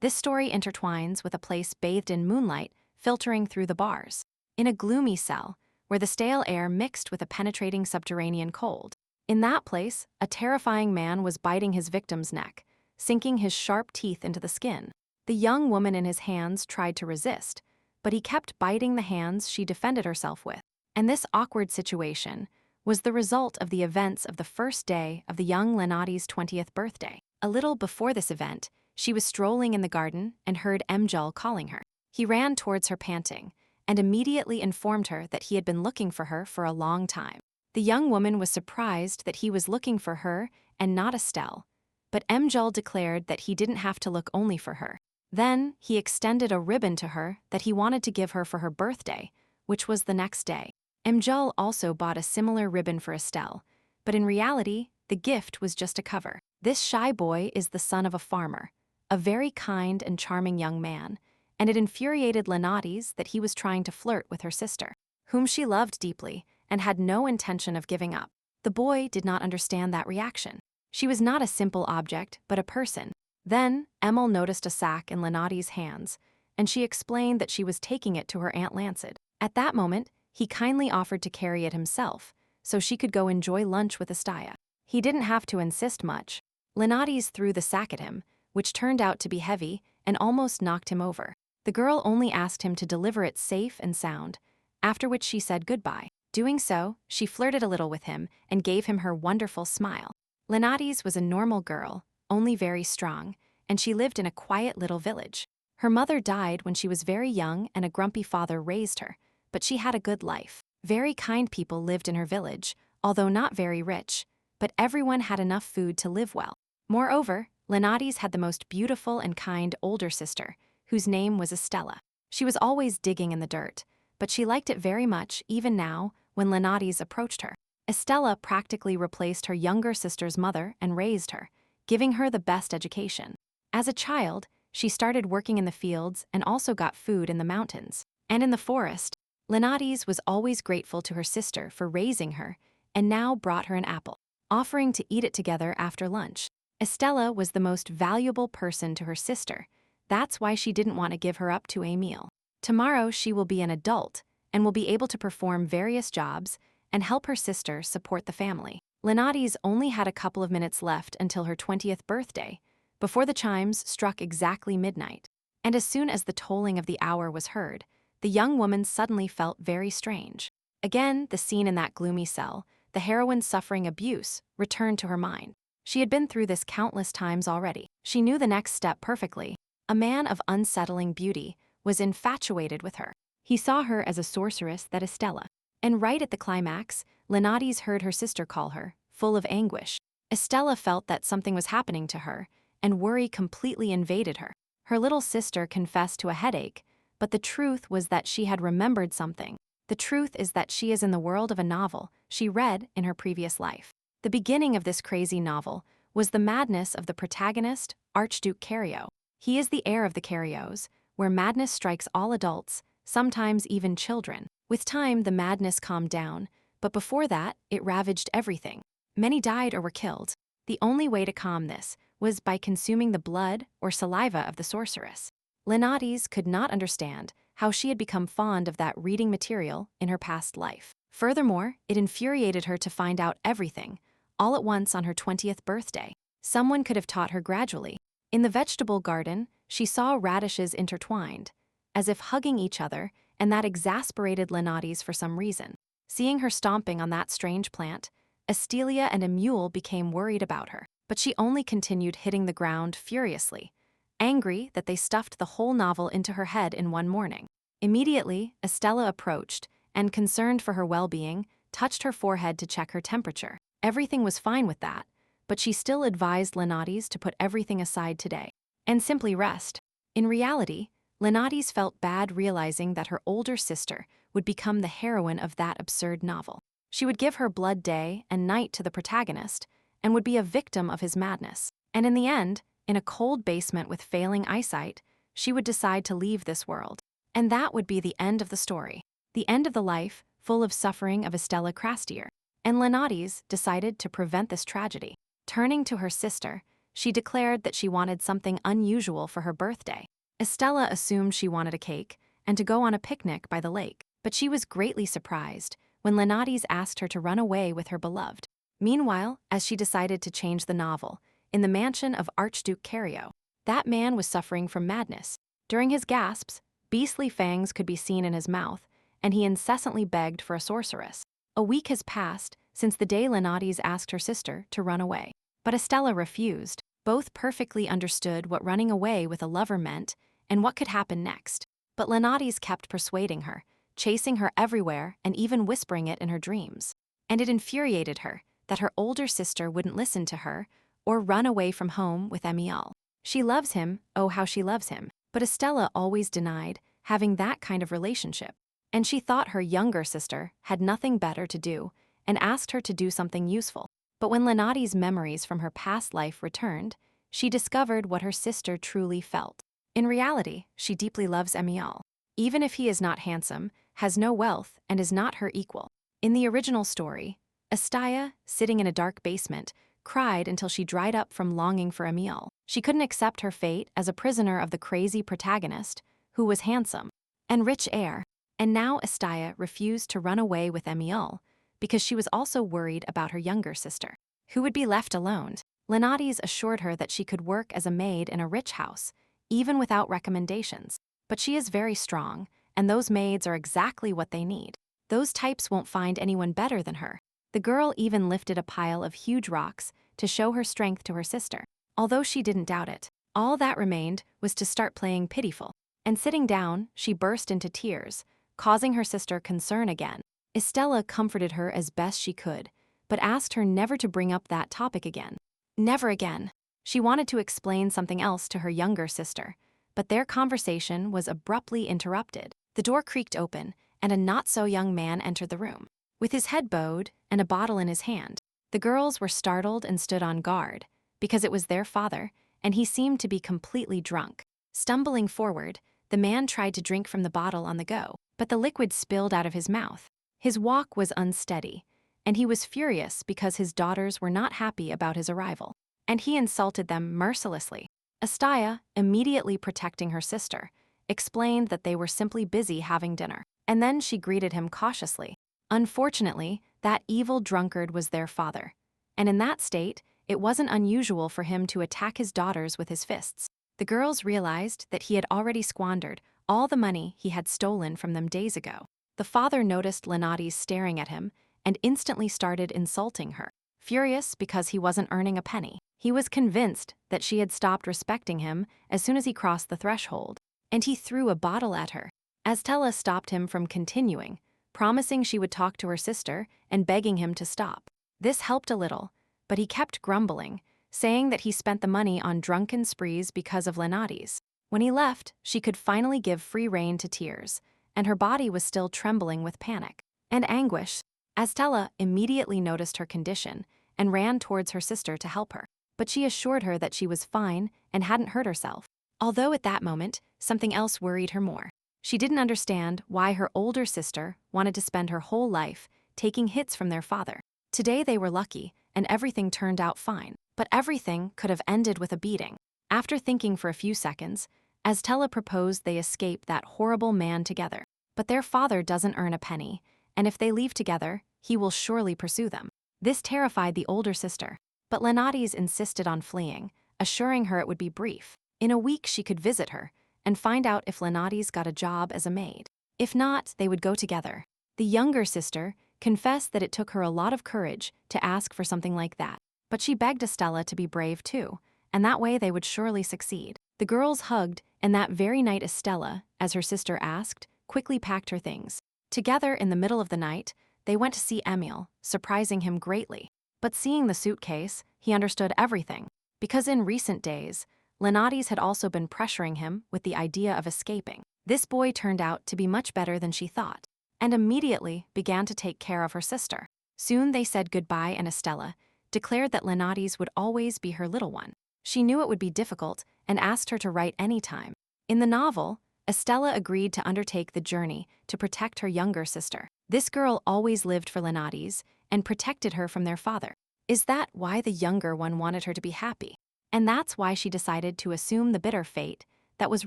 This story intertwines with a place bathed in moonlight filtering through the bars. In a gloomy cell, where the stale air mixed with a penetrating subterranean cold. In that place, a terrifying man was biting his victim's neck, sinking his sharp teeth into the skin. The young woman in his hands tried to resist, but he kept biting the hands she defended herself with. And this awkward situation was the result of the events of the first day of the young Lenati's 20th birthday. A little before this event, she was strolling in the garden and heard Emjul calling her. He ran towards her panting, and immediately informed her that he had been looking for her for a long time. The young woman was surprised that he was looking for her and not Estelle, but Emjul declared that he didn't have to look only for her. Then, he extended a ribbon to her that he wanted to give her for her birthday, which was the next day. Emjul also bought a similar ribbon for Estelle, but in reality, the gift was just a cover. This shy boy is the son of a farmer, a very kind and charming young man, and it infuriated Lenatis that he was trying to flirt with her sister, whom she loved deeply and had no intention of giving up. The boy did not understand that reaction. She was not a simple object, but a person. Then, Emil noticed a sack in Lenati's hands, and she explained that she was taking it to her Aunt Lancet. At that moment, he kindly offered to carry it himself, so she could go enjoy lunch with Estella. He didn't have to insist much. Lenatis threw the sack at him, which turned out to be heavy and almost knocked him over. The girl only asked him to deliver it safe and sound, after which she said goodbye. Doing so, she flirted a little with him and gave him her wonderful smile. Lenatis was a normal girl, only very strong, and she lived in a quiet little village. Her mother died when she was very young and a grumpy father raised her, but she had a good life. Very kind people lived in her village, although not very rich, but everyone had enough food to live well. Moreover, Lenatis had the most beautiful and kind older sister, whose name was Estella. She was always digging in the dirt, but she liked it very much even now when Lenatis approached her. Estella practically replaced her younger sister's mother and raised her, giving her the best education. As a child, she started working in the fields and also got food in the mountains. And in the forest, Lenatis was always grateful to her sister for raising her and now brought her an apple, offering to eat it together after lunch. Estella was the most valuable person to her sister. That's why she didn't want to give her up to Emil. Tomorrow she will be an adult and will be able to perform various jobs and help her sister support the family. Lenatis only had a couple of minutes left until her 20th birthday, before the chimes struck exactly midnight. And as soon as the tolling of the hour was heard, the young woman suddenly felt very strange. Again, the scene in that gloomy cell, the heroine suffering abuse, returned to her mind. She had been through this countless times already. She knew the next step perfectly. A man of unsettling beauty was infatuated with her. He saw her as a sorceress that Estella. And right at the climax, Lenatis heard her sister call her, full of anguish. Estella felt that something was happening to her, and worry completely invaded her. Her little sister confessed to a headache, but the truth was that she had remembered something. The truth is that she is in the world of a novel she read in her previous life. The beginning of this crazy novel was the madness of the protagonist, Archduke Cario. He is the heir of the Carios, where madness strikes all adults, sometimes even children. With time, the madness calmed down, but before that, it ravaged everything. Many died or were killed. The only way to calm this was by consuming the blood or saliva of the sorceress. Lenatis could not understand how she had become fond of that reading material in her past life. Furthermore, it infuriated her to find out everything, all at once on her 20th birthday. Someone could have taught her gradually. In the vegetable garden, she saw radishes intertwined, as if hugging each other, and that exasperated Lenatis for some reason. Seeing her stomping on that strange plant, Estelia and Emil became worried about her, but she only continued hitting the ground furiously, angry that they stuffed the whole novel into her head in one morning. Immediately, Estella approached, and concerned for her well-being, touched her forehead to check her temperature. Everything was fine with that, but she still advised Lenatis to put everything aside today and simply rest. In reality, Lenatis felt bad realizing that her older sister would become the heroine of that absurd novel. She would give her blood day and night to the protagonist and would be a victim of his madness. And in the end, in a cold basement with failing eyesight, she would decide to leave this world. And that would be the end of the story. The end of the life, full of suffering of Estella Crastier. And Lenatis decided to prevent this tragedy. Turning to her sister, she declared that she wanted something unusual for her birthday. Estella assumed she wanted a cake and to go on a picnic by the lake, but she was greatly surprised when Lenates asked her to run away with her beloved. Meanwhile, as she decided to change the novel, in the mansion of Archduke Cario, that man was suffering from madness. During his gasps, beastly fangs could be seen in his mouth, and he incessantly begged for a sorceress. A week has passed since the day Lenates asked her sister to run away. But Estella refused. Both perfectly understood what running away with a lover meant and what could happen next. But Lenates kept persuading her, chasing her everywhere and even whispering it in her dreams. And it infuriated her that her older sister wouldn't listen to her or run away from home with Emil. She loves him, oh how she loves him, but Estella always denied having that kind of relationship. And she thought her younger sister had nothing better to do and asked her to do something useful. But when Lenates' memories from her past life returned, she discovered what her sister truly felt. In reality, she deeply loves Emil, even if he is not handsome, has no wealth, and is not her equal. In the original story, Estella, sitting in a dark basement, cried until she dried up from longing for Emil. She couldn't accept her fate as a prisoner of the crazy protagonist, who was handsome and rich heir. And now Estella refused to run away with Emil because she was also worried about her younger sister, who would be left alone. Lenates assured her that she could work as a maid in a rich house, even without recommendations. But she is very strong, and those maids are exactly what they need. Those types won't find anyone better than her. The girl even lifted a pile of huge rocks to show her strength to her sister. Although she didn't doubt it, all that remained was to start playing pitiful. And sitting down, she burst into tears, causing her sister concern again. Estella comforted her as best she could, but asked her never to bring up that topic again. Never again. She wanted to explain something else to her younger sister, but their conversation was abruptly interrupted. The door creaked open, and a not-so-young man entered the room, with his head bowed and a bottle in his hand. The girls were startled and stood on guard, because it was their father, and he seemed to be completely drunk. Stumbling forward, the man tried to drink from the bottle on the go, but the liquid spilled out of his mouth. His walk was unsteady, and he was furious because his daughters were not happy about his arrival, and he insulted them mercilessly. Estella, immediately protecting her sister, explained that they were simply busy having dinner, and then she greeted him cautiously. Unfortunately, that evil drunkard was their father, and in that state, it wasn't unusual for him to attack his daughters with his fists. The girls realized that he had already squandered all the money he had stolen from them days ago. The father noticed Lenates staring at him and instantly started insulting her. Furious because he wasn't earning a penny, he was convinced that she had stopped respecting him as soon as he crossed the threshold, and he threw a bottle at her. Estella stopped him from continuing, promising she would talk to her sister and begging him to stop. This helped a little, but he kept grumbling, saying that he spent the money on drunken sprees because of Lenates. When he left, she could finally give free rein to tears, and her body was still trembling with panic and anguish. Estella immediately noticed her condition and ran towards her sister to help her, but she assured her that she was fine and hadn't hurt herself. Although at that moment, something else worried her more. She didn't understand why her older sister wanted to spend her whole life taking hits from their father. Today they were lucky, and everything turned out fine, but everything could have ended with a beating. After thinking for a few seconds, Estella proposed they escape that horrible man together. But their father doesn't earn a penny, and if they leave together, he will surely pursue them. This terrified the older sister, but Lenates insisted on fleeing, assuring her it would be brief. In a week she could visit her and find out if Lenates got a job as a maid. If not, they would go together. The younger sister confessed that it took her a lot of courage to ask for something like that, but she begged Estella to be brave too, and that way they would surely succeed. The girls hugged, and that very night Estella, as her sister asked, quickly packed her things. Together in the middle of the night, they went to see Emil, surprising him greatly. But seeing the suitcase, he understood everything, because in recent days, Lenates had also been pressuring him with the idea of escaping. This boy turned out to be much better than she thought, and immediately began to take care of her sister. Soon they said goodbye, and Estella declared that Lenates would always be her little one. She knew it would be difficult and asked her to write any time. In the novel, Estella agreed to undertake the journey to protect her younger sister. This girl always lived for Lenates and protected her from their father. Is that why the younger one wanted her to be happy? And that's why she decided to assume the bitter fate that was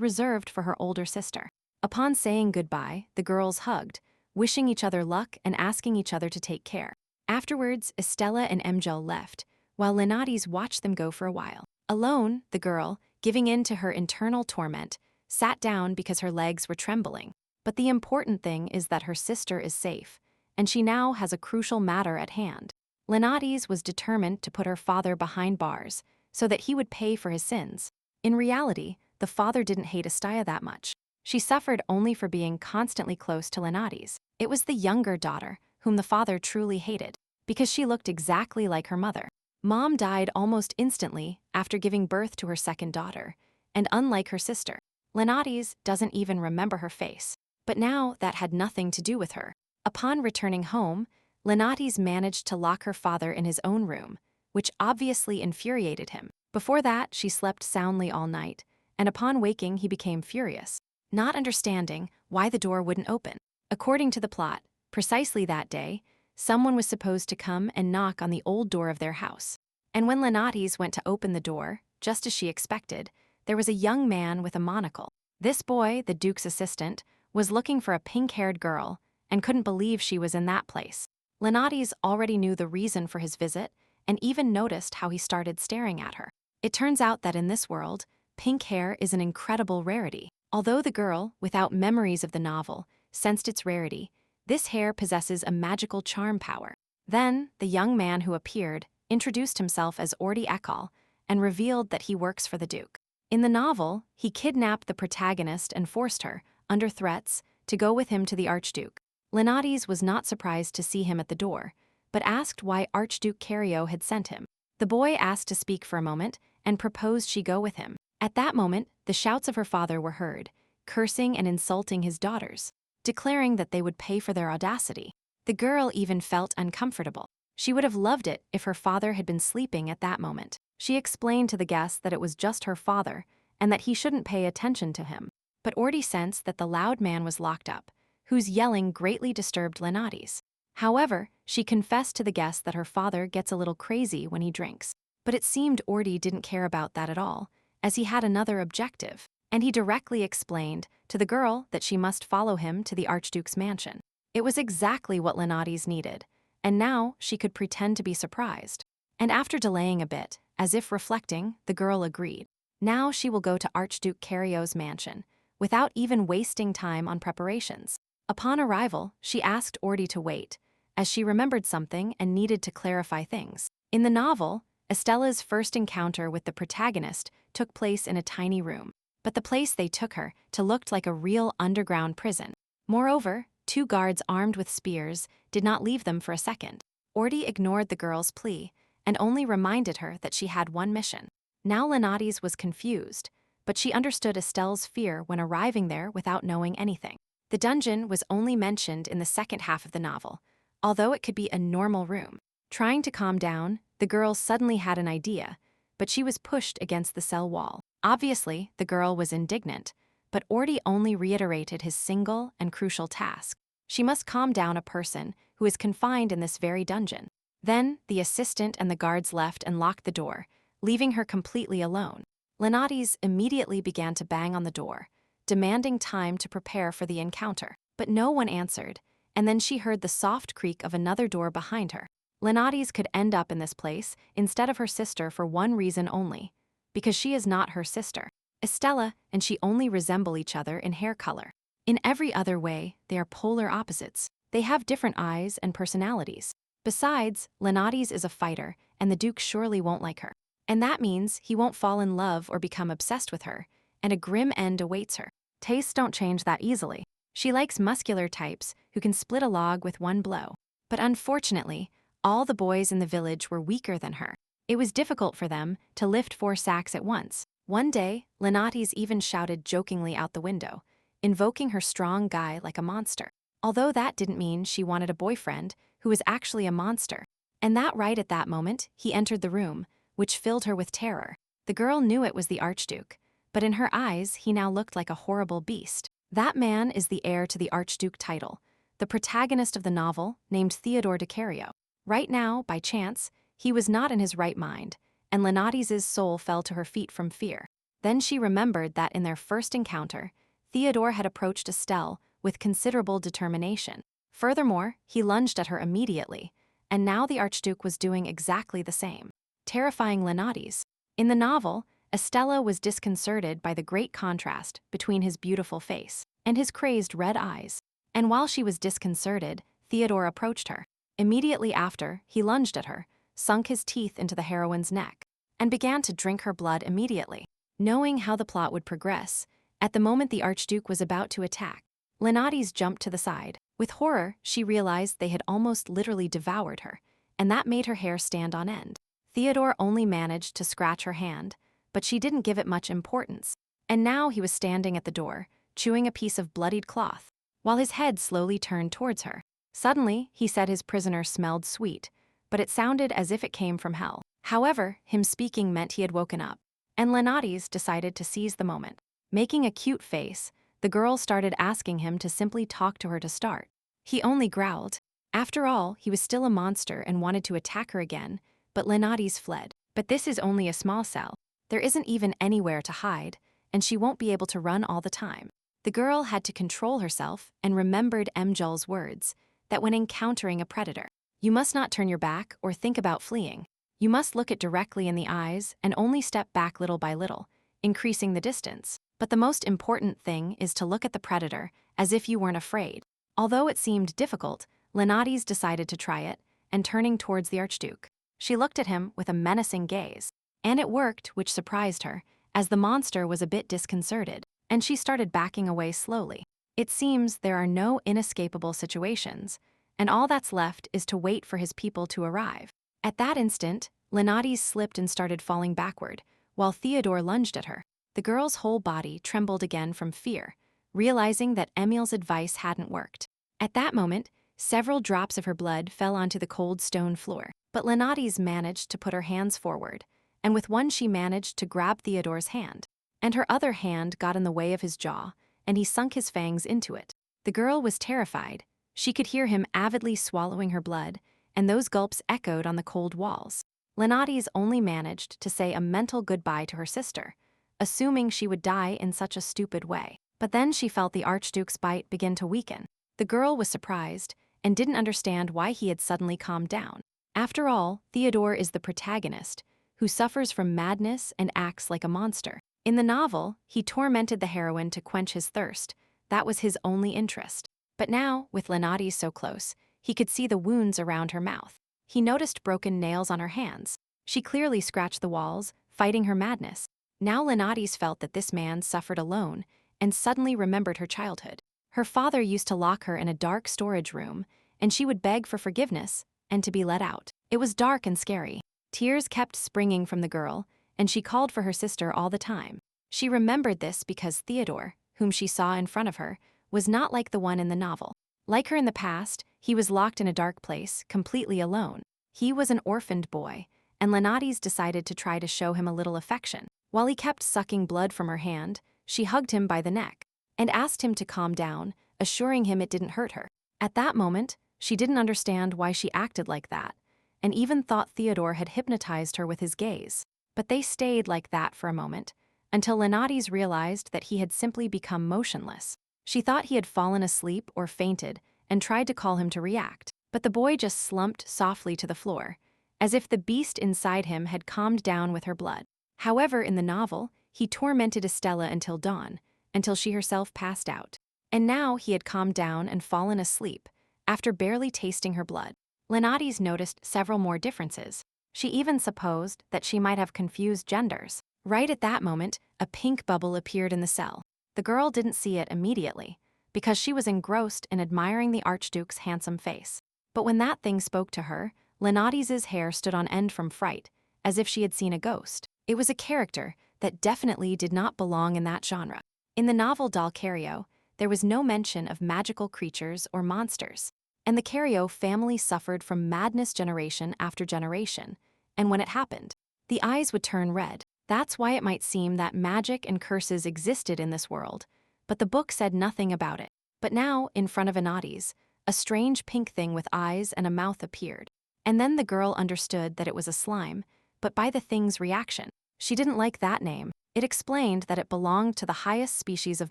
reserved for her older sister. Upon saying goodbye, the girls hugged, wishing each other luck and asking each other to take care. Afterwards, Estella and Emjel left, while Lenates watched them go for a while. Alone, the girl, giving in to her internal torment, sat down because her legs were trembling. But the important thing is that her sister is safe, and she now has a crucial matter at hand. Lenates was determined to put her father behind bars so that he would pay for his sins. In reality, the father didn't hate Estella that much. She suffered only for being constantly close to Lenates. It was the younger daughter whom the father truly hated, because she looked exactly like her mother. Mom died almost instantly after giving birth to her second daughter, and unlike her sister, Lenates doesn't even remember her face. But now that had nothing to do with her. Upon returning home, Lenates managed to lock her father in his own room, which obviously infuriated him. Before that, she slept soundly all night, and upon waking he became furious, not understanding why the door wouldn't open. According to the plot, precisely that day, someone was supposed to come and knock on the old door of their house. And when Lenates went to open the door, just as she expected, there was a young man with a monocle. This boy, the Duke's assistant, was looking for a pink-haired girl and couldn't believe she was in that place. Lenates already knew the reason for his visit and even noticed how he started staring at her. It turns out that in this world, pink hair is an incredible rarity. Although the girl, without memories of the novel, sensed its rarity, this hair possesses a magical charm power. Then, the young man who appeared introduced himself as Ordi Ekal and revealed that he works for the Duke. In the novel, he kidnapped the protagonist and forced her, under threats, to go with him to the Archduke. Lenates was not surprised to see him at the door, but asked why Archduke Cario had sent him. The boy asked to speak for a moment and proposed she go with him. At that moment, the shouts of her father were heard, cursing and insulting his daughters, declaring that they would pay for their audacity. The girl even felt uncomfortable. She would have loved it if her father had been sleeping at that moment. She explained to the guests that it was just her father and that he shouldn't pay attention to him. But Ordi sensed that the loud man was locked up, whose yelling greatly disturbed Lenates. However, she confessed to the guests that her father gets a little crazy when he drinks. But it seemed Ordi didn't care about that at all, as he had another objective, and he directly explained to the girl that she must follow him to the Archduke's mansion. It was exactly what Lenates needed, and now she could pretend to be surprised. And after delaying a bit, as if reflecting, the girl agreed. Now she will go to Archduke Cario's mansion, without even wasting time on preparations. Upon arrival, she asked Ordi to wait, as she remembered something and needed to clarify things. In the novel, Estella's first encounter with the protagonist took place in a tiny room, but the place they took her to looked like a real underground prison. Moreover, 2 guards armed with spears did not leave them for a second. Ordi ignored the girl's plea and only reminded her that she had one mission. Now Lenates was confused, but she understood Estelle's fear when arriving there without knowing anything. The dungeon was only mentioned in the second half of the novel, although it could be a normal room. Trying to calm down, the girl suddenly had an idea, but she was pushed against the cell wall. Obviously, the girl was indignant, but Ordi only reiterated his single and crucial task. She must calm down a person who is confined in this very dungeon. Then, the assistant and the guards left and locked the door, leaving her completely alone. Lenates immediately began to bang on the door, demanding time to prepare for the encounter. But no one answered, and then she heard the soft creak of another door behind her. Lenates could end up in this place instead of her sister for one reason only, because she is not her sister. Estella and she only resemble each other in hair color. In every other way, they are polar opposites. They have different eyes and personalities. Besides, Lenates is a fighter, and the Duke surely won't like her. And that means he won't fall in love or become obsessed with her, and a grim end awaits her. Tastes don't change that easily. She likes muscular types who can split a log with one blow. But unfortunately, all the boys in the village were weaker than her. It was difficult for them to lift 4 sacks at once. One day, Lenates even shouted jokingly out the window, invoking her strong guy like a monster. Although that didn't mean she wanted a boyfriend who was actually a monster. And that right at that moment, he entered the room, which filled her with terror. The girl knew it was the Archduke, but in her eyes, he now looked like a horrible beast. That man is the heir to the Archduke title, the protagonist of the novel named Theodore de Cario. Right now, by chance, he was not in his right mind, and Leonardes's soul fell to her feet from fear. Then she remembered that in their first encounter, Theodore had approached Estelle with considerable determination. Furthermore, he lunged at her immediately, and now the Archduke was doing exactly the same, terrifying Leonardes. In the novel, Estella was disconcerted by the great contrast between his beautiful face and his crazed red eyes. And while she was disconcerted, Theodore approached her. Immediately after, he lunged at her, sunk his teeth into the heroine's neck, and began to drink her blood immediately. Knowing how the plot would progress, at the moment the Archduke was about to attack, Leonardes jumped to the side. With horror, she realized they had almost literally devoured her, and that made her hair stand on end. Theodore only managed to scratch her hand, but she didn't give it much importance. And now he was standing at the door, chewing a piece of bloodied cloth, while his head slowly turned towards her. Suddenly, he said his prisoner smelled sweet, but it sounded as if it came from hell. However, him speaking meant he had woken up, and Leonardes decided to seize the moment. Making a cute face, the girl started asking him to simply talk to her to start. He only growled. After all, he was still a monster and wanted to attack her again, but Leonardes fled. But this is only a small cell. There isn't even anywhere to hide, and she won't be able to run all the time. The girl had to control herself and remembered Mjol's words, that when encountering a predator, you must not turn your back or think about fleeing. You must look it directly in the eyes and only step back little by little, increasing the distance. But the most important thing is to look at the predator as if you weren't afraid. Although it seemed difficult, Leonardes decided to try it, and turning towards the Archduke, she looked at him with a menacing gaze. And it worked, which surprised her, as the monster was a bit disconcerted, and she started backing away slowly. It seems there are no inescapable situations, and all that's left is to wait for his people to arrive. At that instant, Leonardes slipped and started falling backward, while Theodore lunged at her. The girl's whole body trembled again from fear, realizing that Emil's advice hadn't worked. At that moment, several drops of her blood fell onto the cold stone floor, but Leonardes managed to put her hands forward, and with one she managed to grab Theodore's hand, and her other hand got in the way of his jaw, and he sunk his fangs into it. The girl was terrified. She could hear him avidly swallowing her blood, and those gulps echoed on the cold walls. Leonardes only managed to say a mental goodbye to her sister, assuming she would die in such a stupid way. But then she felt the Archduke's bite begin to weaken. The girl was surprised and didn't understand why he had suddenly calmed down. After all, Theodore is the protagonist, who suffers from madness and acts like a monster. In the novel, he tormented the heroine to quench his thirst. That was his only interest. But now, with Leonardes so close, he could see the wounds around her mouth. He noticed broken nails on her hands. She clearly scratched the walls, fighting her madness. Now Leonardes felt that this man suffered alone, and suddenly remembered her childhood. Her father used to lock her in a dark storage room, and she would beg for forgiveness and to be let out. It was dark and scary. Tears kept springing from the girl, and she called for her sister all the time. She remembered this because Theodore, whom she saw in front of her, was not like the one in the novel. Like her in the past, he was locked in a dark place, completely alone. He was an orphaned boy, and Leonardes decided to try to show him a little affection. While he kept sucking blood from her hand, she hugged him by the neck and asked him to calm down, assuring him it didn't hurt her. At that moment, she didn't understand why she acted like that, and even thought Theodore had hypnotized her with his gaze. But they stayed like that for a moment, until Leonardes realized that he had simply become motionless. She thought he had fallen asleep or fainted and tried to call him to react, but the boy just slumped softly to the floor, as if the beast inside him had calmed down with her blood. However, in the novel, he tormented Estella until dawn, until she herself passed out. And now he had calmed down and fallen asleep, after barely tasting her blood. Leonardes noticed several more differences. She even supposed that she might have confused genders. Right at that moment, a pink bubble appeared in the cell. The girl didn't see it immediately, because she was engrossed in admiring the Archduke's handsome face. But when that thing spoke to her, Leonardes's hair stood on end from fright, as if she had seen a ghost. It was a character that definitely did not belong in that genre. In the novel Dalcario, there was no mention of magical creatures or monsters, and the Cario family suffered from madness generation after generation, and when it happened, the eyes would turn red. That's why it might seem that magic and curses existed in this world, but the book said nothing about it. But now, in front of Leonardes, a strange pink thing with eyes and a mouth appeared. And then the girl understood that it was a slime, but by the thing's reaction. She didn't like that name. It explained that it belonged to the highest species of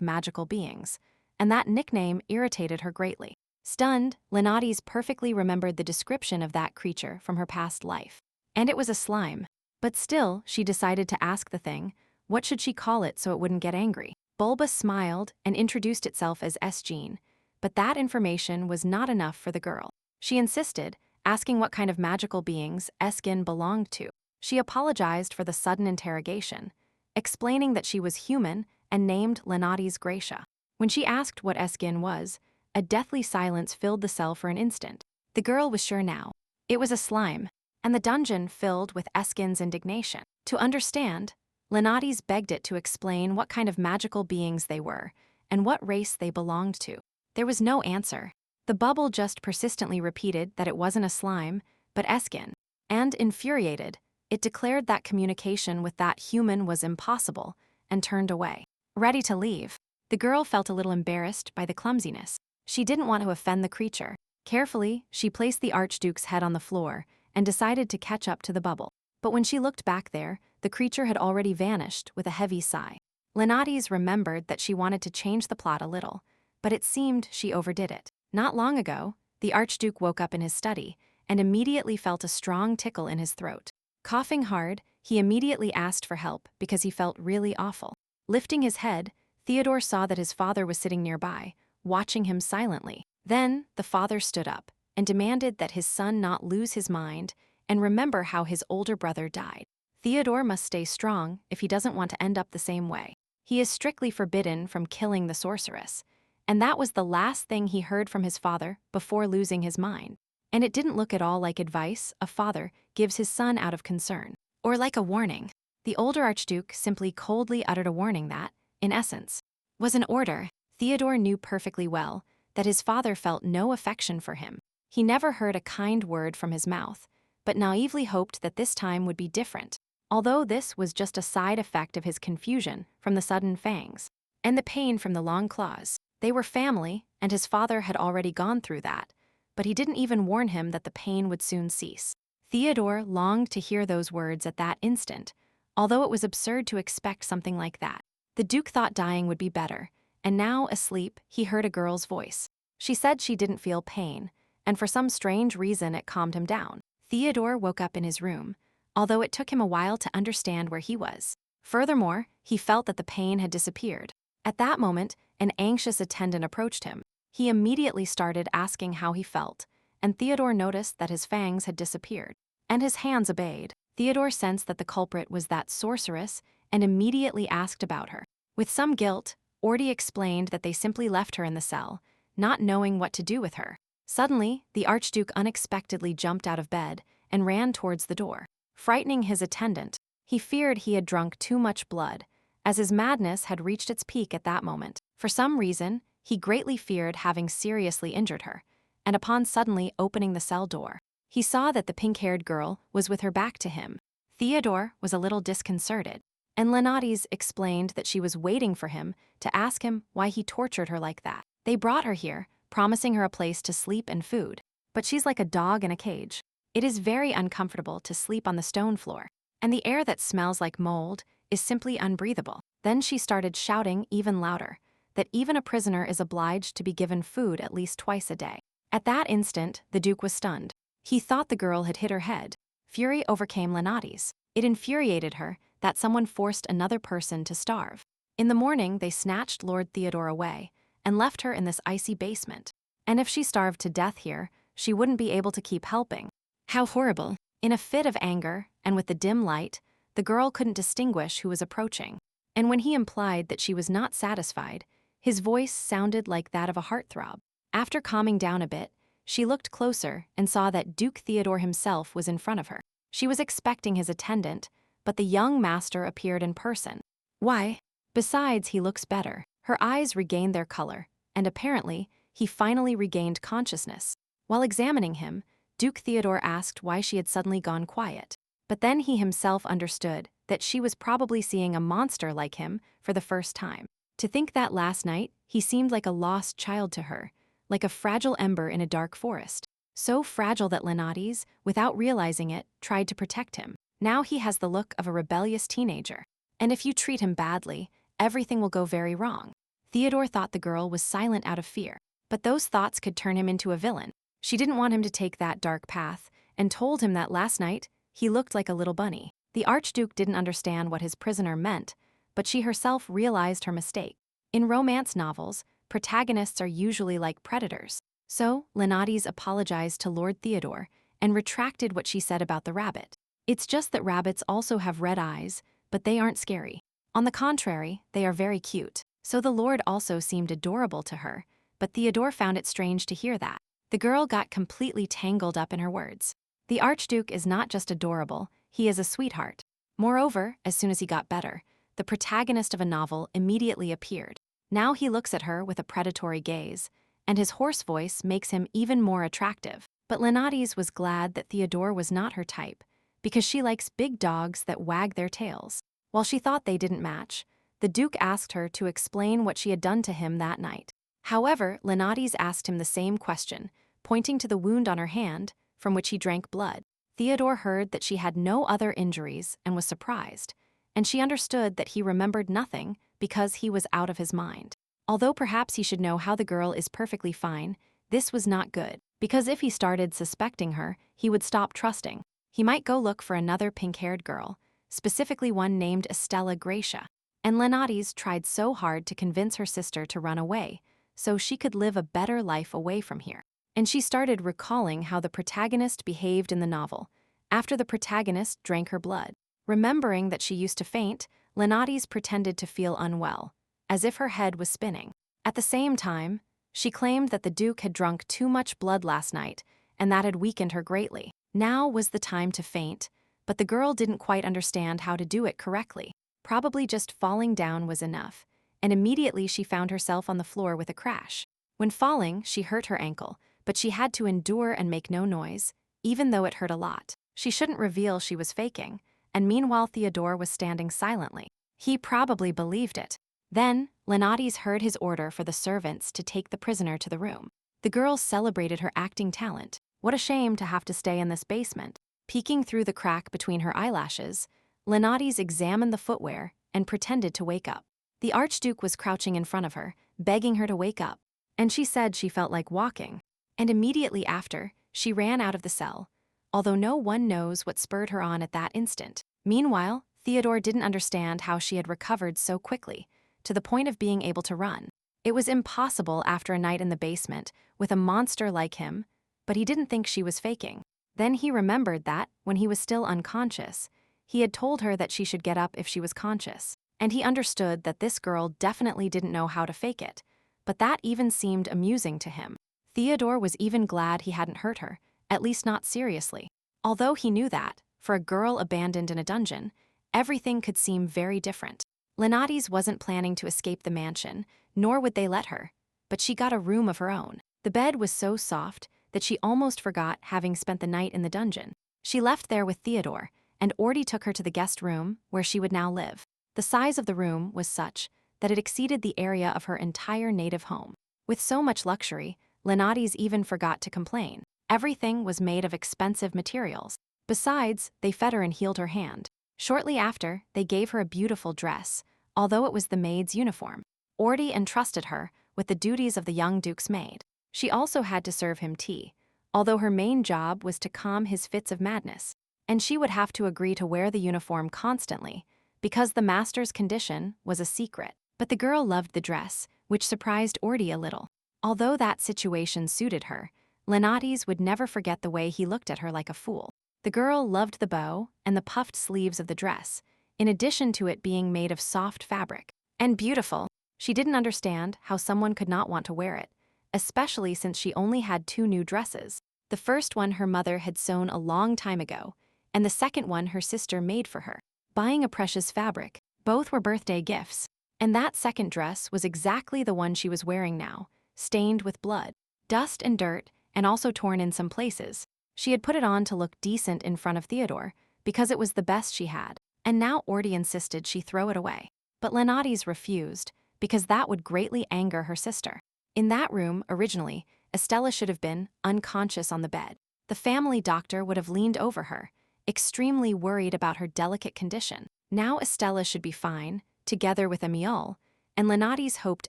magical beings, and that nickname irritated her greatly. Stunned, Lenati's perfectly remembered the description of that creature from her past life. And it was a slime. But still, she decided to ask the thing, what should she call it so it wouldn't get angry? Bulba smiled and introduced itself as S-Gene, but that information was not enough for the girl. She insisted, asking what kind of magical beings Eskin belonged to. She apologized for the sudden interrogation, explaining that she was human and named Lenati's Gracia. When she asked what Eskin was, a deathly silence filled the cell for an instant. The girl was sure now. It was a slime, and the dungeon filled with Eskin's indignation. To understand, Lenatis begged it to explain what kind of magical beings they were and what race they belonged to. There was no answer. The bubble just persistently repeated that it wasn't a slime, but Eskin, and infuriated, it declared that communication with that human was impossible and turned away. Ready to leave, the girl felt a little embarrassed by the clumsiness. She didn't want to offend the creature. Carefully, she placed the Archduke's head on the floor and decided to catch up to the bubble. But when she looked back there, the creature had already vanished with a heavy sigh. Lenatis remembered that she wanted to change the plot a little, but it seemed she overdid it. Not long ago, the Archduke woke up in his study and immediately felt a strong tickle in his throat. Coughing hard, he immediately asked for help because he felt really awful. Lifting his head, Theodore saw that his father was sitting nearby, watching him silently. Then, the father stood up and demanded that his son not lose his mind and remember how his older brother died. Theodore must stay strong if he doesn't want to end up the same way. He is strictly forbidden from killing the sorceress, and that was the last thing he heard from his father before losing his mind. And it didn't look at all like advice a father gives his son out of concern, or like a warning. The older Archduke simply coldly uttered a warning that, in essence, was an order. Theodore knew perfectly well that his father felt no affection for him. He never heard a kind word from his mouth, but naively hoped that this time would be different, although this was just a side effect of his confusion from the sudden fangs and the pain from the long claws. They were family, and his father had already gone through that, but he didn't even warn him that the pain would soon cease. Theodore longed to hear those words at that instant, although it was absurd to expect something like that. The Duke thought dying would be better, and now, asleep, he heard a girl's voice. She said she didn't feel pain, and for some strange reason it calmed him down. Theodore woke up in his room, although it took him a while to understand where he was. Furthermore, he felt that the pain had disappeared. At that moment, an anxious attendant approached him. He immediately started asking how he felt, and Theodore noticed that his fangs had disappeared, and his hands obeyed. Theodore sensed that the culprit was that sorceress and immediately asked about her. With some guilt, Ordi explained that they simply left her in the cell, not knowing what to do with her. Suddenly, the Archduke unexpectedly jumped out of bed and ran towards the door, frightening his attendant. He feared he had drunk too much blood, as his madness had reached its peak at that moment. For some reason, he greatly feared having seriously injured her, and upon suddenly opening the cell door, he saw that the pink-haired girl was with her back to him. Theodore was a little disconcerted, and Lenatis explained that she was waiting for him to ask him why he tortured her like that. They brought her here, promising her a place to sleep and food, but she's like a dog in a cage. It is very uncomfortable to sleep on the stone floor, and the air that smells like mold is simply unbreathable. Then she started shouting even louder, that even a prisoner is obliged to be given food at least twice a day. At that instant, the Duke was stunned. He thought the girl had hit her head. Fury overcame Lenatis. It infuriated her that someone forced another person to starve. In the morning, they snatched Lord Theodore away and left her in this icy basement. And if she starved to death here, she wouldn't be able to keep helping. How horrible. In a fit of anger, and with the dim light, the girl couldn't distinguish who was approaching. And when he implied that she was not satisfied, his voice sounded like that of a heartthrob. After calming down a bit, she looked closer and saw that Duke Theodore himself was in front of her. She was expecting his attendant, but the young master appeared in person. Why? Besides, he looks better. Her eyes regained their color, and apparently, he finally regained consciousness. While examining him, Duke Theodore asked why she had suddenly gone quiet. But then he himself understood that she was probably seeing a monster like him for the first time. To think that last night, he seemed like a lost child to her, like a fragile ember in a dark forest. So fragile that Lenatis, without realizing it, tried to protect him. Now he has the look of a rebellious teenager. And if you treat him badly, everything will go very wrong. Theodore thought the girl was silent out of fear, but those thoughts could turn him into a villain. She didn't want him to take that dark path, and told him that last night, he looked like a little bunny. The Archduke didn't understand what his prisoner meant, but she herself realized her mistake. In romance novels, protagonists are usually like predators. So, Leontes apologized to Lord Theodore and retracted what she said about the rabbit. It's just that rabbits also have red eyes, but they aren't scary. On the contrary, they are very cute. So the Lord also seemed adorable to her, but Theodore found it strange to hear that. The girl got completely tangled up in her words. The Archduke is not just adorable, he is a sweetheart. Moreover, as soon as he got better, the protagonist of a novel immediately appeared. Now he looks at her with a predatory gaze, and his hoarse voice makes him even more attractive. But Leontes was glad that Theodore was not her type, because she likes big dogs that wag their tails. While she thought they didn't match, the Duke asked her to explain what she had done to him that night. However, Leontes asked him the same question, pointing to the wound on her hand, from which he drank blood. Theodore heard that she had no other injuries and was surprised, and she understood that he remembered nothing because he was out of his mind. Although perhaps he should know how the girl is perfectly fine, this was not good, because if he started suspecting her, he would stop trusting. He might go look for another pink-haired girl, specifically one named Estella Gracia. And Leontes tried so hard to convince her sister to run away, so she could live a better life away from here. And she started recalling how the protagonist behaved in the novel, after the protagonist drank her blood. Remembering that she used to faint, Leontes pretended to feel unwell, as if her head was spinning. At the same time, she claimed that the Duke had drunk too much blood last night, and that had weakened her greatly. Now was the time to faint, but the girl didn't quite understand how to do it correctly. Probably just falling down was enough, and immediately she found herself on the floor with a crash. When falling, she hurt her ankle, but she had to endure and make no noise, even though it hurt a lot. She shouldn't reveal she was faking, and meanwhile Theodore was standing silently. He probably believed it. Then, Leontes heard his order for the servants to take the prisoner to the room. The girl celebrated her acting talent. What a shame to have to stay in this basement. Peeking through the crack between her eyelashes, Leontes examined the footwear and pretended to wake up. The Archduke was crouching in front of her, begging her to wake up, and she said she felt like walking. And immediately after, she ran out of the cell, although no one knows what spurred her on at that instant. Meanwhile, Theodore didn't understand how she had recovered so quickly, to the point of being able to run. It was impossible after a night in the basement with a monster like him, but he didn't think she was faking. Then he remembered that, when he was still unconscious, he had told her that she should get up if she was conscious. And he understood that this girl definitely didn't know how to fake it, but that even seemed amusing to him. Theodore was even glad he hadn't hurt her, at least not seriously. Although he knew that, for a girl abandoned in a dungeon, everything could seem very different. Leontes wasn't planning to escape the mansion, nor would they let her, but she got a room of her own. The bed was so soft that she almost forgot having spent the night in the dungeon. She left there with Theodore, and Ordi took her to the guest room where she would now live. The size of the room was such that it exceeded the area of her entire native home. With so much luxury, Leontes even forgot to complain. Everything was made of expensive materials. Besides, they fed her and healed her hand. Shortly after, they gave her a beautiful dress, although it was the maid's uniform. Ordi entrusted her with the duties of the young Duke's maid. She also had to serve him tea, although her main job was to calm his fits of madness. And she would have to agree to wear the uniform constantly, because the master's condition was a secret. But the girl loved the dress, which surprised Ordi a little. Although that situation suited her, Leontes would never forget the way he looked at her like a fool. The girl loved the bow and the puffed sleeves of the dress, in addition to it being made of soft fabric. And beautiful, she didn't understand how someone could not want to wear it, especially since she only had 2 new dresses. The first one her mother had sewn a long time ago, and the second one her sister made for her. Buying a precious fabric, both were birthday gifts. And that second dress was exactly the one she was wearing now, stained with blood, dust and dirt, and also torn in some places. She had put it on to look decent in front of Theodore, because it was the best she had, and now Ordi insisted she throw it away. But Leontes refused, because that would greatly anger her sister. In that room, originally, Estella should have been unconscious on the bed. The family doctor would have leaned over her, extremely worried about her delicate condition. Now Estella should be fine, together with Emile, and Lenates hoped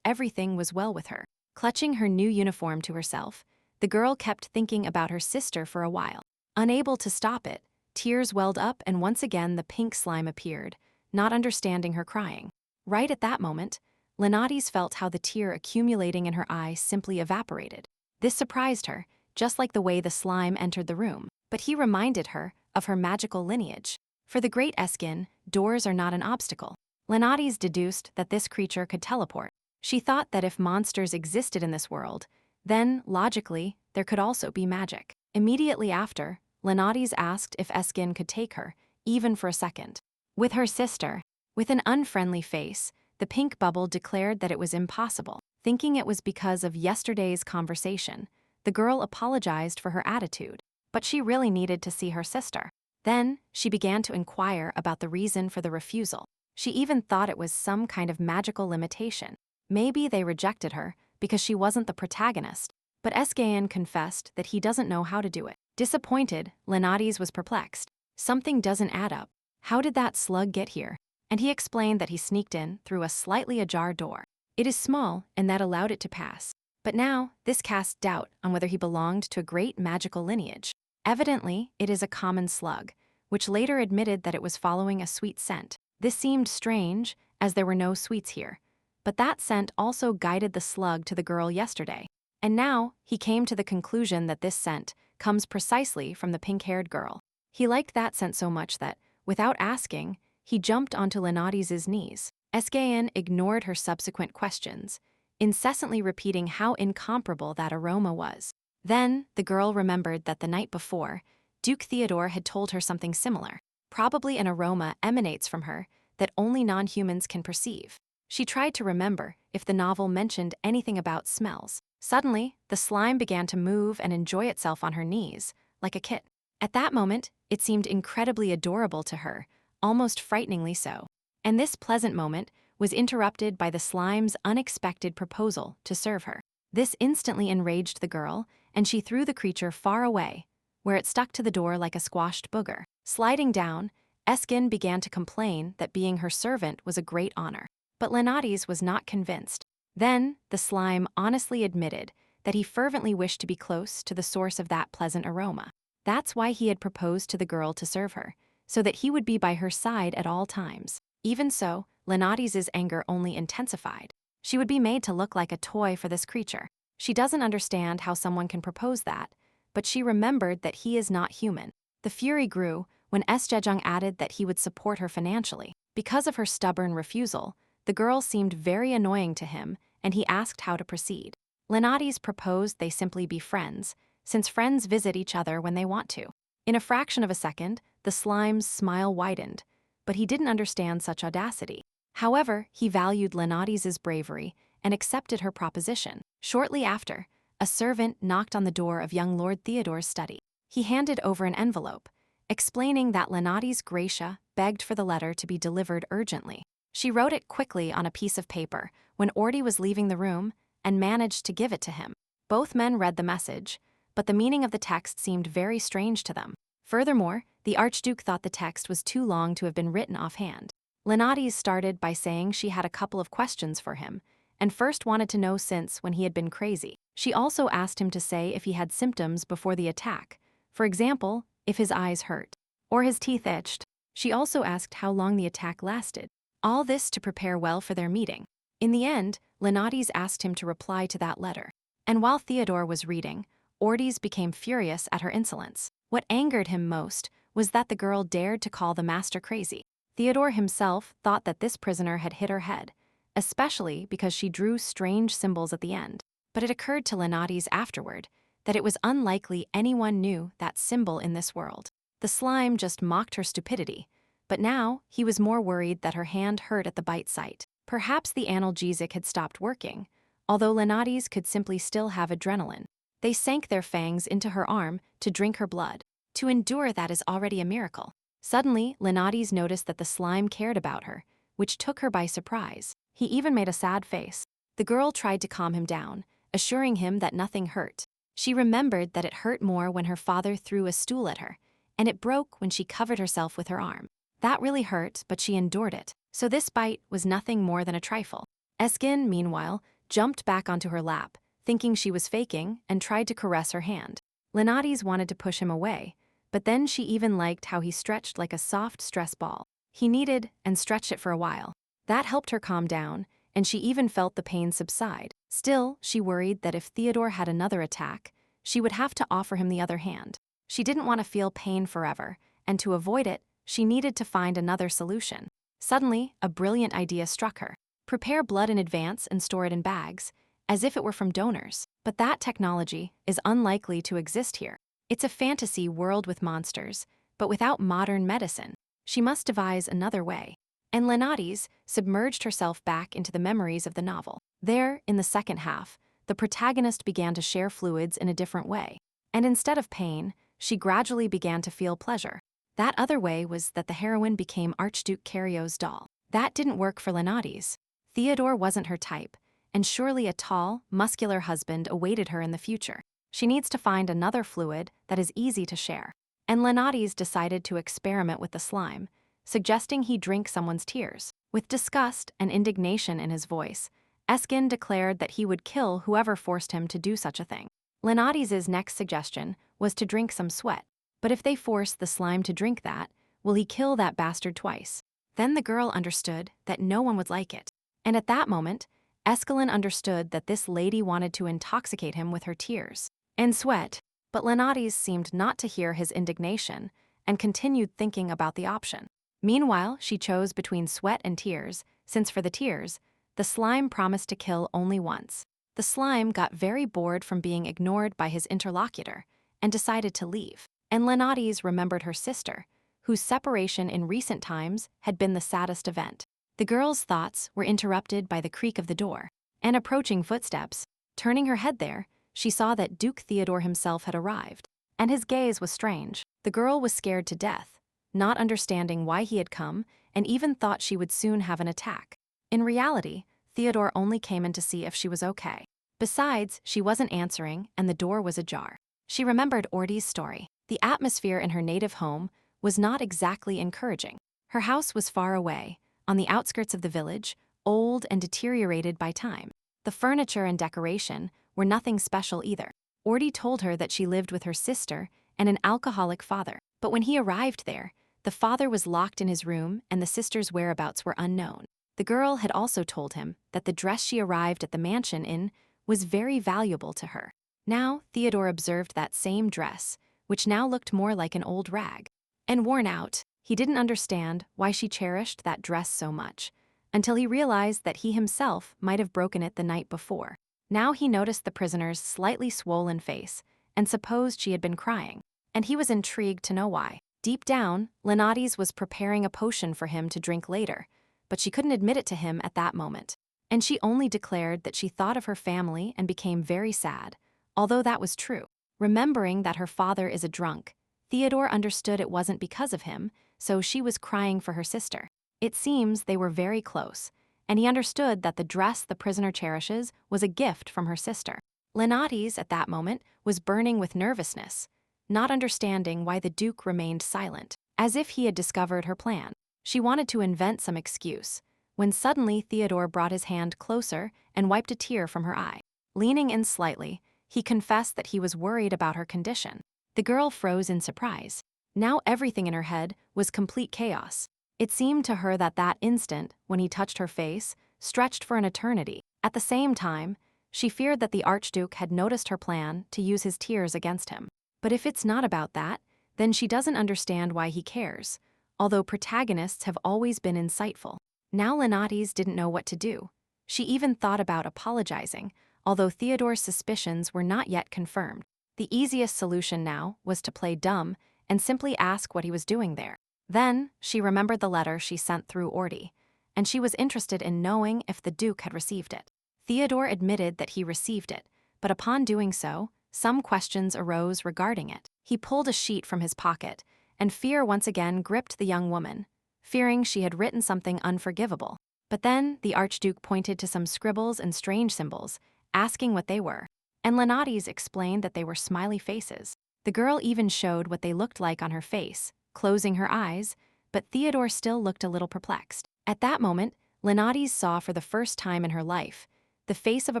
everything was well with her. Clutching her new uniform to herself, the girl kept thinking about her sister for a while. Unable to stop it, tears welled up and once again the pink slime appeared, not understanding her crying. Right at that moment, Lenates felt how the tear accumulating in her eye simply evaporated. This surprised her, just like the way the slime entered the room, but he reminded her of her magical lineage. For the great Eskin, doors are not an obstacle. Lenates deduced that this creature could teleport. She thought that if monsters existed in this world, then, logically, there could also be magic. Immediately after, Lenates asked if Eskin could take her, even for a second. With her sister, with an unfriendly face, the pink bubble declared that it was impossible. Thinking it was because of yesterday's conversation, the girl apologized for her attitude, but she really needed to see her sister. Then, she began to inquire about the reason for the refusal. She even thought it was some kind of magical limitation. Maybe they rejected her because she wasn't the protagonist, but Esgayan confessed that he doesn't know how to do it. Disappointed, Lenates was perplexed. Something doesn't add up. How did that slug get here? And he explained that he sneaked in through a slightly ajar door. It is small, and that allowed it to pass. But now, this cast doubt on whether he belonged to a great magical lineage. Evidently, it is a common slug, which later admitted that it was following a sweet scent. This seemed strange, as there were no sweets here. But that scent also guided the slug to the girl yesterday. And now, he came to the conclusion that this scent comes precisely from the pink-haired girl. He liked that scent so much that, without asking, he jumped onto Lenates' knees. Esgayan ignored her subsequent questions, incessantly repeating how incomparable that aroma was. Then, the girl remembered that the night before, Duke Theodore had told her something similar. Probably an aroma emanates from her that only non-humans can perceive. She tried to remember if the novel mentioned anything about smells. Suddenly, the slime began to move and enjoy itself on her knees, like a kit. At that moment, it seemed incredibly adorable to her, almost frighteningly so. And this pleasant moment was interrupted by the slime's unexpected proposal to serve her. This instantly enraged the girl, and she threw the creature far away, where it stuck to the door like a squashed booger. Sliding down, Eskin began to complain that being her servant was a great honor. But Lenates was not convinced. Then, the slime honestly admitted that he fervently wished to be close to the source of that pleasant aroma. That's why he had proposed to the girl to serve her, so that he would be by her side at all times. Even so, Lenates' anger only intensified. She would be made to look like a toy for this creature. She doesn't understand how someone can propose that, but she remembered that he is not human. The fury grew when Jejong added that he would support her financially. Because of her stubborn refusal, the girl seemed very annoying to him, and he asked how to proceed. Lenates proposed they simply be friends, since friends visit each other when they want to. In a fraction of a second, the slime's smile widened, but he didn't understand such audacity. However, he valued Lenates' bravery and accepted her proposition. Shortly after, a servant knocked on the door of young Lord Theodore's study. He handed over an envelope, explaining that Lenates Gracia begged for the letter to be delivered urgently. She wrote it quickly on a piece of paper when Ordi was leaving the room and managed to give it to him. Both men read the message, but the meaning of the text seemed very strange to them. Furthermore, the Archduke thought the text was too long to have been written offhand. Lenates started by saying she had a couple of questions for him, and first wanted to know since when he had been crazy. She also asked him to say if he had symptoms before the attack, for example, if his eyes hurt, or his teeth itched. She also asked how long the attack lasted. All this to prepare well for their meeting. In the end, Lenates asked him to reply to that letter. And while Theodore was reading, Ordes became furious at her insolence. What angered him most was that the girl dared to call the master crazy. Theodore himself thought that this prisoner had hit her head, especially because she drew strange symbols at the end. But it occurred to Lenates afterward that it was unlikely anyone knew that symbol in this world. The slime just mocked her stupidity, but now he was more worried that her hand hurt at the bite site. Perhaps the analgesic had stopped working, although Lenates could simply still have adrenaline. They sank their fangs into her arm to drink her blood. To endure that is already a miracle. Suddenly, Lenates noticed that the slime cared about her, which took her by surprise. He even made a sad face. The girl tried to calm him down, assuring him that nothing hurt. She remembered that it hurt more when her father threw a stool at her, and it broke when she covered herself with her arm. That really hurt, but she endured it, so this bite was nothing more than a trifle. Eskin, meanwhile, jumped back onto her lap, thinking she was faking, and tried to caress her hand. Lenates wanted to push him away, but then she even liked how he stretched like a soft stress ball. He kneaded and stretched it for a while. That helped her calm down, and she even felt the pain subside. Still, she worried that if Theodore had another attack, she would have to offer him the other hand. She didn't want to feel pain forever, and to avoid it, she needed to find another solution. Suddenly, a brilliant idea struck her. Prepare blood in advance and store it in bags, as if it were from donors. But that technology is unlikely to exist here. It's a fantasy world with monsters, but without modern medicine. She must devise another way. And Lenates submerged herself back into the memories of the novel. There, in the second half, the protagonist began to share fluids in a different way. And instead of pain, she gradually began to feel pleasure. That other way was that the heroine became Archduke Cario's doll. That didn't work for Lenates. Theodore wasn't her type, and surely a tall, muscular husband awaited her in the future. She needs to find another fluid that is easy to share. And Lenates decided to experiment with the slime, suggesting he drink someone's tears. With disgust and indignation in his voice, Eskin declared that he would kill whoever forced him to do such a thing. Lenates' next suggestion was to drink some sweat. But if they force the slime to drink that, will he kill that bastard twice? Then the girl understood that no one would like it. And at that moment, Escalin understood that this lady wanted to intoxicate him with her tears and sweat. But Lenates seemed not to hear his indignation and continued thinking about the option. Meanwhile, she chose between sweat and tears, since for the tears, the slime promised to kill only once. The slime got very bored from being ignored by his interlocutor and decided to leave. And Lenates remembered her sister, whose separation in recent times had been the saddest event. The girl's thoughts were interrupted by the creak of the door and approaching footsteps. Turning her head there, she saw that Duke Theodore himself had arrived, and his gaze was strange. The girl was scared to death, not understanding why he had come, and even thought she would soon have an attack. In reality, Theodore only came in to see if she was okay. Besides, she wasn't answering, and the door was ajar. She remembered Ordy's story. The atmosphere in her native home was not exactly encouraging. Her house was far away, on the outskirts of the village, old and deteriorated by time. The furniture and decoration were nothing special either. Ordy told her that she lived with her sister and an alcoholic father. But when he arrived there, the father was locked in his room and the sister's whereabouts were unknown. The girl had also told him that the dress she arrived at the mansion in was very valuable to her. Now, Theodore observed that same dress, which now looked more like an old rag. And worn out, he didn't understand why she cherished that dress so much, until he realized that he himself might have broken it the night before. Now he noticed the prisoner's slightly swollen face and supposed she had been crying, and he was intrigued to know why. Deep down, Lenates was preparing a potion for him to drink later, but she couldn't admit it to him at that moment. And she only declared that she thought of her family and became very sad, although that was true. Remembering that her father is a drunk, Theodore understood it wasn't because of him, so she was crying for her sister. It seems they were very close, and he understood that the dress the prisoner cherishes was a gift from her sister. Lenates, at that moment, was burning with nervousness, not understanding why the Duke remained silent, as if he had discovered her plan. She wanted to invent some excuse, when suddenly Theodore brought his hand closer and wiped a tear from her eye. Leaning in slightly, he confessed that he was worried about her condition. The girl froze in surprise. Now everything in her head was complete chaos. It seemed to her that that instant, when he touched her face, stretched for an eternity. At the same time, she feared that the Archduke had noticed her plan to use his tears against him. But if it's not about that, then she doesn't understand why he cares, although protagonists have always been insightful. Now Lenates didn't know what to do. She even thought about apologizing, although Theodore's suspicions were not yet confirmed. The easiest solution now was to play dumb and simply ask what he was doing there. Then, she remembered the letter she sent through Ordy, and she was interested in knowing if the Duke had received it. Theodore admitted that he received it, but upon doing so, some questions arose regarding it. He pulled a sheet from his pocket, and fear once again gripped the young woman, fearing she had written something unforgivable. But then, the Archduke pointed to some scribbles and strange symbols, asking what they were. And Lenates explained that they were smiley faces. The girl even showed what they looked like on her face, closing her eyes, but Theodore still looked a little perplexed. At that moment, Lenades saw for the first time in her life the face of a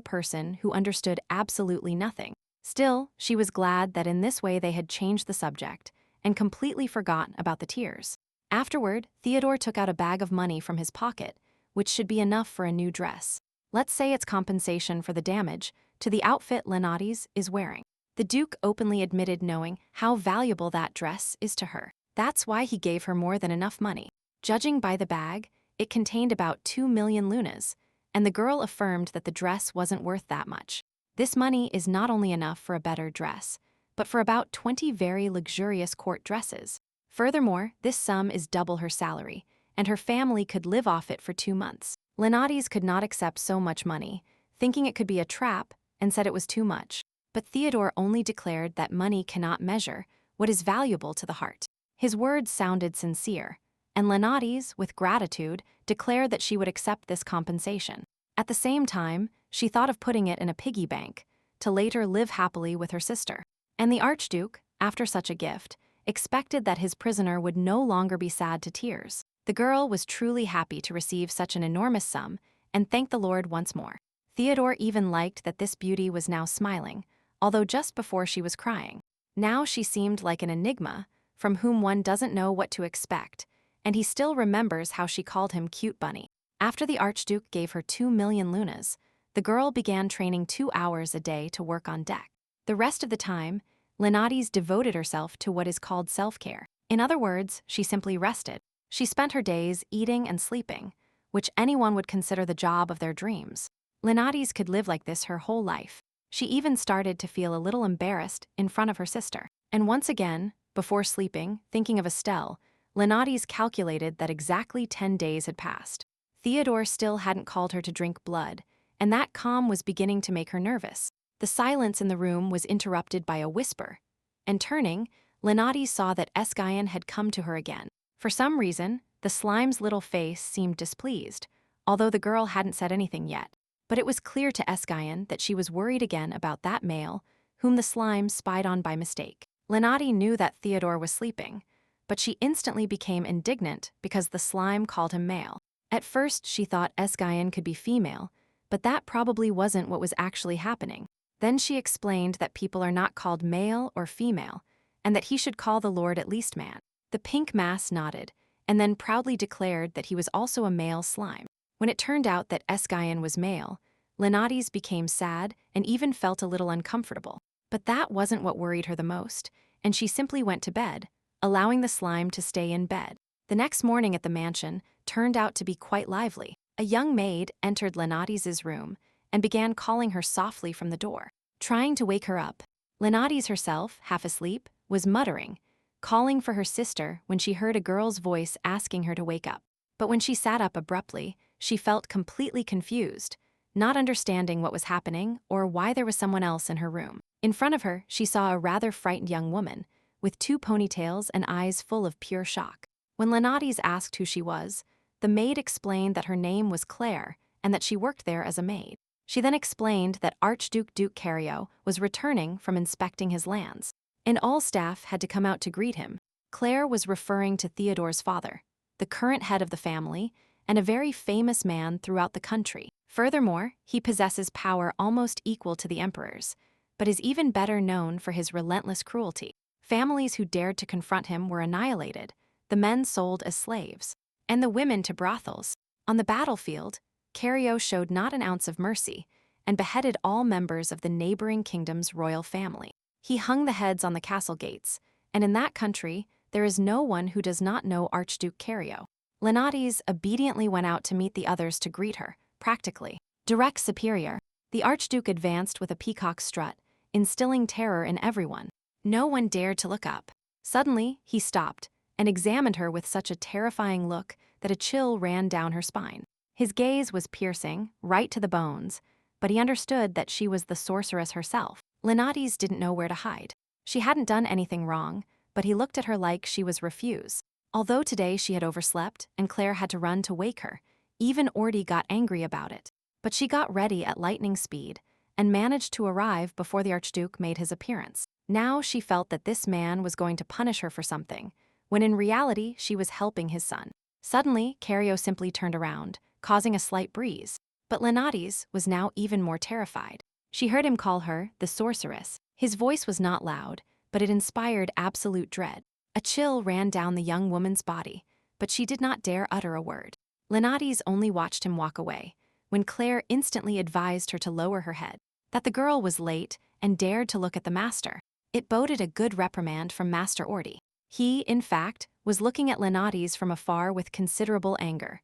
person who understood absolutely nothing. Still, she was glad that in this way they had changed the subject and completely forgot about the tears. Afterward, Theodore took out a bag of money from his pocket, which should be enough for a new dress. Let's say it's compensation for the damage to the outfit Lenades is wearing. The Duke openly admitted knowing how valuable that dress is to her. That's why he gave her more than enough money. Judging by the bag, it contained about 2 million lunas, and the girl affirmed that the dress wasn't worth that much. This money is not only enough for a better dress, but for about 20 very luxurious court dresses. Furthermore, this sum is double her salary, and her family could live off it for 2 months. Lenades could not accept so much money, thinking it could be a trap, and said it was too much. But Theodore only declared that money cannot measure what is valuable to the heart. His words sounded sincere, and Lenades, with gratitude, declared that she would accept this compensation. At the same time, she thought of putting it in a piggy bank to later live happily with her sister. And the Archduke, after such a gift, expected that his prisoner would no longer be sad to tears. The girl was truly happy to receive such an enormous sum and thanked the Lord once more. Theodore even liked that this beauty was now smiling, although just before she was crying. Now she seemed like an enigma from whom one doesn't know what to expect, and he still remembers how she called him cute bunny. After the Archduke gave her 2 million lunas, the girl began training 2 hours a day to work on deck. The rest of the time, Lenades devoted herself to what is called self-care. In other words, she simply rested. She spent her days eating and sleeping, which anyone would consider the job of their dreams. Lenades could live like this her whole life. She even started to feel a little embarrassed in front of her sister. And once again, before sleeping, thinking of Estelle, Lenades calculated that exactly 10 days had passed. Theodore still hadn't called her to drink blood, and that calm was beginning to make her nervous. The silence in the room was interrupted by a whisper, and turning, Lenades saw that Esgyan had come to her again. For some reason, the slime's little face seemed displeased, although the girl hadn't said anything yet. But it was clear to Esgyan that she was worried again about that male, whom the slime spied on by mistake. Lenades knew that Theodore was sleeping, but she instantly became indignant because the slime called him male. At first, she thought Esgyan could be female, but that probably wasn't what was actually happening. Then she explained that people are not called male or female, and that he should call the Lord at least man. The pink mass nodded, and then proudly declared that he was also a male slime. When it turned out that Esgyan was male, Lenades became sad and even felt a little uncomfortable. But that wasn't what worried her the most, and she simply went to bed, allowing the slime to stay in bed. The next morning at the mansion turned out to be quite lively. A young maid entered Lenades' room and began calling her softly from the door, trying to wake her up. Lenades herself, half asleep, was muttering, calling for her sister when she heard a girl's voice asking her to wake up. But when she sat up abruptly, she felt completely confused, not understanding what was happening or why there was someone else in her room. In front of her, she saw a rather frightened young woman, with 2 ponytails and eyes full of pure shock. When Lenades asked who she was, the maid explained that her name was Claire and that she worked there as a maid. She then explained that Archduke Duke Cario was returning from inspecting his lands, and all staff had to come out to greet him. Claire was referring to Theodore's father, the current head of the family, and a very famous man throughout the country. Furthermore, he possesses power almost equal to the emperor's, but is even better known for his relentless cruelty. Families who dared to confront him were annihilated, the men sold as slaves, and the women to brothels. On the battlefield, Cario showed not an ounce of mercy and beheaded all members of the neighboring kingdom's royal family. He hung the heads on the castle gates, and in that country, there is no one who does not know Archduke Cario. Lenades obediently went out to meet the others to greet her, practically direct superior. The Archduke advanced with a peacock strut, instilling terror in everyone. No one dared to look up. Suddenly, he stopped and examined her with such a terrifying look that a chill ran down her spine. His gaze was piercing, right to the bones, but he understood that she was the sorceress herself. Lenades didn't know where to hide. She hadn't done anything wrong, but he looked at her like she was refuse. Although today she had overslept and Claire had to run to wake her, even Orty got angry about it. But she got ready at lightning speed and managed to arrive before the Archduke made his appearance. Now she felt that this man was going to punish her for something, when in reality she was helping his son. Suddenly, Cario simply turned around, causing a slight breeze. But Lenates was now even more terrified. She heard him call her the sorceress. His voice was not loud, but it inspired absolute dread. A chill ran down the young woman's body, but she did not dare utter a word. Lenates only watched him walk away, when Claire instantly advised her to lower her head, that the girl was late and dared to look at the master. It boded a good reprimand from Master Orty. He, in fact, was looking at Lenates from afar with considerable anger.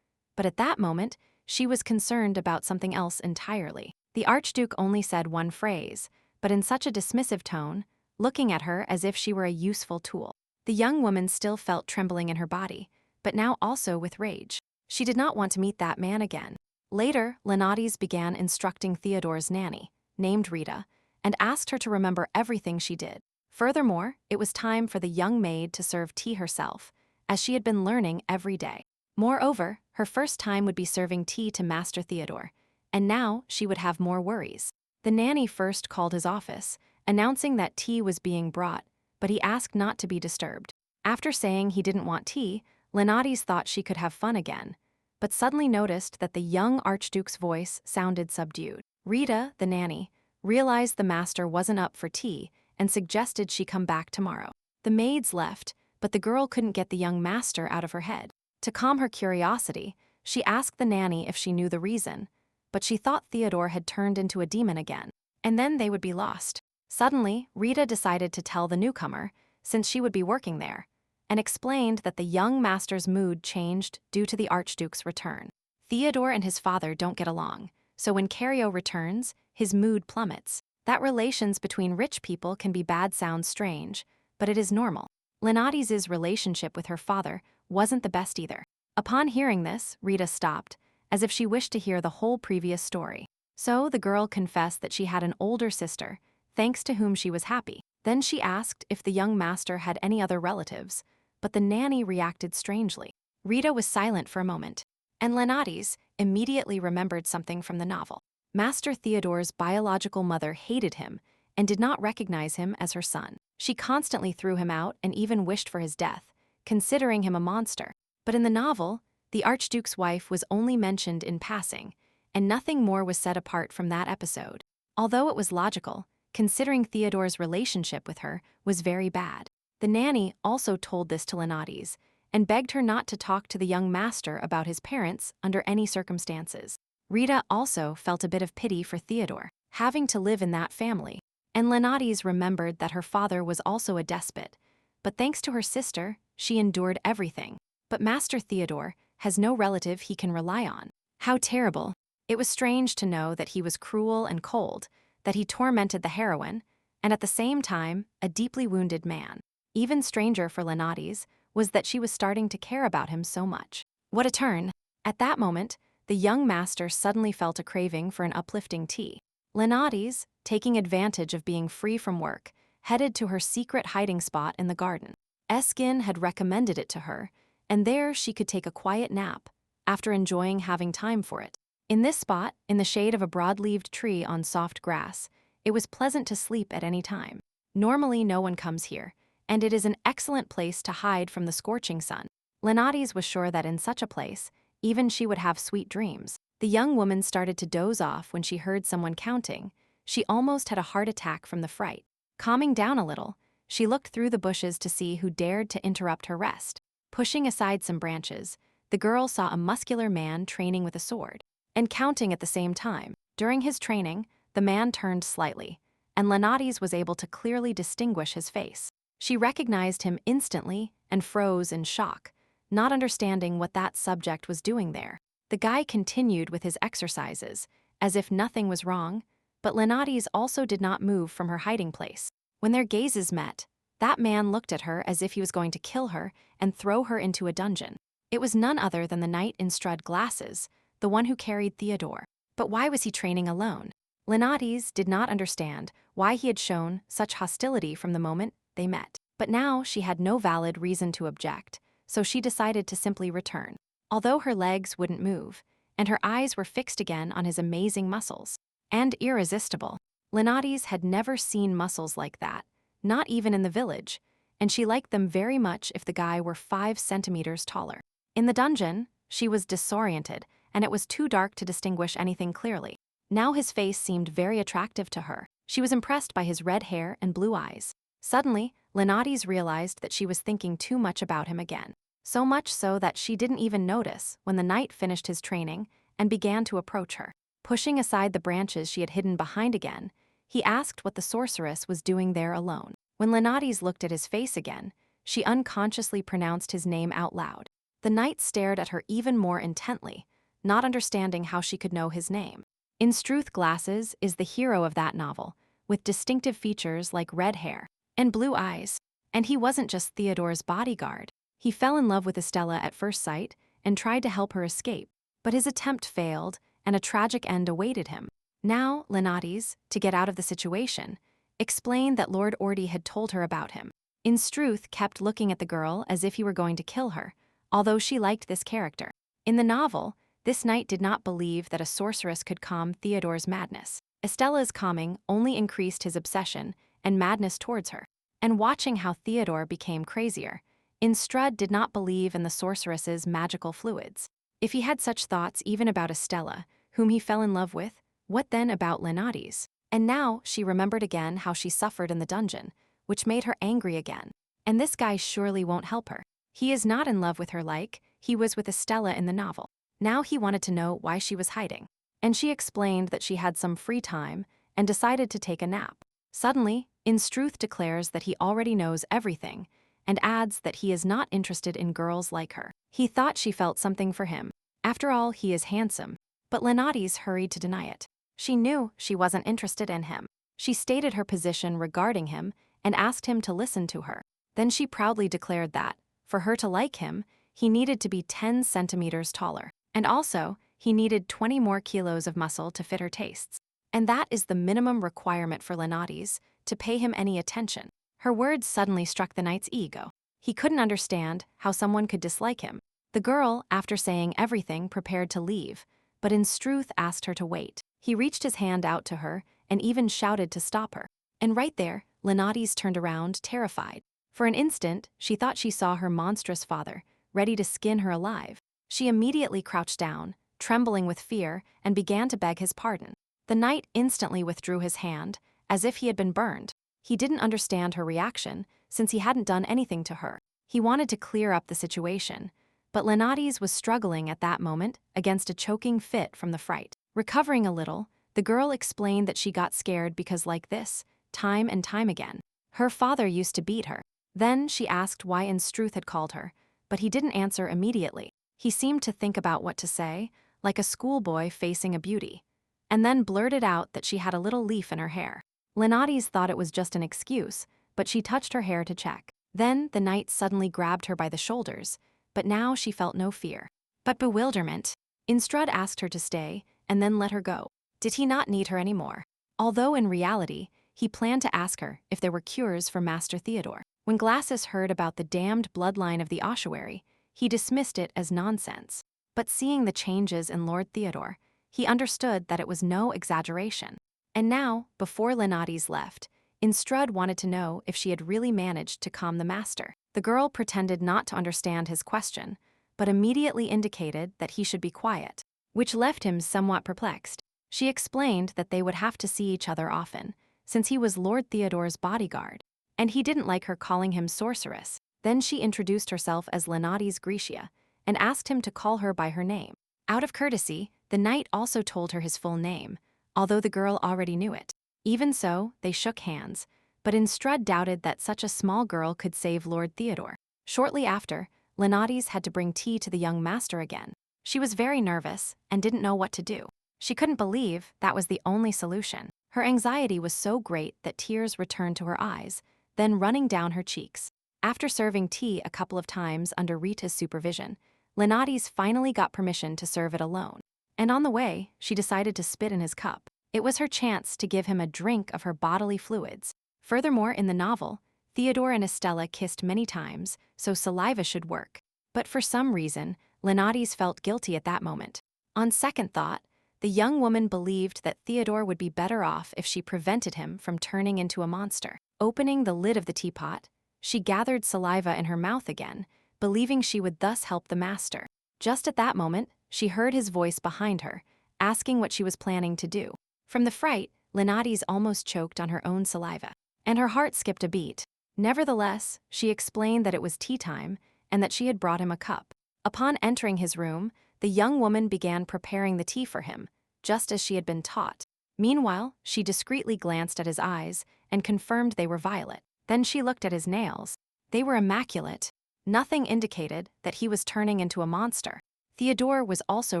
But at that moment, she was concerned about something else entirely. The Archduke only said one phrase, but in such a dismissive tone, looking at her as if she were a useful tool. The young woman still felt trembling in her body, but now also with rage. She did not want to meet that man again. Later, Lenates began instructing Theodore's nanny, named Rita, and asked her to remember everything she did. Furthermore, it was time for the young maid to serve tea herself, as she had been learning every day. Moreover, her first time would be serving tea to Master Theodore, and now she would have more worries. The nanny first called his office, announcing that tea was being brought, but he asked not to be disturbed. After saying he didn't want tea, Lenates thought she could have fun again, but suddenly noticed that the young Archduke's voice sounded subdued. Rita, the nanny, realized the master wasn't up for tea and suggested she come back tomorrow. The maids left, but the girl couldn't get the young master out of her head. To calm her curiosity, she asked the nanny if she knew the reason, but she thought Theodore had turned into a demon again, and then they would be lost. Suddenly, Rita decided to tell the newcomer, since she would be working there, and explained that the young master's mood changed due to the Archduke's return. Theodore and his father don't get along, so when Cario returns, his mood plummets. That relations between rich people can be bad sounds strange, but it is normal. Lenates' relationship with her father wasn't the best either. Upon hearing this, Rita stopped, as if she wished to hear the whole previous story. So the girl confessed that she had an older sister, thanks to whom she was happy. Then she asked if the young master had any other relatives, but the nanny reacted strangely. Rita was silent for a moment, and Lenates immediately remembered something from the novel. Master Theodore's biological mother hated him and did not recognize him as her son. She constantly threw him out and even wished for his death, considering him a monster. But in the novel, the Archduke's wife was only mentioned in passing, and nothing more was said apart from that episode. Although it was logical, considering Theodore's relationship with her was very bad. The nanny also told this to Lenates, and begged her not to talk to the young master about his parents under any circumstances. Rita also felt a bit of pity for Theodore, having to live in that family, and Lenates remembered that her father was also a despot, but thanks to her sister, she endured everything. But Master Theodore has no relative he can rely on. How terrible. It was strange to know that he was cruel and cold, that he tormented the heroine, and at the same time, a deeply wounded man. Even stranger for Lenates was that she was starting to care about him so much. What a turn! At that moment, the young master suddenly felt a craving for an uplifting tea. Lenates, taking advantage of being free from work, headed to her secret hiding spot in the garden. Eskin had recommended it to her, and there she could take a quiet nap, after enjoying having time for it. In this spot, in the shade of a broad-leaved tree on soft grass, it was pleasant to sleep at any time. Normally no one comes here, and it is an excellent place to hide from the scorching sun. Lenates was sure that in such a place, even she would have sweet dreams. The young woman started to doze off when she heard someone counting. She almost had a heart attack from the fright. Calming down a little, she looked through the bushes to see who dared to interrupt her rest. Pushing aside some branches, the girl saw a muscular man training with a sword, and counting at the same time. During his training, the man turned slightly, and Lenates was able to clearly distinguish his face. She recognized him instantly and froze in shock, not understanding what that subject was doing there. The guy continued with his exercises, as if nothing was wrong, but Lenates also did not move from her hiding place. When their gazes met, that man looked at her as if he was going to kill her and throw her into a dungeon. It was none other than the knight in Strud glasses, the one who carried Theodore. But why was he training alone? Lenates did not understand why he had shown such hostility from the moment they met. But now she had no valid reason to object, so she decided to simply return. Although her legs wouldn't move, and her eyes were fixed again on his amazing muscles. and irresistible. Lenates had never seen muscles like that, not even in the village, and she liked them very much if the guy were 5 centimeters taller. In the dungeon, she was disoriented, and it was too dark to distinguish anything clearly. Now his face seemed very attractive to her. She was impressed by his red hair and blue eyes. Suddenly, Lenates realized that she was thinking too much about him again. So much so that she didn't even notice when the knight finished his training and began to approach her. Pushing aside the branches she had hidden behind again, he asked what the sorceress was doing there alone. When Lenates looked at his face again, she unconsciously pronounced his name out loud. The knight stared at her even more intently, not understanding how she could know his name. Instruth Glasses is the hero of that novel, with distinctive features like red hair and blue eyes. And he wasn't just Theodore's bodyguard. He fell in love with Estella at first sight and tried to help her escape, but his attempt failed and a tragic end awaited him. Now, Lenates, to get out of the situation, explained that Lord Orty had told her about him. Instruth kept looking at the girl as if he were going to kill her, although she liked this character. In the novel, this knight did not believe that a sorceress could calm Theodore's madness. Estella's calming only increased his obsession and madness towards her. And watching how Theodore became crazier, Instrud did not believe in the sorceress's magical fluids. If he had such thoughts even about Estella, whom he fell in love with, what then about Lenates? And now she remembered again how she suffered in the dungeon, which made her angry again. And this guy surely won't help her. He is not in love with her like he was with Estella in the novel. Now he wanted to know why she was hiding. And she explained that she had some free time and decided to take a nap. Suddenly, Instruth declares that he already knows everything and adds that he is not interested in girls like her. He thought she felt something for him. After all, he is handsome. But Lenates hurried to deny it. She knew she wasn't interested in him. She stated her position regarding him and asked him to listen to her. Then she proudly declared that, for her to like him, he needed to be 10 centimeters taller. And also, he needed 20 more kilos of muscle to fit her tastes. And that is the minimum requirement for Lenates to pay him any attention. Her words suddenly struck the knight's ego. He couldn't understand how someone could dislike him. The girl, after saying everything, prepared to leave, but Instruth asked her to wait. He reached his hand out to her and even shouted to stop her. And right there, Lenates turned around, terrified. For an instant, she thought she saw her monstrous father, ready to skin her alive. She immediately crouched down, trembling with fear, and began to beg his pardon. The knight instantly withdrew his hand, as if he had been burned. He didn't understand her reaction, since he hadn't done anything to her. He wanted to clear up the situation, but Lenates was struggling at that moment against a choking fit from the fright. Recovering a little, the girl explained that she got scared because like this, time and time again. Her father used to beat her. Then she asked why Instruth had called her, but he didn't answer immediately. He seemed to think about what to say, like a schoolboy facing a beauty, and then blurted out that she had a little leaf in her hair. Lenates thought it was just an excuse, but she touched her hair to check. Then the knight suddenly grabbed her by the shoulders, but now she felt no fear, but bewilderment. Instrud asked her to stay, and then let her go. Did he not need her anymore? Although in reality, he planned to ask her if there were cures for Master Theodore. When Glasses heard about the damned bloodline of the ossuary, he dismissed it as nonsense. But seeing the changes in Lord Theodore, he understood that it was no exaggeration. And now, before Lenates left, Instrud wanted to know if she had really managed to calm the master. The girl pretended not to understand his question, but immediately indicated that he should be quiet, which left him somewhat perplexed. She explained that they would have to see each other often, since he was Lord Theodore's bodyguard, and he didn't like her calling him sorceress. Then she introduced herself as Lenates Gracia and asked him to call her by her name. Out of courtesy, the knight also told her his full name, although the girl already knew it. Even so, they shook hands, but Instrud doubted that such a small girl could save Lord Theodore. Shortly after, Lenates had to bring tea to the young master again. She was very nervous and didn't know what to do. She couldn't believe that was the only solution. Her anxiety was so great that tears returned to her eyes, then running down her cheeks. After serving tea a couple of times under Rita's supervision, Lenates finally got permission to serve it alone. And on the way, she decided to spit in his cup. It was her chance to give him a drink of her bodily fluids. Furthermore, in the novel, Theodore and Estella kissed many times, so saliva should work. But for some reason, Lenates felt guilty at that moment. On second thought, The young woman believed that Theodore would be better off if she prevented him from turning into a monster. Opening the lid of the teapot, she gathered saliva in her mouth again, believing she would thus help the master. Just at that moment, she heard his voice behind her, asking what she was planning to do. From the fright, Lenades almost choked on her own saliva, and her heart skipped a beat. Nevertheless, she explained that it was tea time and that she had brought him a cup. Upon entering his room, the young woman began preparing the tea for him, just as she had been taught. Meanwhile, she discreetly glanced at his eyes and confirmed they were violet. Then she looked at his nails. They were immaculate. Nothing indicated that he was turning into a monster. Theodore was also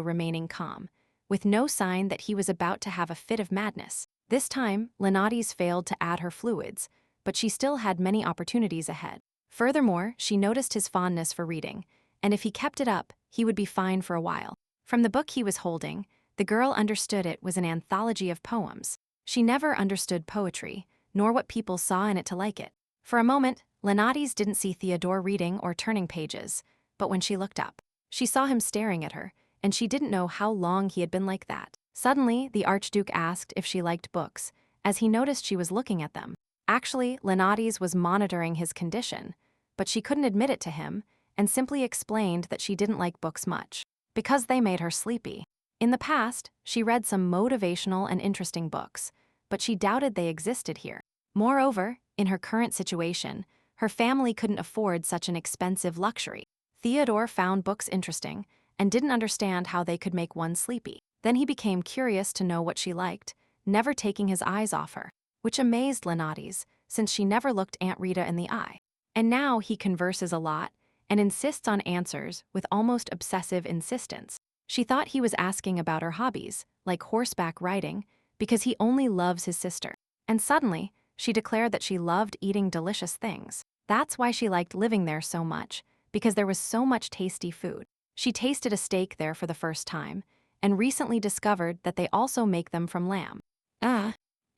remaining calm, with no sign that he was about to have a fit of madness. This time, Lenades failed to add her fluids, but she still had many opportunities ahead. Furthermore, she noticed his fondness for reading, and if he kept it up, he would be fine for a while. From the book he was holding, the girl understood it was an anthology of poems. She never understood poetry, nor what people saw in it to like it. For a moment, Lenades didn't see Theodore reading or turning pages, but when she looked up, she saw him staring at her, and she didn't know how long he had been like that. Suddenly, the Archduke asked if she liked books, as he noticed she was looking at them. Actually, Lenades was monitoring his condition, but she couldn't admit it to him, and simply explained that she didn't like books much, because they made her sleepy. In the past, she read some motivational and interesting books, but she doubted they existed here. Moreover, in her current situation, her family couldn't afford such an expensive luxury. Theodore found books interesting and didn't understand how they could make one sleepy. Then he became curious to know what she liked, never taking his eyes off her, which amazed Lenades, since she never looked Aunt Rita in the eye. And now he converses a lot and insists on answers with almost obsessive insistence. She thought he was asking about her hobbies, like horseback riding, because he only loves his sister. And suddenly, she declared that she loved eating delicious things. That's why she liked living there so much, because there was so much tasty food. She tasted a steak there for the first time, and recently discovered that they also make them from lamb.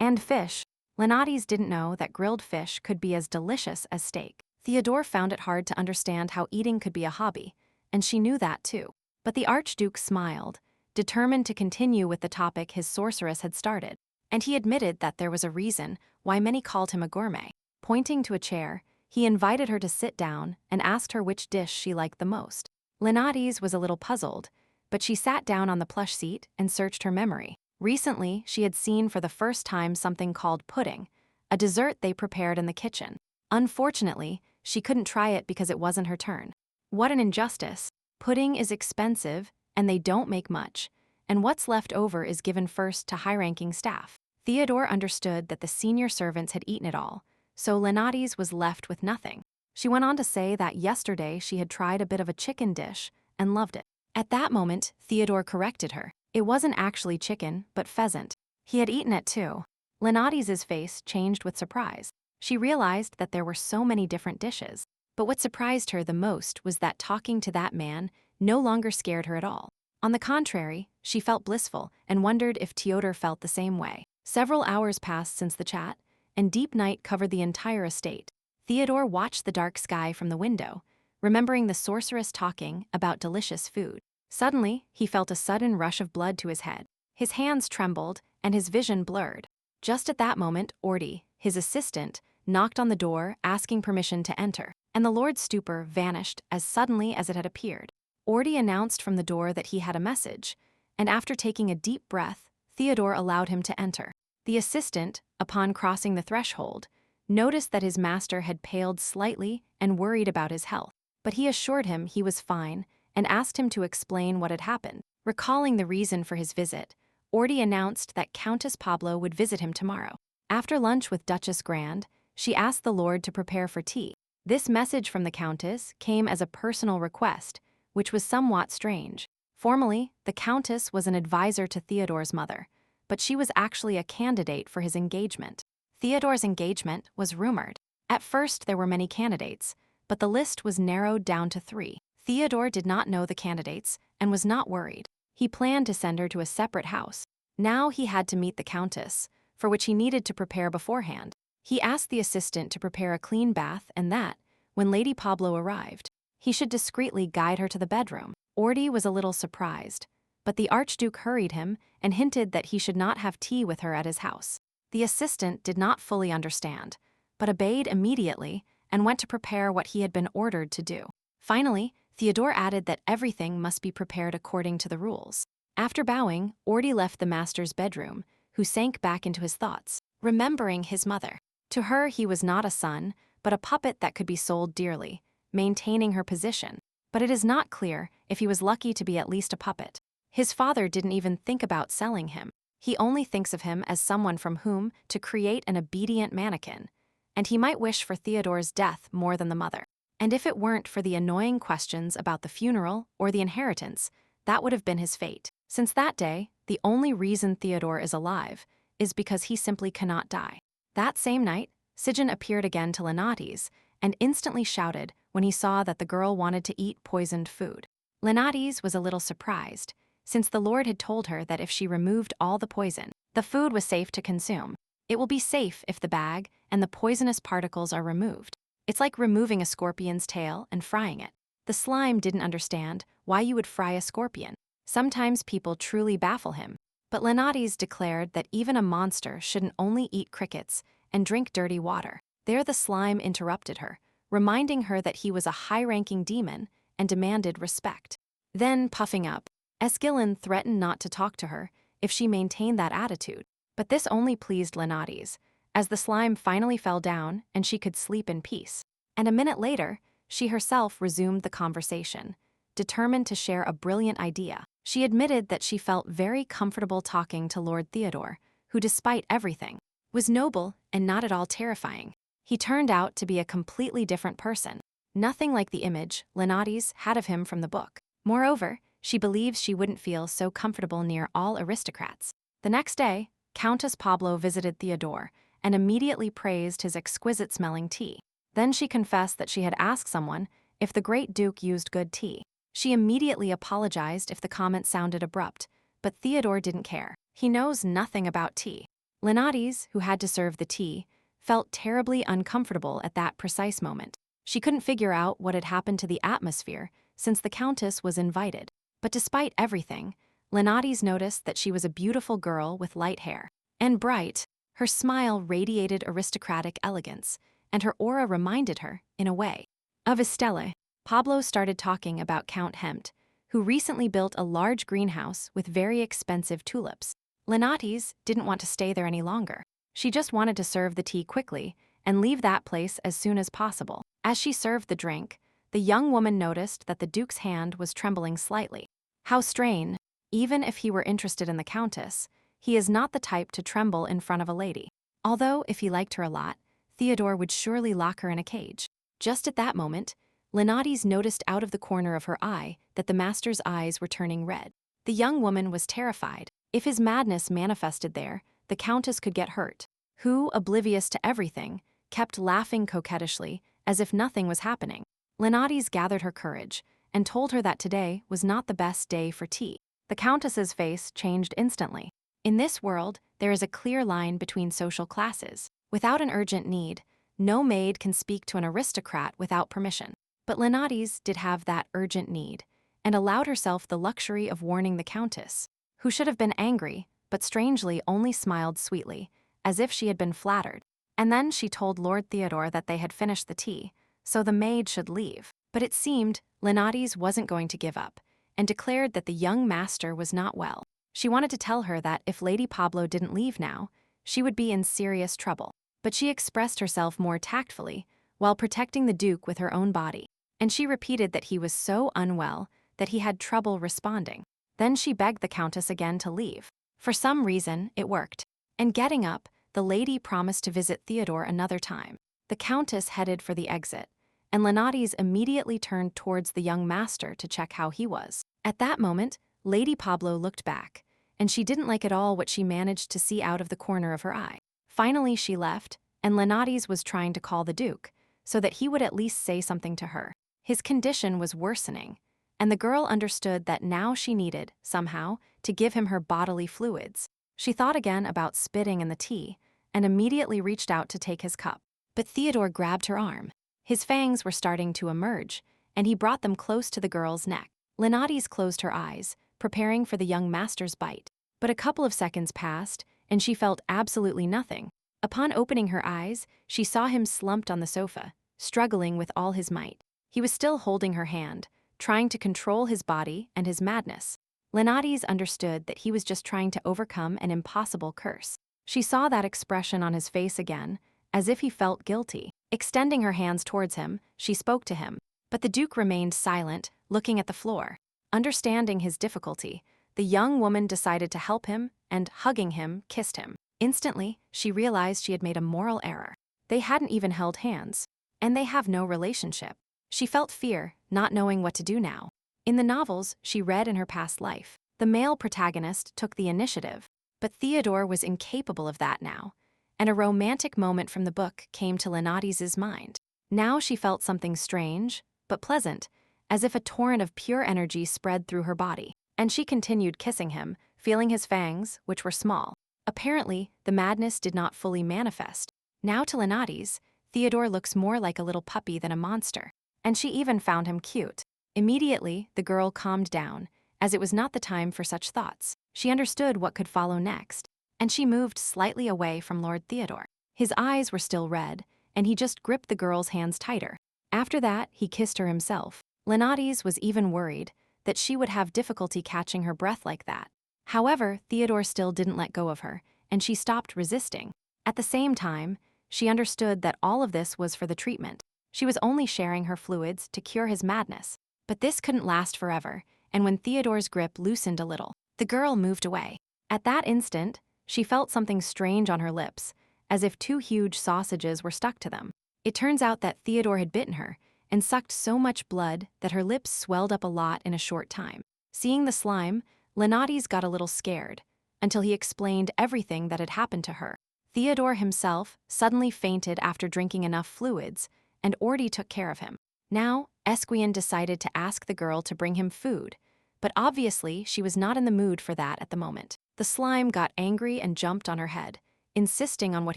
And fish. Lenades didn't know that grilled fish could be as delicious as steak. Theodore found it hard to understand how eating could be a hobby, and she knew that too. But the Archduke smiled, determined to continue with the topic his sorceress had started, and he admitted that there was a reason why many called him a gourmet. Pointing to a chair, he invited her to sit down and asked her which dish she liked the most. Lenades was a little puzzled, but she sat down on the plush seat and searched her memory. Recently, she had seen for the first time something called pudding, a dessert they prepared in the kitchen. Unfortunately, she couldn't try it because it wasn't her turn. What an injustice. Pudding is expensive, and they don't make much, and what's left over is given first to high-ranking staff. Theodore understood that the senior servants had eaten it all, so Lenades was left with nothing. She went on to say that yesterday she had tried a bit of a chicken dish and loved it. At that moment, Theodore corrected her. It wasn't actually chicken, but pheasant. He had eaten it too. Lenades' face changed with surprise. She realized that there were so many different dishes. But what surprised her the most was that talking to that man no longer scared her at all. On the contrary, she felt blissful and wondered if Theodore felt the same way. Several hours passed since the chat, and deep night covered the entire estate. Theodore watched the dark sky from the window, remembering the sorceress talking about delicious food. Suddenly, he felt a sudden rush of blood to his head. His hands trembled, and his vision blurred. Just at that moment, Ordi, his assistant, knocked on the door, asking permission to enter, and the Lord's stupor vanished as suddenly as it had appeared. Ordi announced from the door that he had a message, and after taking a deep breath, Theodore allowed him to enter. The assistant, upon crossing the threshold, noticed that his master had paled slightly and worried about his health, but he assured him he was fine and asked him to explain what had happened. Recalling the reason for his visit, Ordi announced that Countess Pablo would visit him tomorrow. After lunch with Duchess Grand, she asked the Lord to prepare for tea. This message from the Countess came as a personal request, which was somewhat strange. Formally, the Countess was an advisor to Theodore's mother, but she was actually a candidate for his engagement. Theodore's engagement was rumored. At first, there were many candidates, but the list was narrowed down to 3. Theodore did not know the candidates and was not worried. He planned to send her to a separate house. Now he had to meet the Countess, for which he needed to prepare beforehand. He asked the assistant to prepare a clean bath and that, when Lady Pablo arrived, he should discreetly guide her to the bedroom. Ordi was a little surprised, but the Archduke hurried him and hinted that he should not have tea with her at his house. The assistant did not fully understand, but obeyed immediately and went to prepare what he had been ordered to do. Finally, Theodore added that everything must be prepared according to the rules. After bowing, Orty left the master's bedroom, who sank back into his thoughts, remembering his mother. To her, he was not a son, but a puppet that could be sold dearly, maintaining her position. But it is not clear if he was lucky to be at least a puppet. His father didn't even think about selling him. He only thinks of him as someone from whom to create an obedient mannequin, and he might wish for Theodore's death more than the mother. And if it weren't for the annoying questions about the funeral or the inheritance, that would have been his fate. Since that day, the only reason Theodore is alive is because he simply cannot die. That same night, Sigyn appeared again to Lenates and instantly shouted when he saw that the girl wanted to eat poisoned food. Lenates was a little surprised, since the Lord had told her that if she removed all the poison, the food was safe to consume. It will be safe if the bag and the poisonous particles are removed. It's like removing a scorpion's tail and frying it. The slime didn't understand why you would fry a scorpion. Sometimes people truly baffle him, but Lenates declared that even a monster shouldn't only eat crickets and drink dirty water. There the slime interrupted her, reminding her that he was a high-ranking demon and demanded respect. Then, puffing up, Esgillen threatened not to talk to her if she maintained that attitude. But this only pleased Lenates, as the slime finally fell down and she could sleep in peace. And a minute later, she herself resumed the conversation, determined to share a brilliant idea. She admitted that she felt very comfortable talking to Lord Theodore, who, despite everything, was noble and not at all terrifying. He turned out to be a completely different person, nothing like the image Lenates had of him from the book. Moreover, she believes she wouldn't feel so comfortable near all aristocrats. The next day, Countess Pablo visited Theodore and immediately praised his exquisite-smelling tea. Then she confessed that she had asked someone if the great Duke used good tea. She immediately apologized if the comment sounded abrupt, but Theodore didn't care. He knows nothing about tea. Lenates, who had to serve the tea, felt terribly uncomfortable at that precise moment. She couldn't figure out what had happened to the atmosphere since the Countess was invited. But despite everything, Lenates noticed that she was a beautiful girl with light hair and bright. Her smile radiated aristocratic elegance, and her aura reminded her, in a way, of Estelle. Pablo started talking about Count Hempt, who recently built a large greenhouse with very expensive tulips. Lenates didn't want to stay there any longer. She just wanted to serve the tea quickly and leave that place as soon as possible. As she served the drink, the young woman noticed that the Duke's hand was trembling slightly. How strange. Even if he were interested in the Countess, he is not the type to tremble in front of a lady. Although, if he liked her a lot, Theodore would surely lock her in a cage. Just at that moment, Lenates noticed out of the corner of her eye that the master's eyes were turning red. The young woman was terrified. If his madness manifested there, the Countess could get hurt. Who, oblivious to everything, kept laughing coquettishly as if nothing was happening. Lenates gathered her courage and told her that today was not the best day for tea. The Countess's face changed instantly. In this world, there is a clear line between social classes. Without an urgent need, no maid can speak to an aristocrat without permission. But Lenates did have that urgent need, and allowed herself the luxury of warning the Countess, who should have been angry, but strangely only smiled sweetly, as if she had been flattered. And then she told Lord Theodore that they had finished the tea, so the maid should leave. But it seemed Lenates wasn't going to give up, and declared that the young master was not well. She wanted to tell her that if Lady Pablo didn't leave now, she would be in serious trouble. But she expressed herself more tactfully, while protecting the Duke with her own body. And she repeated that he was so unwell that he had trouble responding. Then she begged the Countess again to leave. For some reason, it worked. And getting up, the lady promised to visit Theodore another time. The Countess headed for the exit, and Lenates immediately turned towards the young master to check how he was. At that moment, Lady Pablo looked back, and she didn't like at all what she managed to see out of the corner of her eye. Finally, she left, and Lenates was trying to call the Duke, so that he would at least say something to her. His condition was worsening, and the girl understood that now she needed, somehow, to give him her bodily fluids. She thought again about spitting in the tea, and immediately reached out to take his cup. But Theodore grabbed her arm. His fangs were starting to emerge, and he brought them close to the girl's neck. Lenates closed her eyes, preparing for the young master's bite. But a couple of seconds passed, and she felt absolutely nothing. Upon opening her eyes, she saw him slumped on the sofa, struggling with all his might. He was still holding her hand, trying to control his body and his madness. Lenates understood that he was just trying to overcome an impossible curse. She saw that expression on his face again, as if he felt guilty. Extending her hands towards him, she spoke to him. But the Duke remained silent, looking at the floor. Understanding his difficulty, the young woman decided to help him and, hugging him, kissed him. Instantly, she realized she had made a moral error. They hadn't even held hands, and they have no relationship. She felt fear, not knowing what to do now. In the novels she read in her past life, the male protagonist took the initiative, but Theodore was incapable of that now, and a romantic moment from the book came to Lenates' mind. Now she felt something strange, but pleasant, as if a torrent of pure energy spread through her body, and she continued kissing him, feeling his fangs, which were small. Apparently, the madness did not fully manifest. Now to Lenates, Theodore looks more like a little puppy than a monster, and she even found him cute. Immediately, the girl calmed down, as it was not the time for such thoughts. She understood what could follow next, and she moved slightly away from Lord Theodore. His eyes were still red, and he just gripped the girl's hands tighter. After that, he kissed her himself. Lenates was even worried that she would have difficulty catching her breath like that. However, Theodore still didn't let go of her, and she stopped resisting. At the same time, she understood that all of this was for the treatment. She was only sharing her fluids to cure his madness. But this couldn't last forever, and when Theodore's grip loosened a little, the girl moved away. At that instant, she felt something strange on her lips, as if two huge sausages were stuck to them. It turns out that Theodore had bitten her and sucked so much blood that her lips swelled up a lot in a short time. Seeing the slime, Lenates got a little scared, until he explained everything that had happened to her. Theodore himself suddenly fainted after drinking enough fluids, and Orty took care of him. Now, Esquian decided to ask the girl to bring him food, but obviously she was not in the mood for that at the moment. The slime got angry and jumped on her head, insisting on what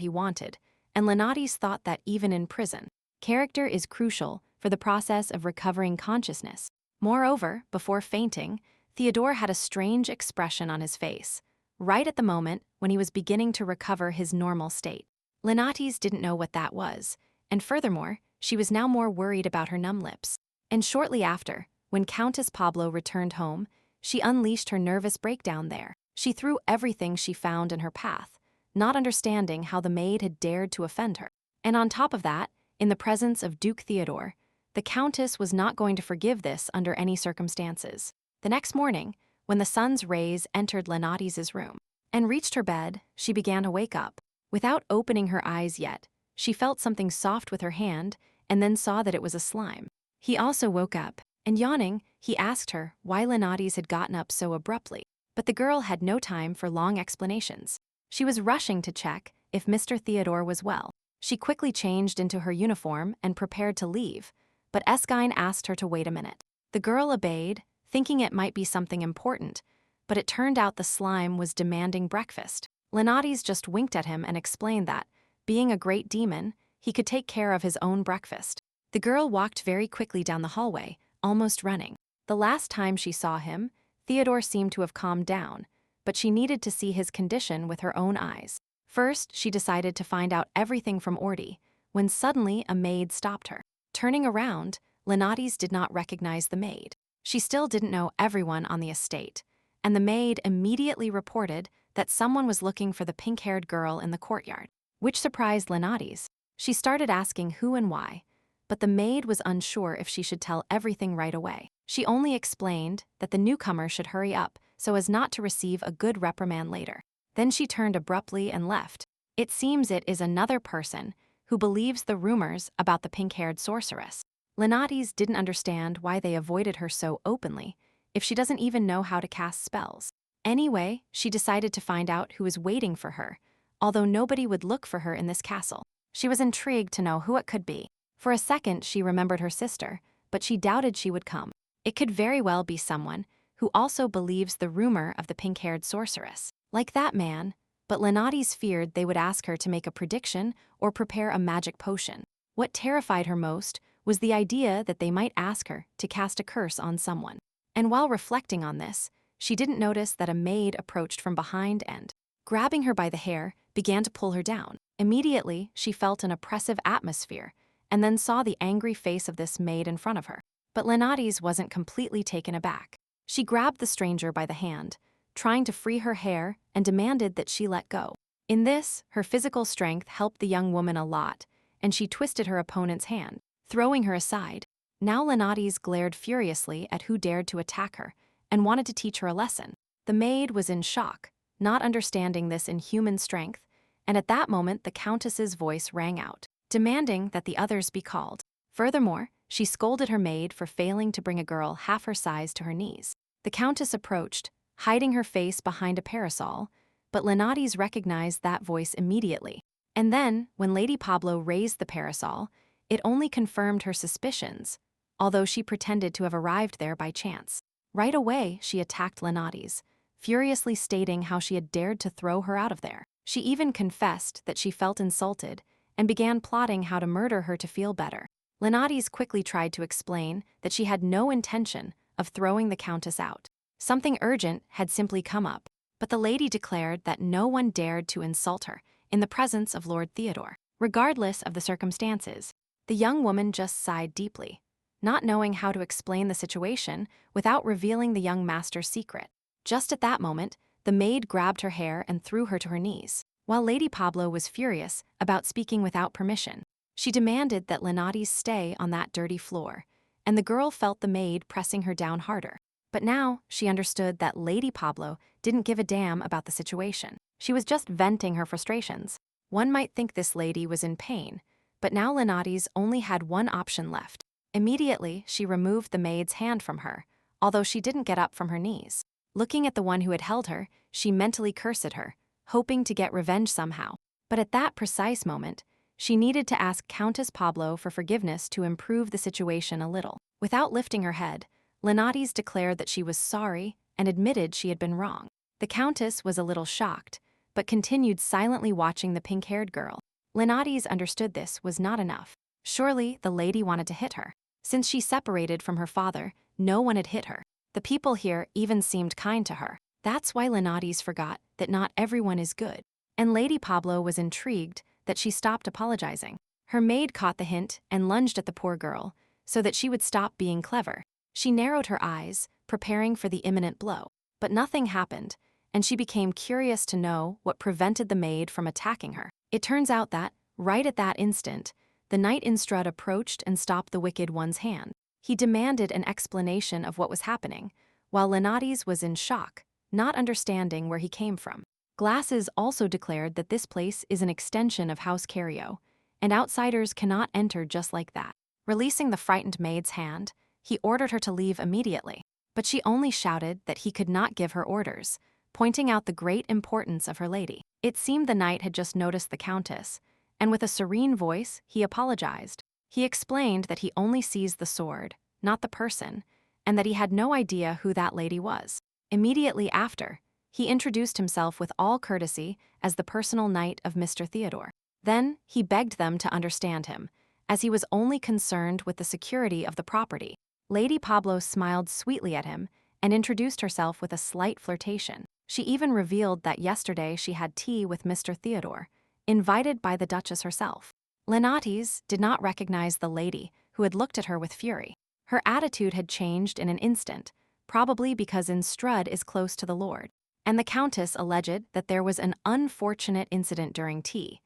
he wanted, and Lenates thought that even in prison, character is crucial for the process of recovering consciousness. Moreover, before fainting, Theodore had a strange expression on his face, right at the moment when he was beginning to recover his normal state. Lenates didn't know what that was, and furthermore, she was now more worried about her numb lips. And shortly after, when Countess Pablo returned home, she unleashed her nervous breakdown there. She threw everything she found in her path, not understanding how the maid had dared to offend her. And on top of that, in the presence of Duke Theodore, the Countess was not going to forgive this under any circumstances. The next morning, when the sun's rays entered Lenates' room and reached her bed, she began to wake up. Without opening her eyes yet, she felt something soft with her hand and then saw that it was a slime. He also woke up, and yawning, he asked her why Lenates had gotten up so abruptly. But the girl had no time for long explanations. She was rushing to check if Mr. Theodore was well. She quickly changed into her uniform and prepared to leave, but Esquine asked her to wait a minute. The girl obeyed, thinking it might be something important, but it turned out the slime was demanding breakfast. Lenates just winked at him and explained that, being a great demon, he could take care of his own breakfast. The girl walked very quickly down the hallway, almost running. The last time she saw him, Theodore seemed to have calmed down, but she needed to see his condition with her own eyes. First, she decided to find out everything from Orty, when suddenly a maid stopped her. Turning around, Lenates did not recognize the maid. She still didn't know everyone on the estate, and the maid immediately reported that someone was looking for the pink-haired girl in the courtyard, which surprised Lenates. She started asking who and why, but the maid was unsure if she should tell everything right away. She only explained that the newcomer should hurry up so as not to receive a good reprimand later. Then she turned abruptly and left. It seems it is another person who believes the rumors about the pink-haired sorceress. Lenates didn't understand why they avoided her so openly if she doesn't even know how to cast spells. Anyway, she decided to find out who was waiting for her, although nobody would look for her in this castle. She was intrigued to know who it could be. For a second, she remembered her sister, but she doubted she would come. It could very well be someone who also believes the rumor of the pink-haired sorceress, like that man, but Lenates feared they would ask her to make a prediction or prepare a magic potion. What terrified her most was the idea that they might ask her to cast a curse on someone. And while reflecting on this, she didn't notice that a maid approached from behind and, grabbing her by the hair, began to pull her down. Immediately, she felt an oppressive atmosphere, and then saw the angry face of this maid in front of her. But Lenades wasn't completely taken aback. She grabbed the stranger by the hand, trying to free her hair, and demanded that she let go. In this, her physical strength helped the young woman a lot, and she twisted her opponent's hand, throwing her aside. Now Lenades glared furiously at who dared to attack her, and wanted to teach her a lesson. The maid was in shock, not understanding this inhuman strength, and at that moment the Countess's voice rang out, demanding that the others be called. Furthermore, she scolded her maid for failing to bring a girl half her size to her knees. The Countess approached, hiding her face behind a parasol, but Lenades recognized that voice immediately. And then, when Lady Pablo raised the parasol, it only confirmed her suspicions, although she pretended to have arrived there by chance. Right away, she attacked Lenades, furiously stating how she had dared to throw her out of there. She even confessed that she felt insulted and began plotting how to murder her to feel better. Lenades quickly tried to explain that she had no intention of throwing the Countess out. Something urgent had simply come up, but the lady declared that no one dared to insult her in the presence of Lord Theodore. Regardless of the circumstances, the young woman just sighed deeply, not knowing how to explain the situation without revealing the young master's secret. Just at that moment, the maid grabbed her hair and threw her to her knees. While Lady Pablo was furious about speaking without permission, she demanded that Lenades stay on that dirty floor, and the girl felt the maid pressing her down harder. But now, she understood that Lady Pablo didn't give a damn about the situation. She was just venting her frustrations. One might think this lady was in pain, but now Lenades only had one option left. Immediately, she removed the maid's hand from her, although she didn't get up from her knees. Looking at the one who had held her, she mentally cursed at her, hoping to get revenge somehow. But at that precise moment, she needed to ask Countess Pablo for forgiveness to improve the situation a little. Without lifting her head, Lenades declared that she was sorry and admitted she had been wrong. The Countess was a little shocked, but continued silently watching the pink-haired girl. Lenades understood this was not enough. Surely the lady wanted to hit her. Since she separated from her father, no one had hit her. The people here even seemed kind to her. That's why Lenades forgot that not everyone is good. And Lady Pablo was intrigued that she stopped apologizing. Her maid caught the hint and lunged at the poor girl, so that she would stop being clever. She narrowed her eyes, preparing for the imminent blow. But nothing happened, and she became curious to know what prevented the maid from attacking her. It turns out that, right at that instant, the knight in Strud approached and stopped the wicked one's hand. He demanded an explanation of what was happening, while Lenades was in shock, not understanding where he came from. Glasses also declared that this place is an extension of House Cario, and outsiders cannot enter just like that. Releasing the frightened maid's hand, he ordered her to leave immediately, but she only shouted that he could not give her orders, pointing out the great importance of her lady. It seemed the knight had just noticed the Countess, and with a serene voice, he apologized. He explained that he only sees the sword, not the person, and that he had no idea who that lady was. Immediately after, he introduced himself with all courtesy as the personal knight of Mr. Theodore. Then, he begged them to understand him, as he was only concerned with the security of the property. Lady Pablo smiled sweetly at him and introduced herself with a slight flirtation. She even revealed that yesterday she had tea with Mr. Theodore, invited by the Duchess herself. Lenades did not recognize the lady, who had looked at her with fury. Her attitude had changed in an instant, probably because Instrud is close to the Lord. And the Countess alleged that there was an unfortunate incident during tea,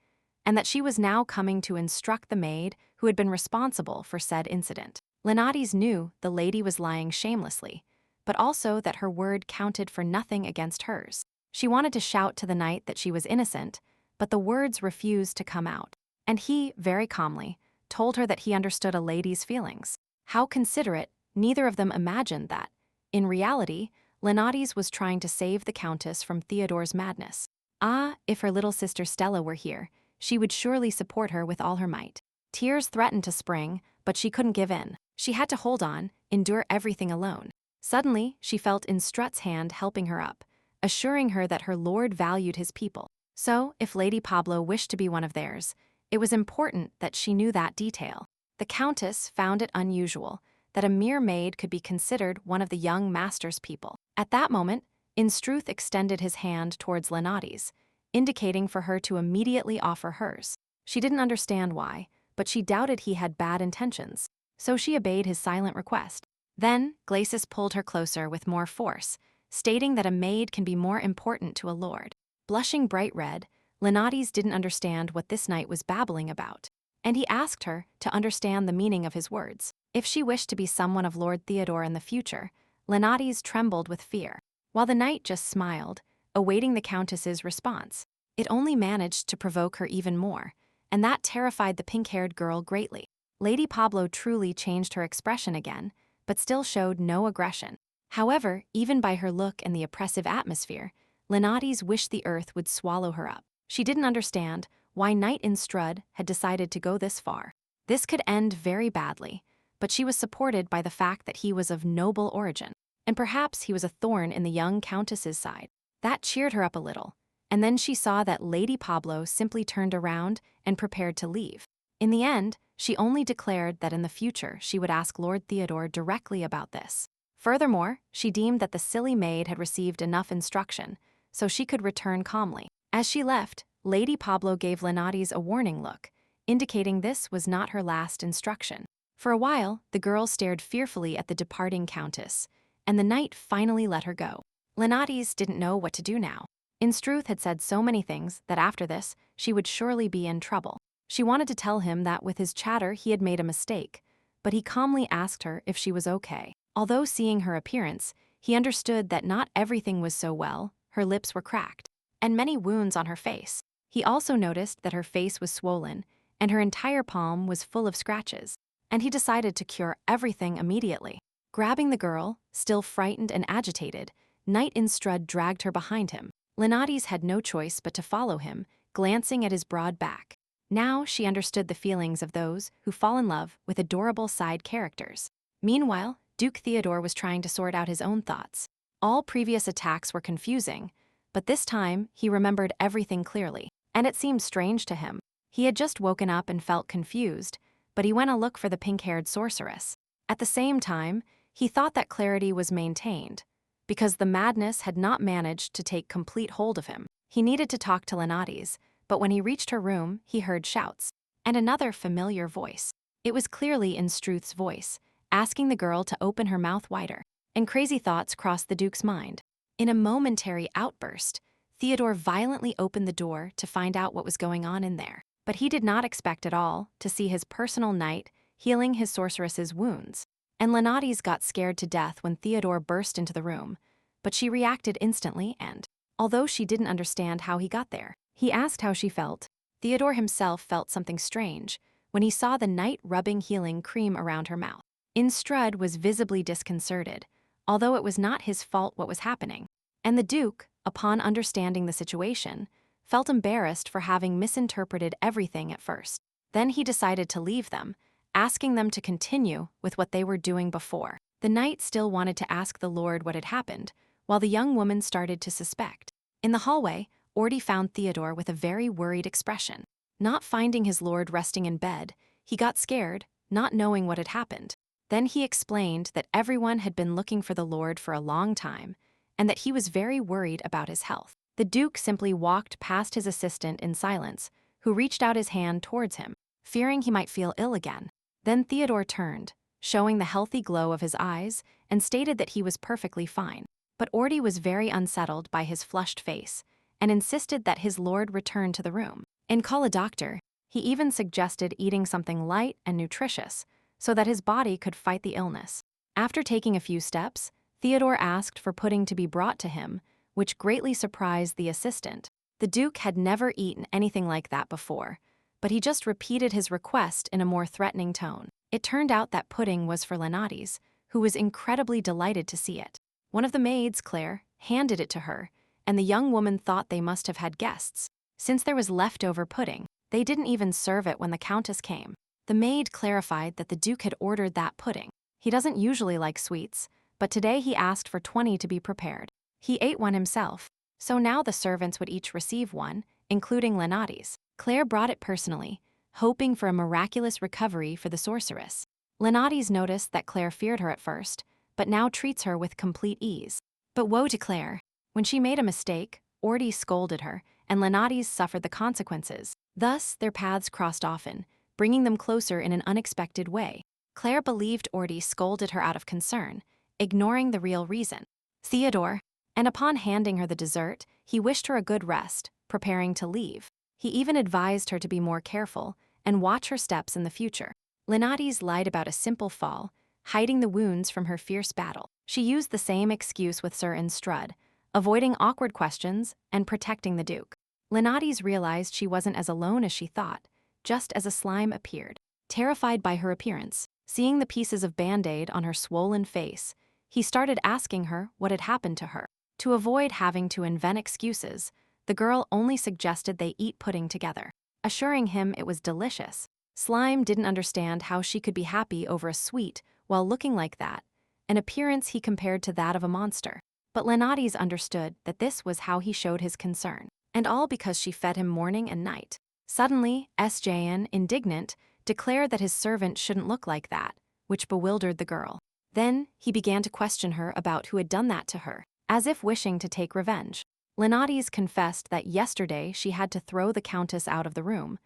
and that she was now coming to instruct the maid who had been responsible for said incident. Lenades knew the lady was lying shamelessly, but also that her word counted for nothing against hers. She wanted to shout to the knight that she was innocent, but the words refused to come out. And he, very calmly, told her that he understood a lady's feelings. How considerate, neither of them imagined that, in reality, Lenades was trying to save the Countess from Theodore's madness. Ah, if her little sister Stella were here, she would surely support her with all her might. Tears threatened to spring, but she couldn't give in. She had to hold on, endure everything alone. Suddenly, she felt Instrut's hand helping her up, assuring her that her lord valued his people. So, if Lady Pablo wished to be one of theirs, it was important that she knew that detail. The Countess found it unusual that a mere maid could be considered one of the young master's people. At that moment, Instruth extended his hand towards Lenati's, indicating for her to immediately offer hers. She didn't understand why, but she doubted he had bad intentions, so she obeyed his silent request. Then, Glacis pulled her closer with more force, stating that a maid can be more important to a lord. Blushing bright red, Lenatis didn't understand what this knight was babbling about, and he asked her to understand the meaning of his words. If she wished to be someone of Lord Theodore in the future, Lenatis trembled with fear, while the knight just smiled, awaiting the Countess's response. It only managed to provoke her even more, and that terrified the pink-haired girl greatly. Lady Pablo truly changed her expression again, but still showed no aggression. However, even by her look and the oppressive atmosphere, Lenatis wished the earth would swallow her up. She didn't understand why Knight Instrud had decided to go this far. This could end very badly, but she was supported by the fact that he was of noble origin, and perhaps he was a thorn in the young Countess's side. That cheered her up a little, and then she saw that Lady Pablo simply turned around and prepared to leave. In the end, she only declared that in the future she would ask Lord Theodore directly about this. Furthermore, she deemed that the silly maid had received enough instruction, so she could return calmly. As she left, Lady Pablo gave Lenatis a warning look, indicating this was not her last instruction. For a while, the girl stared fearfully at the departing Countess, and the knight finally let her go. Lenatis didn't know what to do now. Instruth had said so many things that after this, she would surely be in trouble. She wanted to tell him that with his chatter he had made a mistake, but he calmly asked her if she was okay. Although seeing her appearance, he understood that not everything was so well. Her lips were cracked, and many wounds on her face. He also noticed that her face was swollen, and her entire palm was full of scratches, and he decided to cure everything immediately. Grabbing the girl, still frightened and agitated, Knight Instrud dragged her behind him. Lenatis had no choice but to follow him, glancing at his broad back. Now she understood the feelings of those who fall in love with adorable side characters. Meanwhile, Duke Theodore was trying to sort out his own thoughts. All previous attacks were confusing, but this time he remembered everything clearly, and it seemed strange to him. He had just woken up and felt confused, but he went to look for the pink-haired sorceress. At the same time, he thought that clarity was maintained, because the madness had not managed to take complete hold of him. He needed to talk to Lenatis, but when he reached her room, he heard shouts, and another familiar voice. It was clearly Instruth's voice, asking the girl to open her mouth wider, and crazy thoughts crossed the Duke's mind. In a momentary outburst, Theodore violently opened the door to find out what was going on in there, but he did not expect at all to see his personal knight healing his sorceress's wounds. And Lenatis got scared to death when Theodore burst into the room, but she reacted instantly and, although she didn't understand how he got there, he asked how she felt. Theodore himself felt something strange when he saw the knight rubbing healing cream around her mouth. Instrud was visibly disconcerted, although it was not his fault what was happening, and the Duke, upon understanding the situation, felt embarrassed for having misinterpreted everything at first. Then he decided to leave them, asking them to continue with what they were doing before. The knight still wanted to ask the Lord what had happened, while the young woman started to suspect. In the hallway, Orty found Theodore with a very worried expression. Not finding his lord resting in bed, he got scared, not knowing what had happened. Then he explained that everyone had been looking for the Lord for a long time, and that he was very worried about his health. The Duke simply walked past his assistant in silence, who reached out his hand towards him, fearing he might feel ill again. Then Theodore turned, showing the healthy glow of his eyes, and stated that he was perfectly fine. But Orty was very unsettled by his flushed face, and insisted that his lord return to the room and call a doctor. He even suggested eating something light and nutritious, so that his body could fight the illness. After taking a few steps, Theodore asked for pudding to be brought to him, which greatly surprised the assistant. The Duke had never eaten anything like that before, but he just repeated his request in a more threatening tone. It turned out that pudding was for Lenatis, who was incredibly delighted to see it. One of the maids, Claire, handed it to her, and the young woman thought they must have had guests. Since there was leftover pudding, they didn't even serve it when the Countess came. The maid clarified that the Duke had ordered that pudding. He doesn't usually like sweets, but today he asked for 20 to be prepared. He ate one himself, so now the servants would each receive one, including Lenatis. Claire brought it personally, hoping for a miraculous recovery for the sorceress. Lenatis noticed that Claire feared her at first, but now treats her with complete ease. But woe to Claire When she made a mistake, Orty scolded her, and Lenates suffered the consequences. Thus, their paths crossed often, bringing them closer in an unexpected way. Claire believed Orty scolded her out of concern, ignoring the real reason. Theodore, and upon handing her the dessert, he wished her a good rest, preparing to leave. He even advised her to be more careful and watch her steps in the future. Lenates lied about a simple fall, hiding the wounds from her fierce battle. She used the same excuse with Sir Instrud, avoiding awkward questions and protecting the Duke. Lenates realized she wasn't as alone as she thought, just as a slime appeared. Terrified by her appearance, seeing the pieces of Band-Aid on her swollen face, he started asking her what had happened to her. To avoid having to invent excuses, the girl only suggested they eat pudding together, assuring him it was delicious. Slime didn't understand how she could be happy over a sweet while looking like that, an appearance he compared to that of a monster. But Lenates understood that this was how he showed his concern, and all because she fed him morning and night. Suddenly, SJN, indignant, declared that his servant shouldn't look like that, which bewildered the girl. Then, he began to question her about who had done that to her, as if wishing to take revenge. Lenates confessed that yesterday she had to throw the Countess out of the room,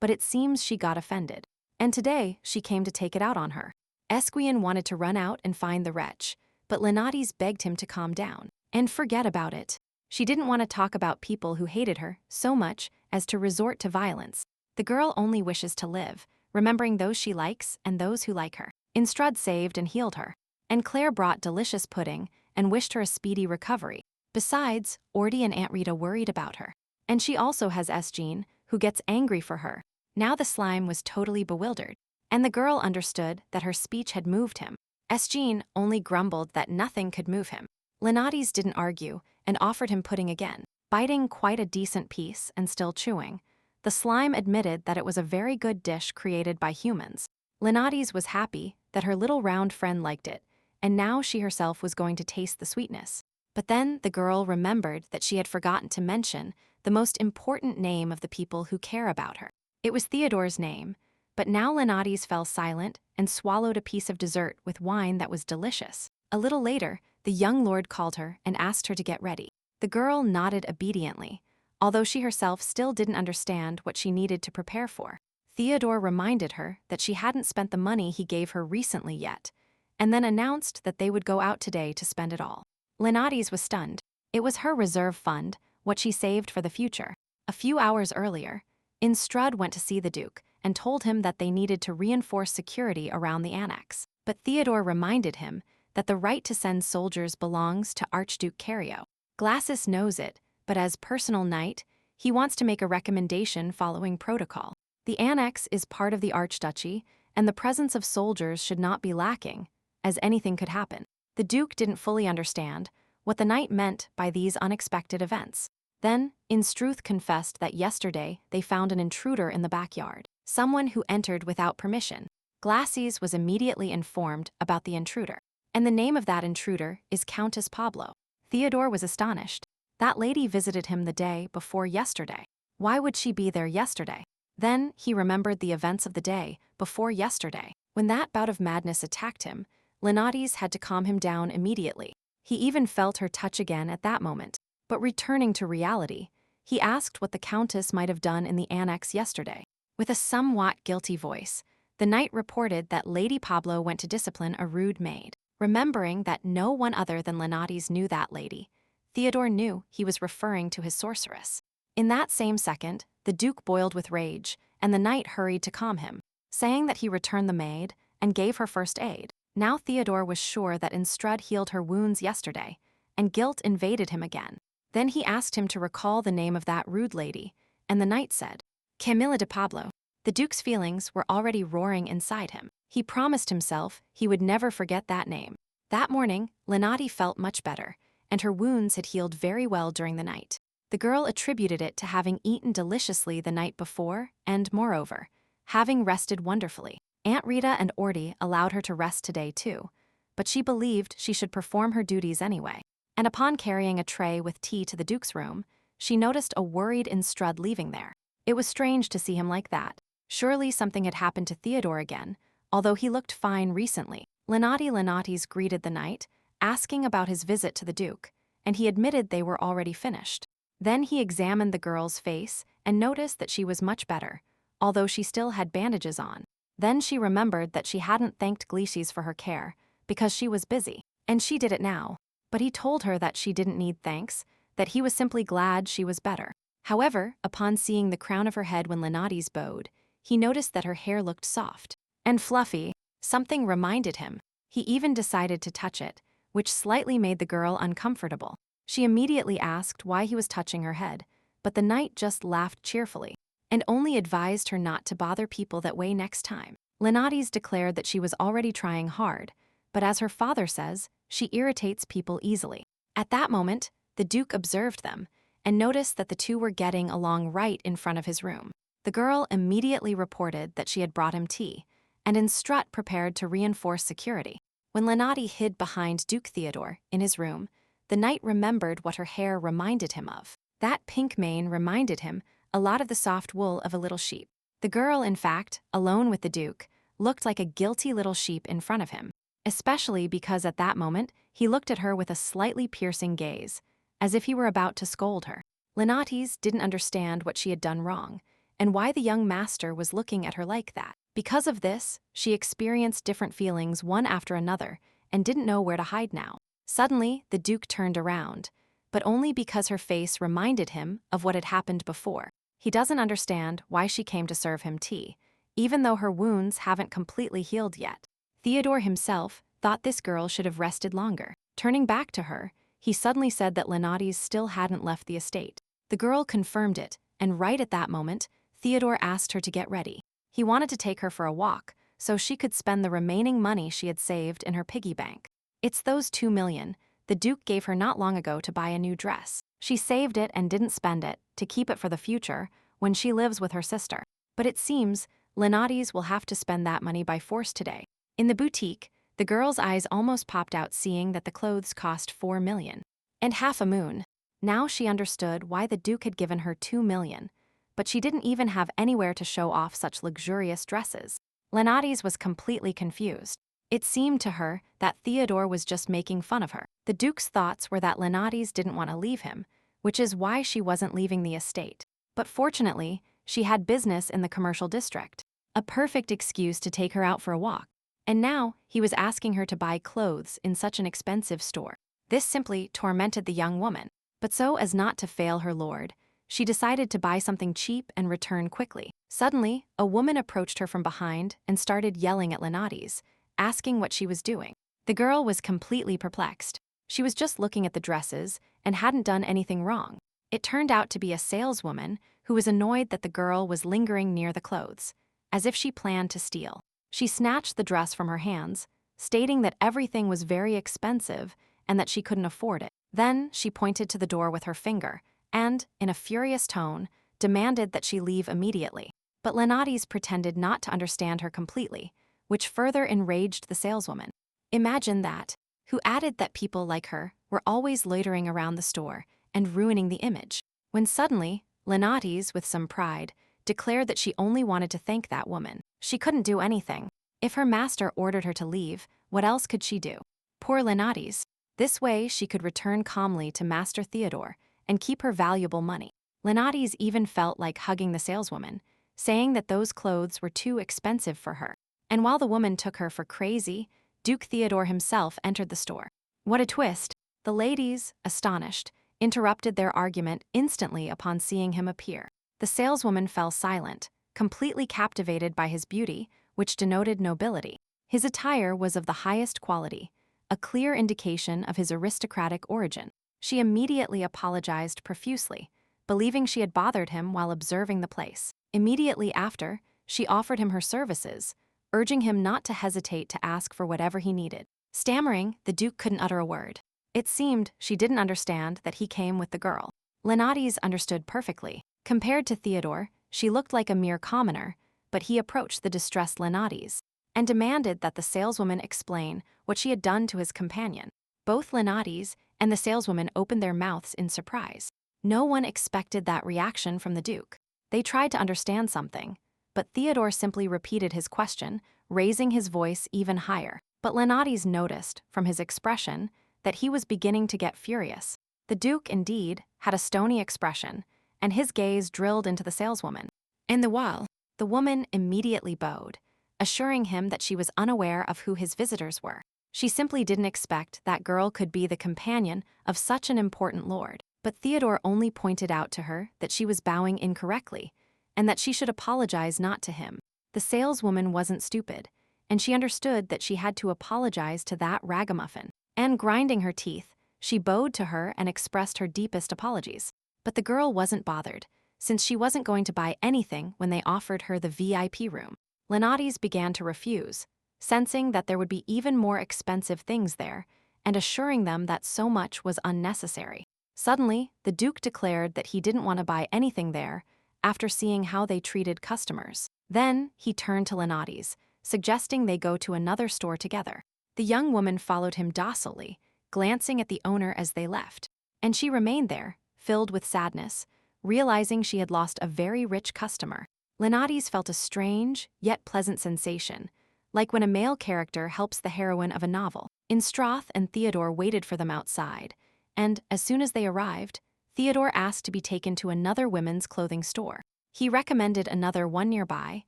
but it seems she got offended, and today she came to take it out on her. Esquian wanted to run out and find the wretch, but Lenates begged him to calm down and forget about it. She didn't want to talk about people who hated her so much as to resort to violence. The girl only wishes to live, remembering those she likes and those who like her. Instrud saved and healed her, and Claire brought delicious pudding and wished her a speedy recovery. Besides, Orty and Aunt Rita worried about her. And she also has S-Jean, who gets angry for her. Now the slime was totally bewildered, and the girl understood that her speech had moved him. S-Jean only grumbled that nothing could move him. Lenates didn't argue and offered him pudding again. Biting quite a decent piece and still chewing, the slime admitted that it was a very good dish created by humans. Lenates was happy that her little round friend liked it, and now she herself was going to taste the sweetness. But then the girl remembered that she had forgotten to mention the most important name of the people who care about her. It was Theodore's name, but now Lenates fell silent and swallowed a piece of dessert with wine that was delicious. A little later, the young lord called her and asked her to get ready. The girl nodded obediently, although she herself still didn't understand what she needed to prepare for. Theodore reminded her that she hadn't spent the money he gave her recently yet, and then announced that they would go out today to spend it all. Lenates was stunned. It was her reserve fund, what she saved for the future. A few hours earlier, Instrud went to see the Duke and told him that they needed to reinforce security around the annex. But Theodore reminded him that the right to send soldiers belongs to Archduke Cario. Glasses knows it, but as personal knight, he wants to make a recommendation following protocol. The annex is part of the Archduchy, and the presence of soldiers should not be lacking, as anything could happen. The Duke didn't fully understand what the knight meant by these unexpected events. Then, Instruth confessed that yesterday they found an intruder in the backyard, someone who entered without permission. Glasses was immediately informed about the intruder, and the name of that intruder is Countess Pablo. Theodore was astonished. That lady visited him the day before yesterday. Why would she be there yesterday? Then he remembered the events of the day before yesterday. When that bout of madness attacked him, Lenates had to calm him down immediately. He even felt her touch again at that moment. But returning to reality, he asked what the Countess might have done in the annex yesterday. With a somewhat guilty voice, the knight reported that Lady Pablo went to discipline a rude maid. Remembering that no one other than Lenates knew that lady, Theodore knew he was referring to his sorceress. In that same second, the Duke boiled with rage, and the knight hurried to calm him, saying that he returned the maid and gave her first aid. Now Theodore was sure that Instrud healed her wounds yesterday, and guilt invaded him again. Then he asked him to recall the name of that rude lady, and the knight said, Camilla de Pablo. The Duke's feelings were already roaring inside him. He promised himself he would never forget that name. That morning, Lenates felt much better, and her wounds had healed very well during the night. The girl attributed it to having eaten deliciously the night before and, moreover, having rested wonderfully. Aunt Rita and Orty allowed her to rest today too, but she believed she should perform her duties anyway. And upon carrying a tray with tea to the Duke's room, she noticed a worried Instrud leaving there. It was strange to see him like that. Surely something had happened to Theodore again, although he looked fine recently. Lenates greeted the knight, asking about his visit to the Duke, and he admitted they were already finished. Then he examined the girl's face and noticed that she was much better, although she still had bandages on. Then she remembered that she hadn't thanked Gleeshies for her care, because she was busy, and she did it now. But he told her that she didn't need thanks, that he was simply glad she was better. However, upon seeing the crown of her head when Lenati's bowed, he noticed that her hair looked soft and fluffy. Something reminded him. He even decided to touch it, which slightly made the girl uncomfortable. She immediately asked why he was touching her head, but the knight just laughed cheerfully and only advised her not to bother people that way next time. Lenatis declared that she was already trying hard, but as her father says, she irritates people easily. At that moment, the Duke observed them and noticed that the two were getting along right in front of his room. The girl immediately reported that she had brought him tea, and Instrut prepared to reinforce security. When Lenati hid behind Duke Theodore in his room, the knight remembered what her hair reminded him of. That pink mane reminded him a lot of the soft wool of a little sheep. The girl, in fact, alone with the Duke, looked like a guilty little sheep in front of him, especially because at that moment he looked at her with a slightly piercing gaze, as if he were about to scold her. Lenatis didn't understand what she had done wrong, and why the young master was looking at her like that. Because of this, she experienced different feelings one after another and didn't know where to hide now. Suddenly, the Duke turned around, but only because her face reminded him of what had happened before. He doesn't understand why she came to serve him tea, even though her wounds haven't completely healed yet. Theodore himself thought this girl should have rested longer. Turning back to her, he suddenly said that Lenatis still hadn't left the estate. The girl confirmed it, and right at that moment, Theodore asked her to get ready. He wanted to take her for a walk, so she could spend the remaining money she had saved in her piggy bank. It's those 2 million the Duke gave her not long ago to buy a new dress. She saved it and didn't spend it, to keep it for the future, when she lives with her sister. But it seems Lenatis will have to spend that money by force today. In the boutique, the girl's eyes almost popped out seeing that the clothes cost 4 million. And half a moon. Now she understood why the Duke had given her 2 million, but she didn't even have anywhere to show off such luxurious dresses. Lenatis was completely confused. It seemed to her that Theodore was just making fun of her. The Duke's thoughts were that Lenatis didn't want to leave him, which is why she wasn't leaving the estate. But fortunately, she had business in the commercial district, a perfect excuse to take her out for a walk. And now, he was asking her to buy clothes in such an expensive store. This simply tormented the young woman. But so as not to fail her lord, she decided to buy something cheap and return quickly. Suddenly, a woman approached her from behind and started yelling at Lenatis, asking what she was doing. The girl was completely perplexed. She was just looking at the dresses and hadn't done anything wrong. It turned out to be a saleswoman who was annoyed that the girl was lingering near the clothes, as if she planned to steal. She snatched the dress from her hands, stating that everything was very expensive and that she couldn't afford it. Then she pointed to the door with her finger and, in a furious tone, demanded that she leave immediately. But Lenatis pretended not to understand her completely, which further enraged the saleswoman. Imagine that, who added that people like her were always loitering around the store and ruining the image. When suddenly, Lenatis, with some pride, declared that she only wanted to thank that woman. She couldn't do anything. If her master ordered her to leave, what else could she do? Poor Lenatis. This way she could return calmly to Master Theodore and keep her valuable money. Lenatis even felt like hugging the saleswoman, saying that those clothes were too expensive for her. And while the woman took her for crazy, Duke Theodore himself entered the store. What a twist! The ladies, astonished, interrupted their argument instantly upon seeing him appear. The saleswoman fell silent, completely captivated by his beauty, which denoted nobility. His attire was of the highest quality, a clear indication of his aristocratic origin. She immediately apologized profusely, believing she had bothered him while observing the place. Immediately after, she offered him her services, urging him not to hesitate to ask for whatever he needed. Stammering, the Duke couldn't utter a word. It seemed she didn't understand that he came with the girl. Lenatis understood perfectly. Compared to Theodore, she looked like a mere commoner, but he approached the distressed Lenatis and demanded that the saleswoman explain what she had done to his companion. Both Lenatis and the saleswoman opened their mouths in surprise. No one expected that reaction from the Duke. They tried to understand something, but Theodore simply repeated his question, raising his voice even higher. But Lenatis noticed, from his expression, that he was beginning to get furious. The Duke, indeed, had a stony expression, and his gaze drilled into the saleswoman. And the woman immediately bowed, assuring him that she was unaware of who his visitors were. She simply didn't expect that girl could be the companion of such an important lord. But Theodore only pointed out to her that she was bowing incorrectly, and that she should apologize not to him. The saleswoman wasn't stupid, and she understood that she had to apologize to that ragamuffin. And grinding her teeth, she bowed to her and expressed her deepest apologies. But the girl wasn't bothered, since she wasn't going to buy anything when they offered her the VIP room. Leonardes began to refuse, sensing that there would be even more expensive things there, and assuring them that so much was unnecessary. Suddenly, the Duke declared that he didn't want to buy anything there after seeing how they treated customers. Then, he turned to Leonardes, suggesting they go to another store together. The young woman followed him docilely, glancing at the owner as they left. And she remained there, filled with sadness, realizing she had lost a very rich customer. Leonardes felt a strange, yet pleasant sensation, like when a male character helps the heroine of a novel. Strath and Theodore waited for them outside, and, as soon as they arrived, Theodore asked to be taken to another women's clothing store. He recommended another one nearby,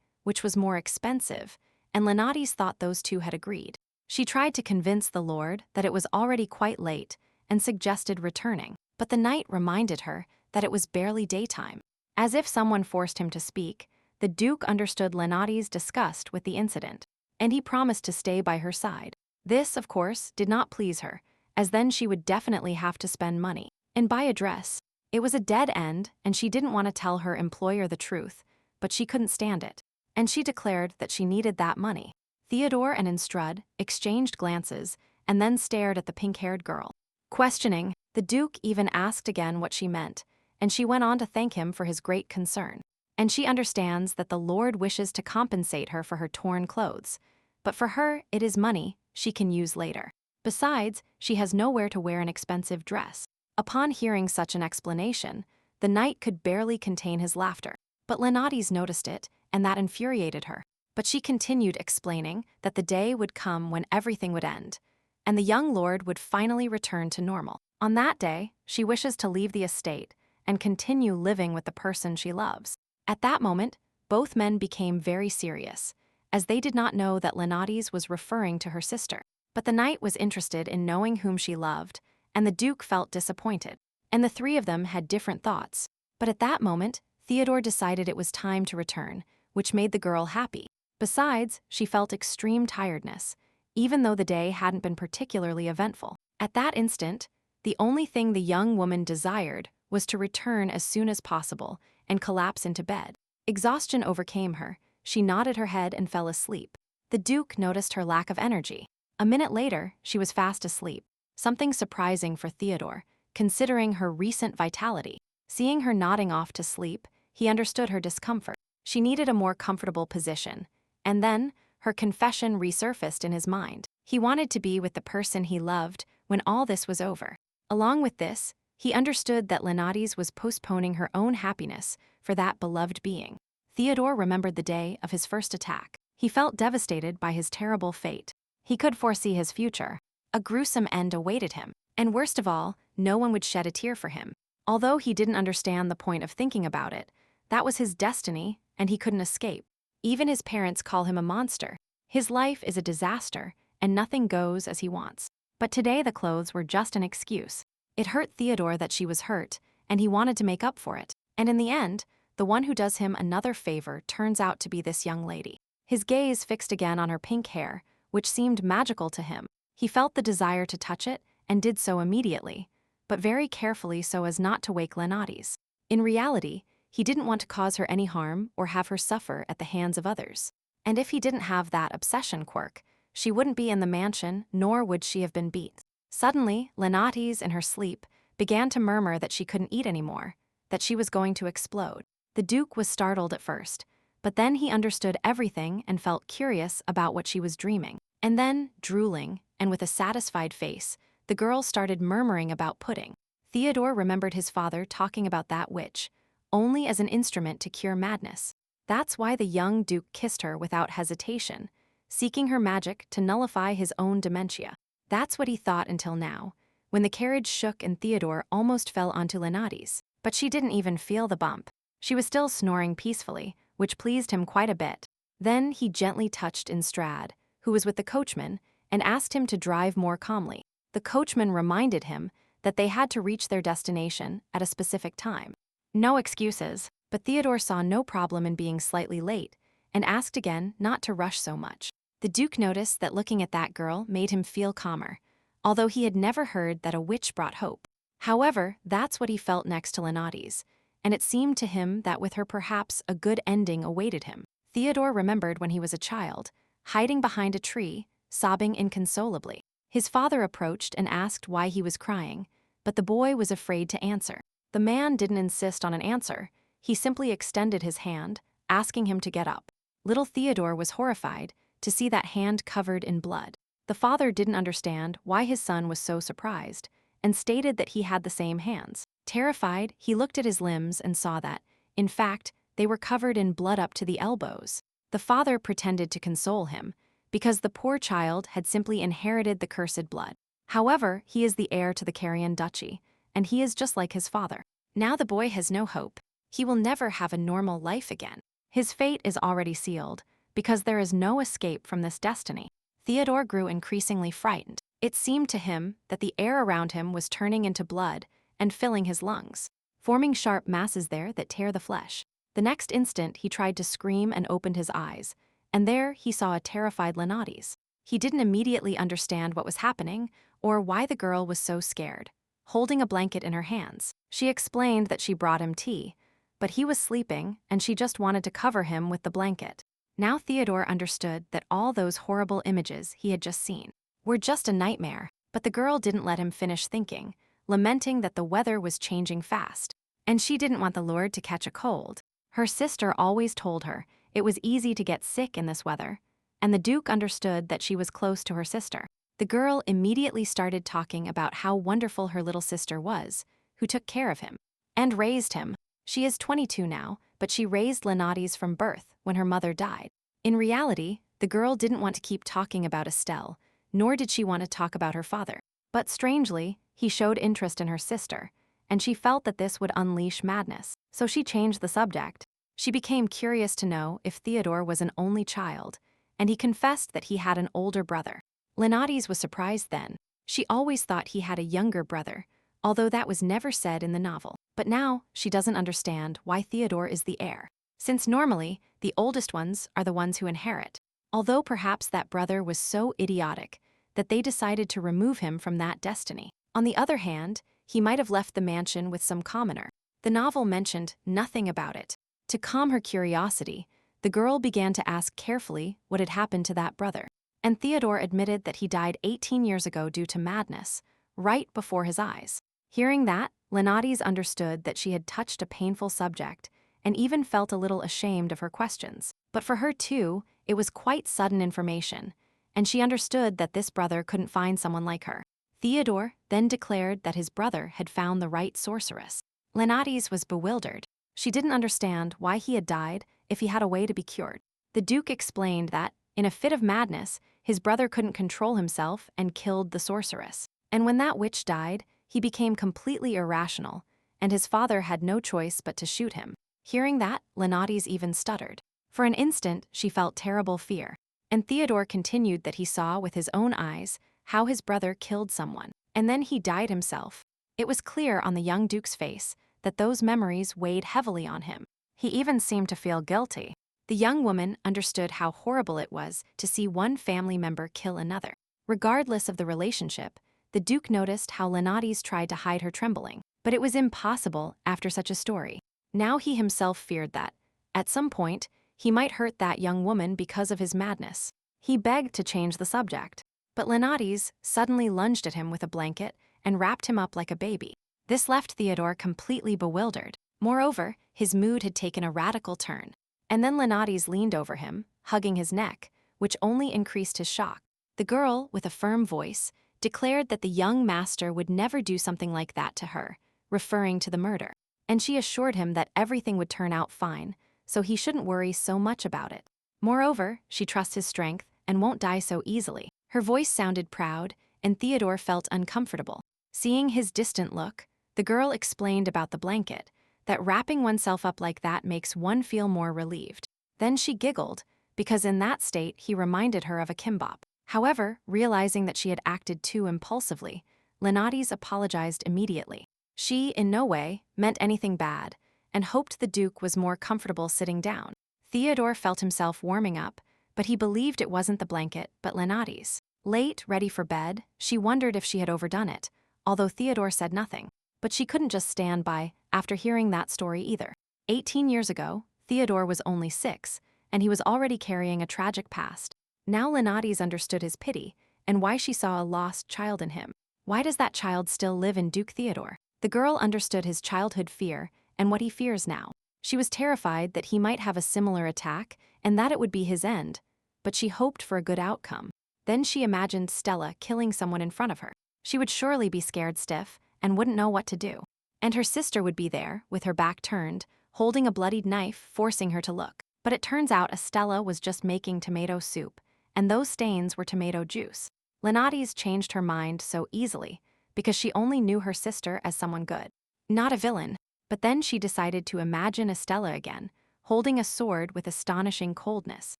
which was more expensive, and Leonardes thought those two had agreed. She tried to convince the lord that it was already quite late and suggested returning, but the knight reminded her that it was barely daytime. As if someone forced him to speak, the Duke understood Leonardes' disgust with the incident, and he promised to stay by her side. This, of course, did not please her, as then she would definitely have to spend money and buy a dress. It was a dead end, and she didn't want to tell her employer the truth, but she couldn't stand it, and she declared that she needed that money. Theodore and Instrud exchanged glances and then stared at the pink-haired girl. Questioning, the Duke even asked again what she meant, and she went on to thank him for his great concern. And she understands that the Lord wishes to compensate her for her torn clothes, but for her, it is money she can use later. Besides, she has nowhere to wear an expensive dress. Upon hearing such an explanation, the knight could barely contain his laughter. But Leonardes noticed it, and that infuriated her. But she continued explaining that the day would come when everything would end, and the young lord would finally return to normal. On that day, she wishes to leave the estate and continue living with the person she loves. At that moment, both men became very serious, as they did not know that Leonardes was referring to her sister. But the knight was interested in knowing whom she loved, and the Duke felt disappointed. And the three of them had different thoughts. But at that moment, Theodore decided it was time to return, which made the girl happy. Besides, she felt extreme tiredness, even though the day hadn't been particularly eventful. At that instant, the only thing the young woman desired was to return as soon as possible and collapse into bed. Exhaustion overcame her. She nodded her head and fell asleep. The Duke noticed her lack of energy. A minute later, she was fast asleep, something surprising for Theodore, considering her recent vitality. Seeing her nodding off to sleep, he understood her discomfort. She needed a more comfortable position, and then her confession resurfaced in his mind. He wanted to be with the person he loved when all this was over. Along with this, he understood that Leonardes was postponing her own happiness for that beloved being. Theodore remembered the day of his first attack. He felt devastated by his terrible fate. He could foresee his future. A gruesome end awaited him, and worst of all, no one would shed a tear for him. Although he didn't understand the point of thinking about it, that was his destiny, and he couldn't escape. Even his parents call him a monster. His life is a disaster, and nothing goes as he wants. But today the clothes were just an excuse. It hurt Theodore that she was hurt, and he wanted to make up for it. And in the end, the one who does him another favor turns out to be this young lady. His gaze fixed again on her pink hair, which seemed magical to him. He felt the desire to touch it, and did so immediately, but very carefully so as not to wake Leonardes. In reality, he didn't want to cause her any harm or have her suffer at the hands of others. And if he didn't have that obsession quirk, she wouldn't be in the mansion, nor would she have been beat. Suddenly, Leonardes, in her sleep, began to murmur that she couldn't eat anymore, that she was going to explode. The Duke was startled at first, but then he understood everything and felt curious about what she was dreaming. And then, drooling, and with a satisfied face, the girl started murmuring about pudding. Theodore remembered his father talking about that witch, only as an instrument to cure madness. That's why the young Duke kissed her without hesitation, seeking her magic to nullify his own dementia. That's what he thought until now, when the carriage shook and Theodore almost fell onto Lenati's. But she didn't even feel the bump. She was still snoring peacefully, which pleased him quite a bit. Then he gently touched Instrad, who was with the coachman, and asked him to drive more calmly. The coachman reminded him that they had to reach their destination at a specific time. No excuses, but Theodore saw no problem in being slightly late, and asked again not to rush so much. The Duke noticed that looking at that girl made him feel calmer, although he had never heard that a witch brought hope. However, that's what he felt next to Lenati's, and it seemed to him that with her perhaps a good ending awaited him. Theodore remembered when he was a child, hiding behind a tree, sobbing inconsolably. His father approached and asked why he was crying, but the boy was afraid to answer. The man didn't insist on an answer, he simply extended his hand, asking him to get up. Little Theodore was horrified to see that hand covered in blood. The father didn't understand why his son was so surprised, and stated that he had the same hands. Terrified, he looked at his limbs and saw that, in fact, they were covered in blood up to the elbows. The father pretended to console him, because the poor child had simply inherited the cursed blood. However, he is the heir to the Carian duchy, and he is just like his father. Now the boy has no hope. He will never have a normal life again. His fate is already sealed, because there is no escape from this destiny. Theodore grew increasingly frightened. It seemed to him that the air around him was turning into blood and filling his lungs, forming sharp masses there that tear the flesh. The next instant he tried to scream and opened his eyes, and there he saw a terrified Lenati's. He didn't immediately understand what was happening or why the girl was so scared. Holding a blanket in her hands, she explained that she brought him tea, but he was sleeping and she just wanted to cover him with the blanket. Now Theodore understood that all those horrible images he had just seen were just a nightmare, but the girl didn't let him finish thinking, lamenting that the weather was changing fast, and she didn't want the Lord to catch a cold. Her sister always told her it was easy to get sick in this weather, and the Duke understood that she was close to her sister. The girl immediately started talking about how wonderful her little sister was, who took care of him and raised him. She is 22 now, but she raised Lenati's from birth when her mother died. In reality, the girl didn't want to keep talking about Estelle, nor did she want to talk about her father. But strangely, he showed interest in her sister, and she felt that this would unleash madness, so she changed the subject. She became curious to know if Theodore was an only child, and he confessed that he had an older brother. Lenati's was surprised then. She always thought he had a younger brother, although that was never said in the novel. But now, she doesn't understand why Theodore is the heir, since normally, the oldest ones are the ones who inherit. Although perhaps that brother was so idiotic that they decided to remove him from that destiny. On the other hand, he might have left the mansion with some commoner. The novel mentioned nothing about it. To calm her curiosity, the girl began to ask carefully what had happened to that brother. And Theodore admitted that he died 18 years ago due to madness, right before his eyes. Hearing that, Lenati's understood that she had touched a painful subject and even felt a little ashamed of her questions. But for her too, it was quite sudden information, and she understood that this brother couldn't find someone like her. Theodore then declared that his brother had found the right sorceress. Lenati's was bewildered. She didn't understand why he had died if he had a way to be cured. The Duke explained that, in a fit of madness, his brother couldn't control himself and killed the sorceress. And when that witch died, he became completely irrational, and his father had no choice but to shoot him. Hearing that, Lenati's even stuttered. For an instant, she felt terrible fear. And Theodore continued that he saw with his own eyes how his brother killed someone, and then he died himself. It was clear on the young Duke's face that those memories weighed heavily on him. He even seemed to feel guilty. The young woman understood how horrible it was to see one family member kill another. Regardless of the relationship, the Duke noticed how Lenati's tried to hide her trembling, but it was impossible after such a story. Now he himself feared that, at some point, he might hurt that young woman because of his madness. He begged to change the subject, but Lenati's suddenly lunged at him with a blanket and wrapped him up like a baby. This left Theodore completely bewildered. Moreover, his mood had taken a radical turn. And then Lenati's leaned over him, hugging his neck, which only increased his shock. The girl, with a firm voice, declared that the young master would never do something like that to her, referring to the murder. And she assured him that everything would turn out fine, so he shouldn't worry so much about it. Moreover, she trusts his strength and won't die so easily. Her voice sounded proud, and Theodore felt uncomfortable. Seeing his distant look, the girl explained about the blanket, that wrapping oneself up like that makes one feel more relieved. Then she giggled, because in that state he reminded her of a kimbap. However, realizing that she had acted too impulsively, Lenates apologized immediately. She, in no way, meant anything bad, and hoped the Duke was more comfortable sitting down. Theodore felt himself warming up, but he believed it wasn't the blanket, but Lenates. Late, ready for bed, she wondered if she had overdone it, although Theodore said nothing. But she couldn't just stand by after hearing that story either. 18 years ago, Theodore was only 6, and he was already carrying a tragic past. Now Lenates understood his pity, and why she saw a lost child in him. Why does that child still live in Duke Theodore? The girl understood his childhood fear and what he fears now. She was terrified that he might have a similar attack and that it would be his end, but she hoped for a good outcome. Then she imagined Stella killing someone in front of her. She would surely be scared stiff and wouldn't know what to do. And her sister would be there, with her back turned, holding a bloodied knife, forcing her to look. But it turns out Estella was just making tomato soup, and those stains were tomato juice. Lenates changed her mind so easily because she only knew her sister as someone good, not a villain. But then she decided to imagine Estella again, holding a sword with astonishing coldness.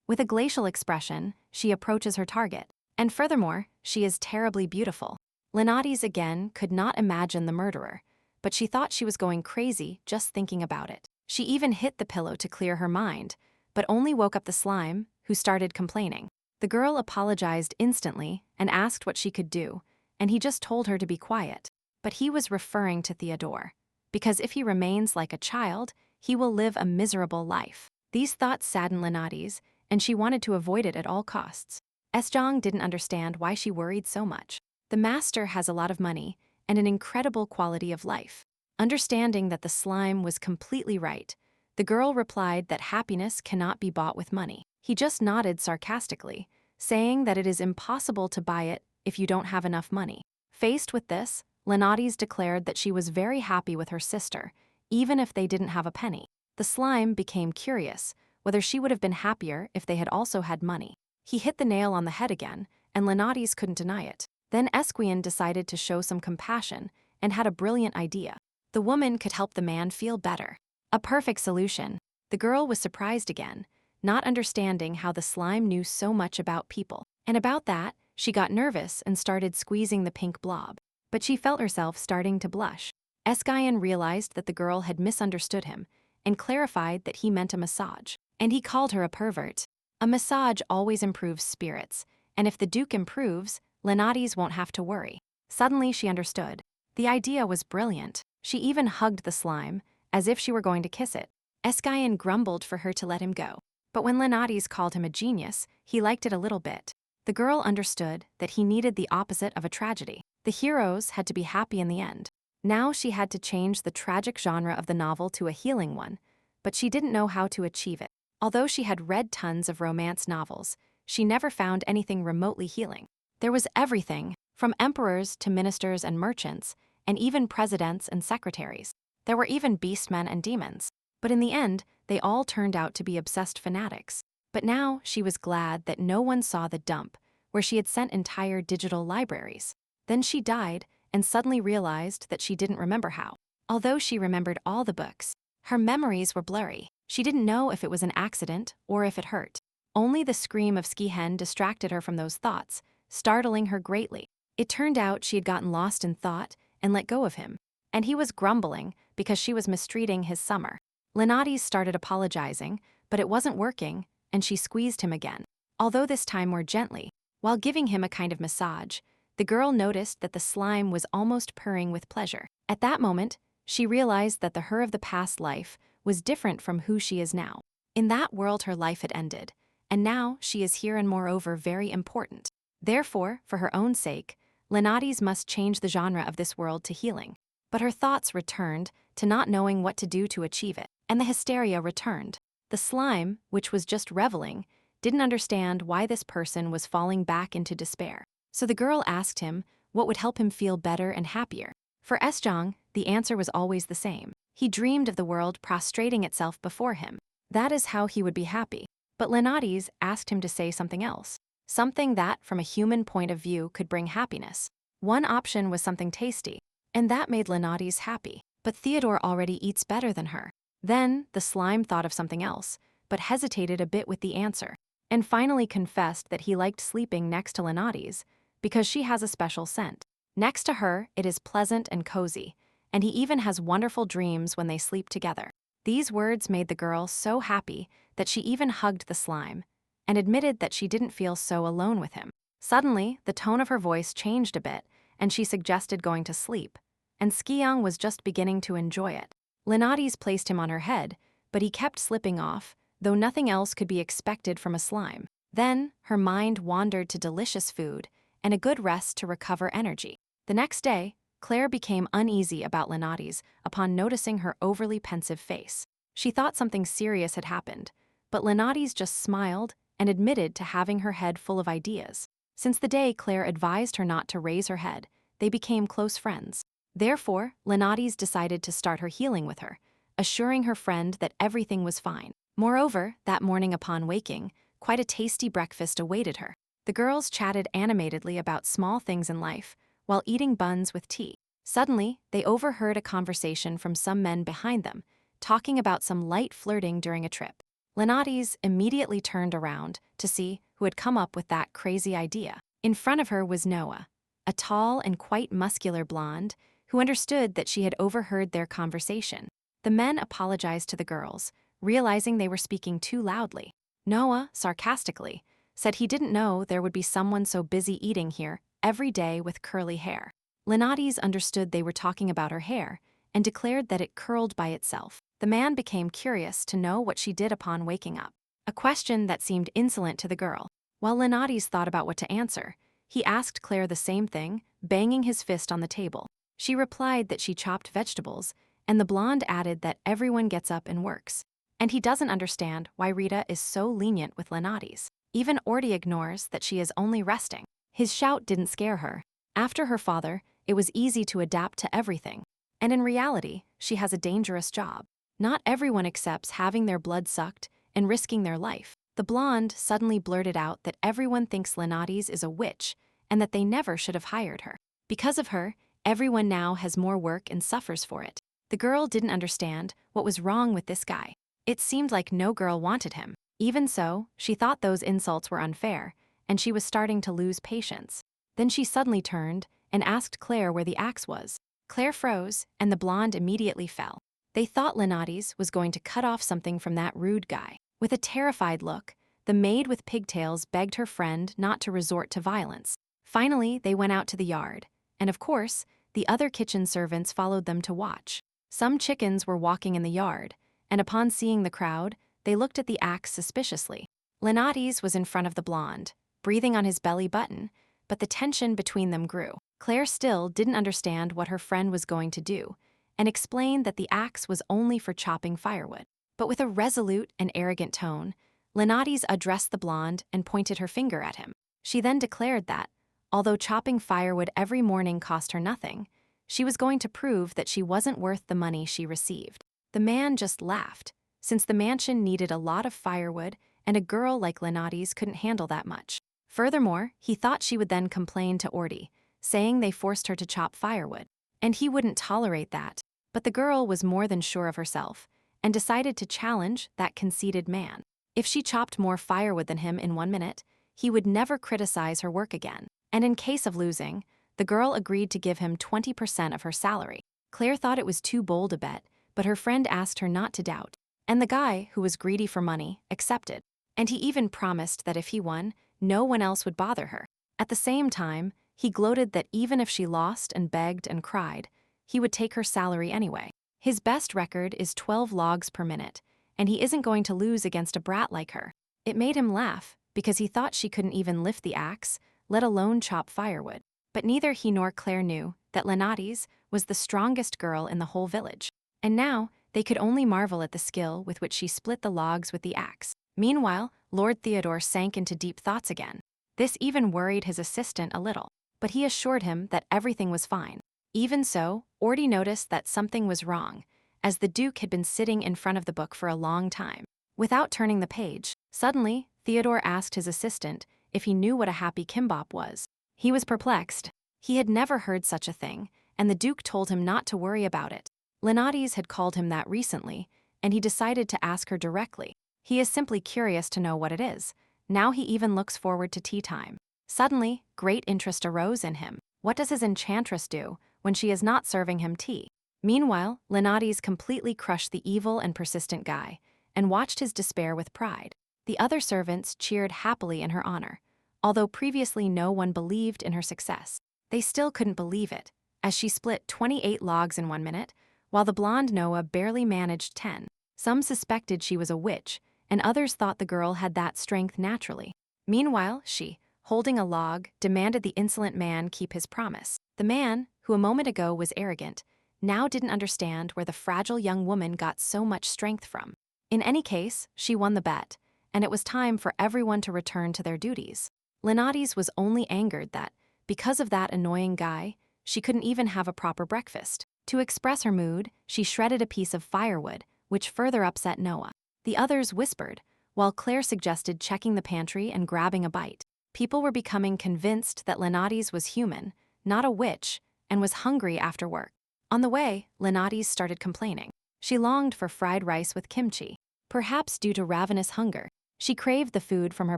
With a glacial expression, she approaches her target. And furthermore, she is terribly beautiful. Lenates again could not imagine the murderer, but she thought she was going crazy just thinking about it. She even hit the pillow to clear her mind, but only woke up the slime, who started complaining. The girl apologized instantly and asked what she could do, and he just told her to be quiet. But he was referring to Theodore, because if he remains like a child, he will live a miserable life. These thoughts saddened Lenates, and she wanted to avoid it at all costs. Esjong didn't understand why she worried so much. The master has a lot of money and an incredible quality of life. Understanding that the slime was completely right, the girl replied that happiness cannot be bought with money. He just nodded sarcastically, saying that it is impossible to buy it if you don't have enough money. Faced with this, Lenates declared that she was very happy with her sister, even if they didn't have a penny. The slime became curious whether she would have been happier if they had also had money. He hit the nail on the head again, and Lenates couldn't deny it. Then Esquian decided to show some compassion and had a brilliant idea. The woman could help the man feel better. A perfect solution. The girl was surprised again, not understanding how the slime knew so much about people. And about that, she got nervous and started squeezing the pink blob. But she felt herself starting to blush. Esquian realized that the girl had misunderstood him and clarified that he meant a massage. And he called her a pervert. A massage always improves spirits, and if the Duke improves, Lenates won't have to worry. Suddenly she understood. The idea was brilliant. She even hugged the slime, as if she were going to kiss it. Esquian grumbled for her to let him go. But when Lenates called him a genius, he liked it a little bit. The girl understood that he needed the opposite of a tragedy. The heroes had to be happy in the end. Now she had to change the tragic genre of the novel to a healing one, but she didn't know how to achieve it. Although she had read tons of romance novels, she never found anything remotely healing. There was everything, from emperors to ministers and merchants, and even presidents and secretaries. There were even beastmen and demons. But in the end, they all turned out to be obsessed fanatics. But now she was glad that no one saw the dump, where she had sent entire digital libraries. Then she died and suddenly realized that she didn't remember how. Although she remembered all the books, her memories were blurry. She didn't know if it was an accident or if it hurt. Only the scream of Ski-hen distracted her from those thoughts, startling her greatly. It turned out she had gotten lost in thought and let go of him, and he was grumbling because she was mistreating his summer. Lenates started apologizing, but it wasn't working, and she squeezed him again, although this time more gently. While giving him a kind of massage, the girl noticed that the slime was almost purring with pleasure. At that moment, she realized that the her of the past life was different from who she is now. In that world her life had ended, and now she is here and moreover very important. Therefore, for her own sake, Lenates must change the genre of this world to healing. But her thoughts returned to not knowing what to do to achieve it, and the hysteria returned. The slime, which was just reveling, didn't understand why this person was falling back into despair. So the girl asked him what would help him feel better and happier. For Esjong, the answer was always the same. He dreamed of the world prostrating itself before him. That is how he would be happy. But Lenates asked him to say something else. Something that, from a human point of view, could bring happiness. One option was something tasty, and that made Lenades happy. But Theodore already eats better than her. Then, the slime thought of something else, but hesitated a bit with the answer, and finally confessed that he liked sleeping next to Lenades because she has a special scent. Next to her, it is pleasant and cozy, and he even has wonderful dreams when they sleep together. These words made the girl so happy that she even hugged the slime and admitted that she didn't feel so alone with him. Suddenly, the tone of her voice changed a bit, and she suggested going to sleep, and Skiyoung was just beginning to enjoy it. Lenades placed him on her head, but he kept slipping off, though nothing else could be expected from a slime. Then, her mind wandered to delicious food and a good rest to recover energy. The next day, Claire became uneasy about Lenades upon noticing her overly pensive face. She thought something serious had happened, but Lenades just smiled and admitted to having her head full of ideas. Since the day Claire advised her not to raise her head, they became close friends. Therefore, Lenades decided to start her healing with her, assuring her friend that everything was fine. Moreover, that morning upon waking, quite a tasty breakfast awaited her. The girls chatted animatedly about small things in life, while eating buns with tea. Suddenly, they overheard a conversation from some men behind them, talking about some light flirting during a trip. Lenades immediately turned around to see who had come up with that crazy idea. In front of her was Noah, a tall and quite muscular blonde, who understood that she had overheard their conversation. The men apologized to the girls, realizing they were speaking too loudly. Noah, sarcastically, said he didn't know there would be someone so busy eating here every day with curly hair. Lenades understood they were talking about her hair and declared that it curled by itself. The man became curious to know what she did upon waking up, a question that seemed insolent to the girl. While Lenades thought about what to answer, he asked Claire the same thing, banging his fist on the table. She replied that she chopped vegetables, and the blonde added that everyone gets up and works. And he doesn't understand why Rita is so lenient with Lenades. Even Orty ignores that she is only resting. His shout didn't scare her. After her father, it was easy to adapt to everything. And in reality, she has a dangerous job. Not everyone accepts having their blood sucked and risking their life. The blonde suddenly blurted out that everyone thinks Lenades is a witch and that they never should have hired her. Because of her, everyone now has more work and suffers for it. The girl didn't understand what was wrong with this guy. It seemed like no girl wanted him. Even so, she thought those insults were unfair, and she was starting to lose patience. Then she suddenly turned and asked Claire where the axe was. Claire froze, and the blonde immediately fell. They thought Lenades was going to cut off something from that rude guy. With a terrified look, the maid with pigtails begged her friend not to resort to violence. Finally, they went out to the yard, and of course, the other kitchen servants followed them to watch. Some chickens were walking in the yard, and upon seeing the crowd, they looked at the axe suspiciously. Lenades was in front of the blonde, breathing on his belly button, but the tension between them grew. Claire still didn't understand what her friend was going to do, and explained that the axe was only for chopping firewood. But with a resolute and arrogant tone, Lenades addressed the blonde and pointed her finger at him. She then declared that, although chopping firewood every morning cost her nothing, she was going to prove that she wasn't worth the money she received. The man just laughed, since the mansion needed a lot of firewood and a girl like Lenades couldn't handle that much. Furthermore, he thought she would then complain to Orty, saying they forced her to chop firewood, and he wouldn't tolerate that. But the girl was more than sure of herself, and decided to challenge that conceited man. If she chopped more firewood than him in 1 minute, he would never criticize her work again. And in case of losing, the girl agreed to give him 20% of her salary. Claire thought it was too bold a bet, but her friend asked her not to doubt. And the guy, who was greedy for money, accepted. And he even promised that if he won, no one else would bother her. At the same time, he gloated that even if she lost and begged and cried, he would take her salary anyway. His best record is 12 logs per minute, and he isn't going to lose against a brat like her. It made him laugh, because he thought she couldn't even lift the axe, let alone chop firewood. But neither he nor Claire knew that Lenades was the strongest girl in the whole village. And now, they could only marvel at the skill with which she split the logs with the axe. Meanwhile, Lord Theodore sank into deep thoughts again. This even worried his assistant a little, but he assured him that everything was fine. Even so, Orty noticed that something was wrong, as the Duke had been sitting in front of the book for a long time. Without turning the page, suddenly, Theodore asked his assistant if he knew what a happy kimbap was. He was perplexed. He had never heard such a thing, and the Duke told him not to worry about it. Lenates had called him that recently, and he decided to ask her directly. He is simply curious to know what it is. Now he even looks forward to tea time. Suddenly, great interest arose in him. What does his enchantress do when she is not serving him tea? Meanwhile, Lenates completely crushed the evil and persistent guy, and watched his despair with pride. The other servants cheered happily in her honor. Although previously no one believed in her success, they still couldn't believe it, as she split 28 logs in 1 minute, while the blonde Noah barely managed 10. Some suspected she was a witch, and others thought the girl had that strength naturally. Meanwhile, she, holding a log, demanded the insolent man keep his promise. The man, who a moment ago was arrogant, now didn't understand where the fragile young woman got so much strength from. In any case, she won the bet, and it was time for everyone to return to their duties. Lenates was only angered that, because of that annoying guy, she couldn't even have a proper breakfast. To express her mood, she shredded a piece of firewood, which further upset Noah. The others whispered, while Claire suggested checking the pantry and grabbing a bite. People were becoming convinced that Lenates was human, not a witch, and was hungry after work. On the way, Lenates started complaining. She longed for fried rice with kimchi. Perhaps due to ravenous hunger, she craved the food from her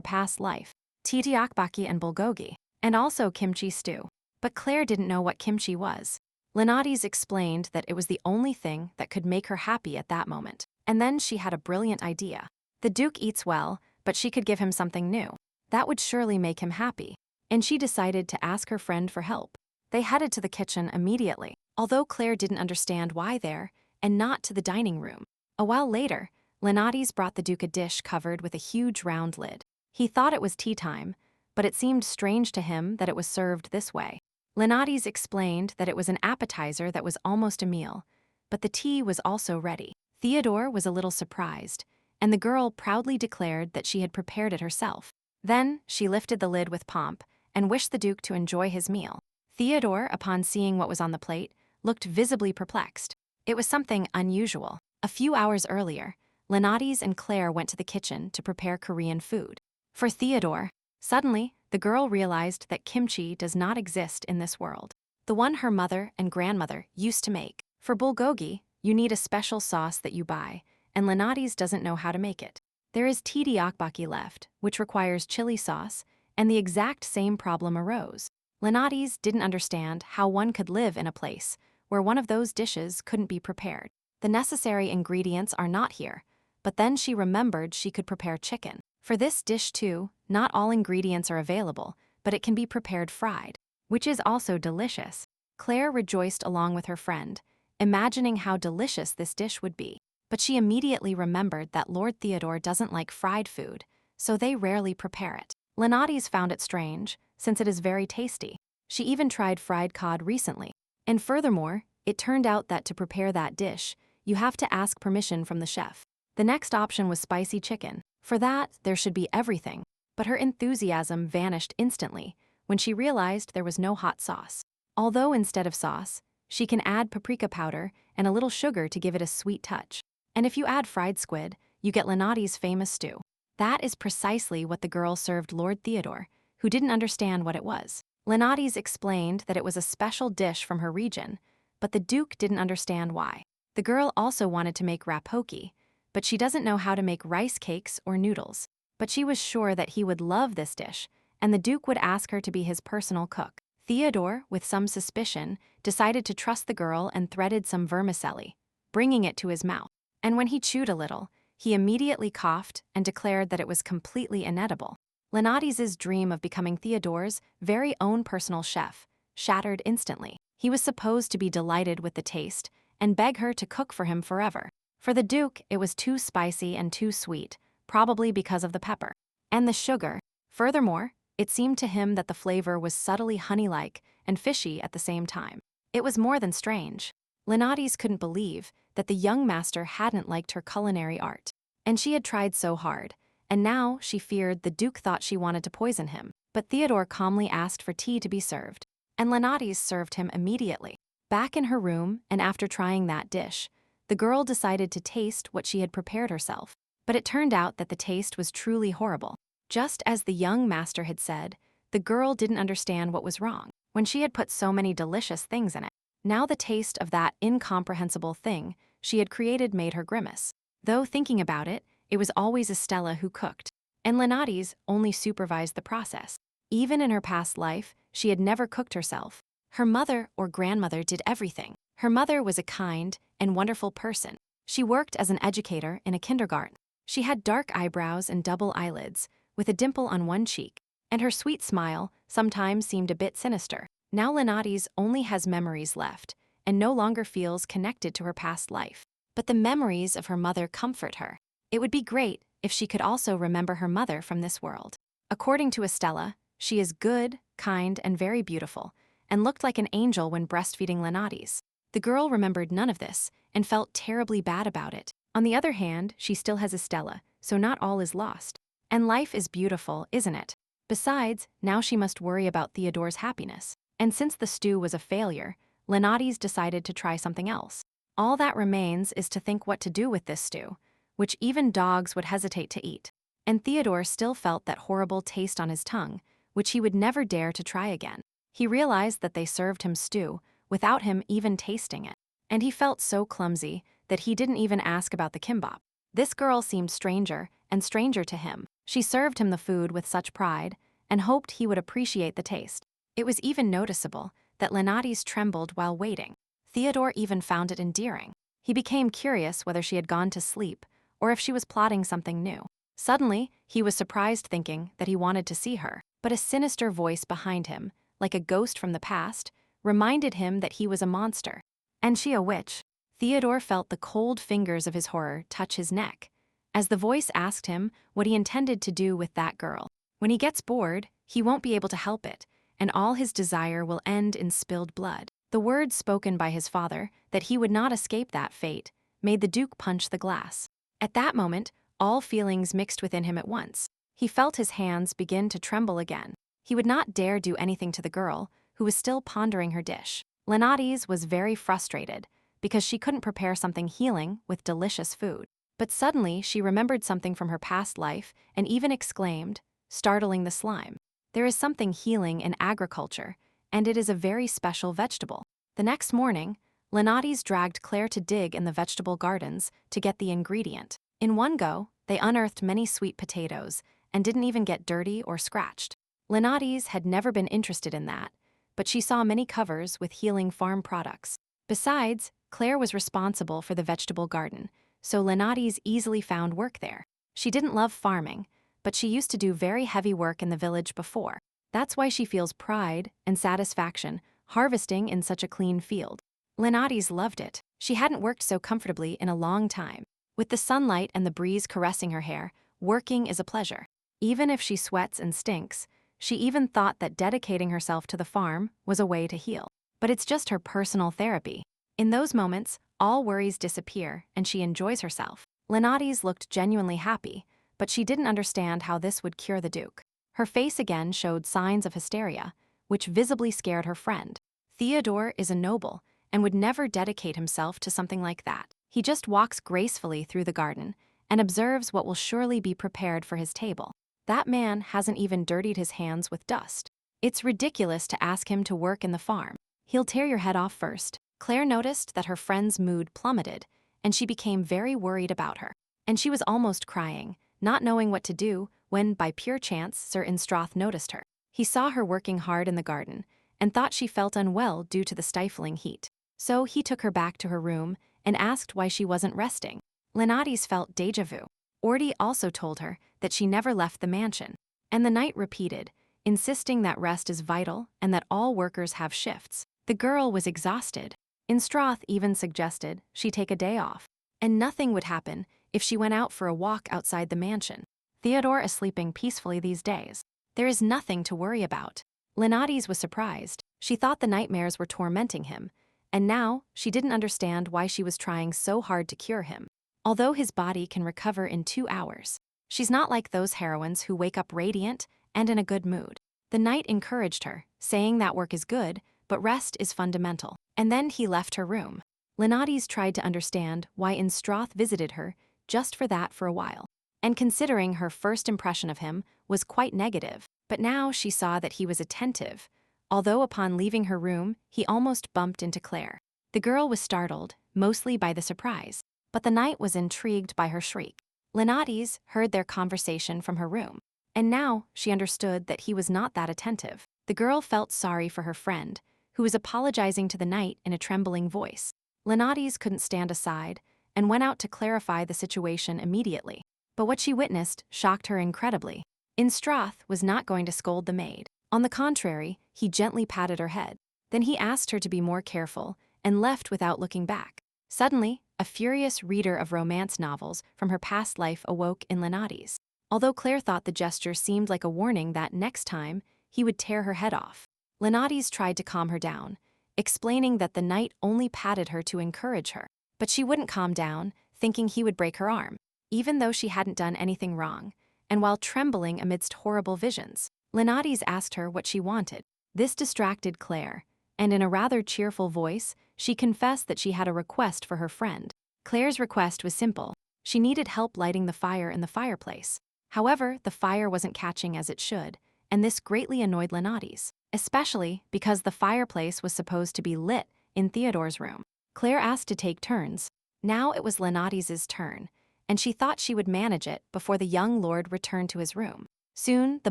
past life, tteokbokki and bulgogi, and also kimchi stew. But Claire didn't know what kimchi was. Lenates explained that it was the only thing that could make her happy at that moment. And then she had a brilliant idea. The Duke eats well, but she could give him something new. That would surely make him happy. And she decided to ask her friend for help. They headed to the kitchen immediately, although Claire didn't understand why there, and not to the dining room. A while later, Lenates brought the Duke a dish covered with a huge round lid. He thought it was tea time, but it seemed strange to him that it was served this way. Lenates explained that it was an appetizer that was almost a meal, but the tea was also ready. Theodore was a little surprised, and the girl proudly declared that she had prepared it herself. Then she lifted the lid with pomp and wished the Duke to enjoy his meal. Theodore, upon seeing what was on the plate, looked visibly perplexed. It was something unusual. A few hours earlier, Lenates and Claire went to the kitchen to prepare Korean food. For Theodore, suddenly, the girl realized that kimchi does not exist in this world. The one her mother and grandmother used to make. For bulgogi, you need a special sauce that you buy, and Lenates doesn't know how to make it. There is tteokbokki left, which requires chili sauce, and the exact same problem arose. Lenates didn't understand how one could live in a place where one of those dishes couldn't be prepared. The necessary ingredients are not here, but then she remembered she could prepare chicken. For this dish too, not all ingredients are available, but it can be prepared fried, which is also delicious. Claire rejoiced along with her friend, imagining how delicious this dish would be. But she immediately remembered that Lord Theodore doesn't like fried food, so they rarely prepare it. Lenates found it strange, since it is very tasty. She even tried fried cod recently. And furthermore, it turned out that to prepare that dish, you have to ask permission from the chef. The next option was spicy chicken. For that, there should be everything. But her enthusiasm vanished instantly when she realized there was no hot sauce. Although instead of sauce, she can add paprika powder and a little sugar to give it a sweet touch. And if you add fried squid, you get Lenates' famous stew. That is precisely what the girl served Lord Theodore, who didn't understand what it was. Lenates explained that it was a special dish from her region, but the Duke didn't understand why. The girl also wanted to make rapoki, but she doesn't know how to make rice cakes or noodles. But she was sure that he would love this dish, and the Duke would ask her to be his personal cook. Theodore, with some suspicion, decided to trust the girl and threaded some vermicelli, bringing it to his mouth. And when he chewed a little, he immediately coughed and declared that it was completely inedible. Lenates' dream of becoming Theodore's very own personal chef shattered instantly. He was supposed to be delighted with the taste and beg her to cook for him forever. For the Duke, it was too spicy and too sweet, probably because of the pepper and the sugar. Furthermore, it seemed to him that the flavor was subtly honey-like and fishy at the same time. It was more than strange. Lenates couldn't believe that the young master hadn't liked her culinary art. And she had tried so hard, and now she feared the Duke thought she wanted to poison him. But Theodore calmly asked for tea to be served, and Lenates served him immediately. Back in her room, and after trying that dish, the girl decided to taste what she had prepared herself. But it turned out that the taste was truly horrible. Just as the young master had said, the girl didn't understand what was wrong. when she had put so many delicious things in it. Now the taste of that incomprehensible thing she had created made her grimace. Though thinking about it, it was always Estella who cooked, and Lenati's only supervised the process. Even in her past life, she had never cooked herself. Her mother or grandmother did everything. Her mother was a kind and wonderful person. She worked as an educator in a kindergarten. She had dark eyebrows and double eyelids, with a dimple on one cheek, and her sweet smile sometimes seemed a bit sinister. Now Lenati's only has memories left, and no longer feels connected to her past life. But the memories of her mother comfort her. It would be great if she could also remember her mother from this world. According to Estella, she is good, kind, and very beautiful, and looked like an angel when breastfeeding Lenati's. The girl remembered none of this and felt terribly bad about it. On the other hand, she still has Estella, so not all is lost. And life is beautiful, isn't it? Besides, now she must worry about Theodore's happiness. And since the stew was a failure, Lenati's decided to try something else. All that remains is to think what to do with this stew, which even dogs would hesitate to eat. And Theodore still felt that horrible taste on his tongue, which he would never dare to try again. He realized that they served him stew without him even tasting it. And he felt so clumsy that he didn't even ask about the kimbap. This girl seemed stranger and stranger to him. She served him the food with such pride and hoped he would appreciate the taste. It was even noticeable that Lenati's trembled while waiting. Theodore even found it endearing. He became curious whether she had gone to sleep or if she was plotting something new. Suddenly, he was surprised thinking that he wanted to see her, but a sinister voice behind him, like a ghost from the past, reminded him that he was a monster. And she a witch. Theodore felt the cold fingers of his horror touch his neck, as the voice asked him what he intended to do with that girl. When he gets bored, he won't be able to help it, and all his desire will end in spilled blood. The words spoken by his father, that he would not escape that fate, made the Duke punch the glass. At that moment, all feelings mixed within him at once. He felt his hands begin to tremble again. He would not dare do anything to the girl, who was still pondering her dish. Lenati's was very frustrated, because she couldn't prepare something healing with delicious food. But suddenly, she remembered something from her past life and even exclaimed, startling the slime. There is something healing in agriculture, and it is a very special vegetable. The next morning, Lenati's dragged Claire to dig in the vegetable gardens to get the ingredient. In one go, they unearthed many sweet potatoes and didn't even get dirty or scratched. Lenati's had never been interested in that, but she saw many covers with healing farm products. Besides, Claire was responsible for the vegetable garden, so Lenati's easily found work there. She didn't love farming, but she used to do very heavy work in the village before. That's why she feels pride and satisfaction harvesting in such a clean field. Lenati's loved it. She hadn't worked so comfortably in a long time. With the sunlight and the breeze caressing her hair, working is a pleasure. Even if she sweats and stinks, she even thought that dedicating herself to the farm was a way to heal. But it's just her personal therapy. In those moments, all worries disappear and she enjoys herself. Lenati's looked genuinely happy, but she didn't understand how this would cure the Duke. Her face again showed signs of hysteria, which visibly scared her friend. Theodore is a noble and would never dedicate himself to something like that. He just walks gracefully through the garden and observes what will surely be prepared for his table. That man hasn't even dirtied his hands with dust. It's ridiculous to ask him to work in the farm. He'll tear your head off first. Claire noticed that her friend's mood plummeted, and she became very worried about her. And she was almost crying, not knowing what to do, when by pure chance Sir Instrath noticed her. He saw her working hard in the garden and thought she felt unwell due to the stifling heat. So he took her back to her room and asked why she wasn't resting. Lenati's felt déjà vu. Orty also told her that she never left the mansion. And the knight repeated, insisting that rest is vital and that all workers have shifts. The girl was exhausted. Instrath even suggested she take a day off. And nothing would happen if she went out for a walk outside the mansion. Theodore is sleeping peacefully these days. There is nothing to worry about. Lenati's was surprised. She thought the nightmares were tormenting him, and now she didn't understand why she was trying so hard to cure him. Although his body can recover in 2 hours, she's not like those heroines who wake up radiant and in a good mood. The knight encouraged her, saying that work is good, but rest is fundamental. And then he left her room. Lenati's tried to understand why Instrath visited her just for that for a while. And considering her first impression of him was quite negative, but now she saw that he was attentive, although upon leaving her room, he almost bumped into Claire. The girl was startled, mostly by the surprise, but the knight was intrigued by her shriek. Lenates heard their conversation from her room, and now she understood that he was not that attentive. The girl felt sorry for her friend, who was apologizing to the knight in a trembling voice. Lenates couldn't stand aside and went out to clarify the situation immediately. But what she witnessed shocked her incredibly. Instrath was not going to scold the maid. On the contrary, he gently patted her head. Then he asked her to be more careful and left without looking back. Suddenly, a furious reader of romance novels from her past life awoke in Lenates. Although Claire thought the gesture seemed like a warning that next time, he would tear her head off. Lenates tried to calm her down, explaining that the knight only patted her to encourage her. But she wouldn't calm down, thinking he would break her arm, even though she hadn't done anything wrong, and while trembling amidst horrible visions. Lenates asked her what she wanted. This distracted Claire, and in a rather cheerful voice, she confessed that she had a request for her friend. Claire's request was simple. She needed help lighting the fire in the fireplace. However, the fire wasn't catching as it should, and this greatly annoyed Lenates, especially because the fireplace was supposed to be lit in Theodore's room. Claire asked to take turns. Now it was Lenates' turn, and she thought she would manage it before the young lord returned to his room. Soon, the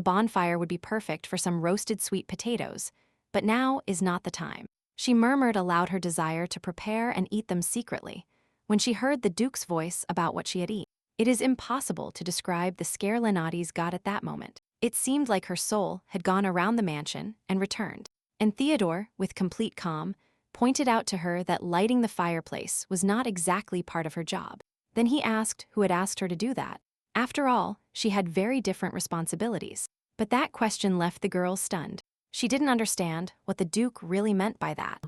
bonfire would be perfect for some roasted sweet potatoes, but now is not the time. She murmured aloud her desire to prepare and eat them secretly when she heard the Duke's voice about what she had eaten. It is impossible to describe the scare Lenates got at that moment. It seemed like her soul had gone around the mansion and returned. And Theodore, with complete calm, pointed out to her that lighting the fireplace was not exactly part of her job. Then he asked who had asked her to do that. After all, she had very different responsibilities. But that question left the girl stunned. She didn't understand what the Duke really meant by that.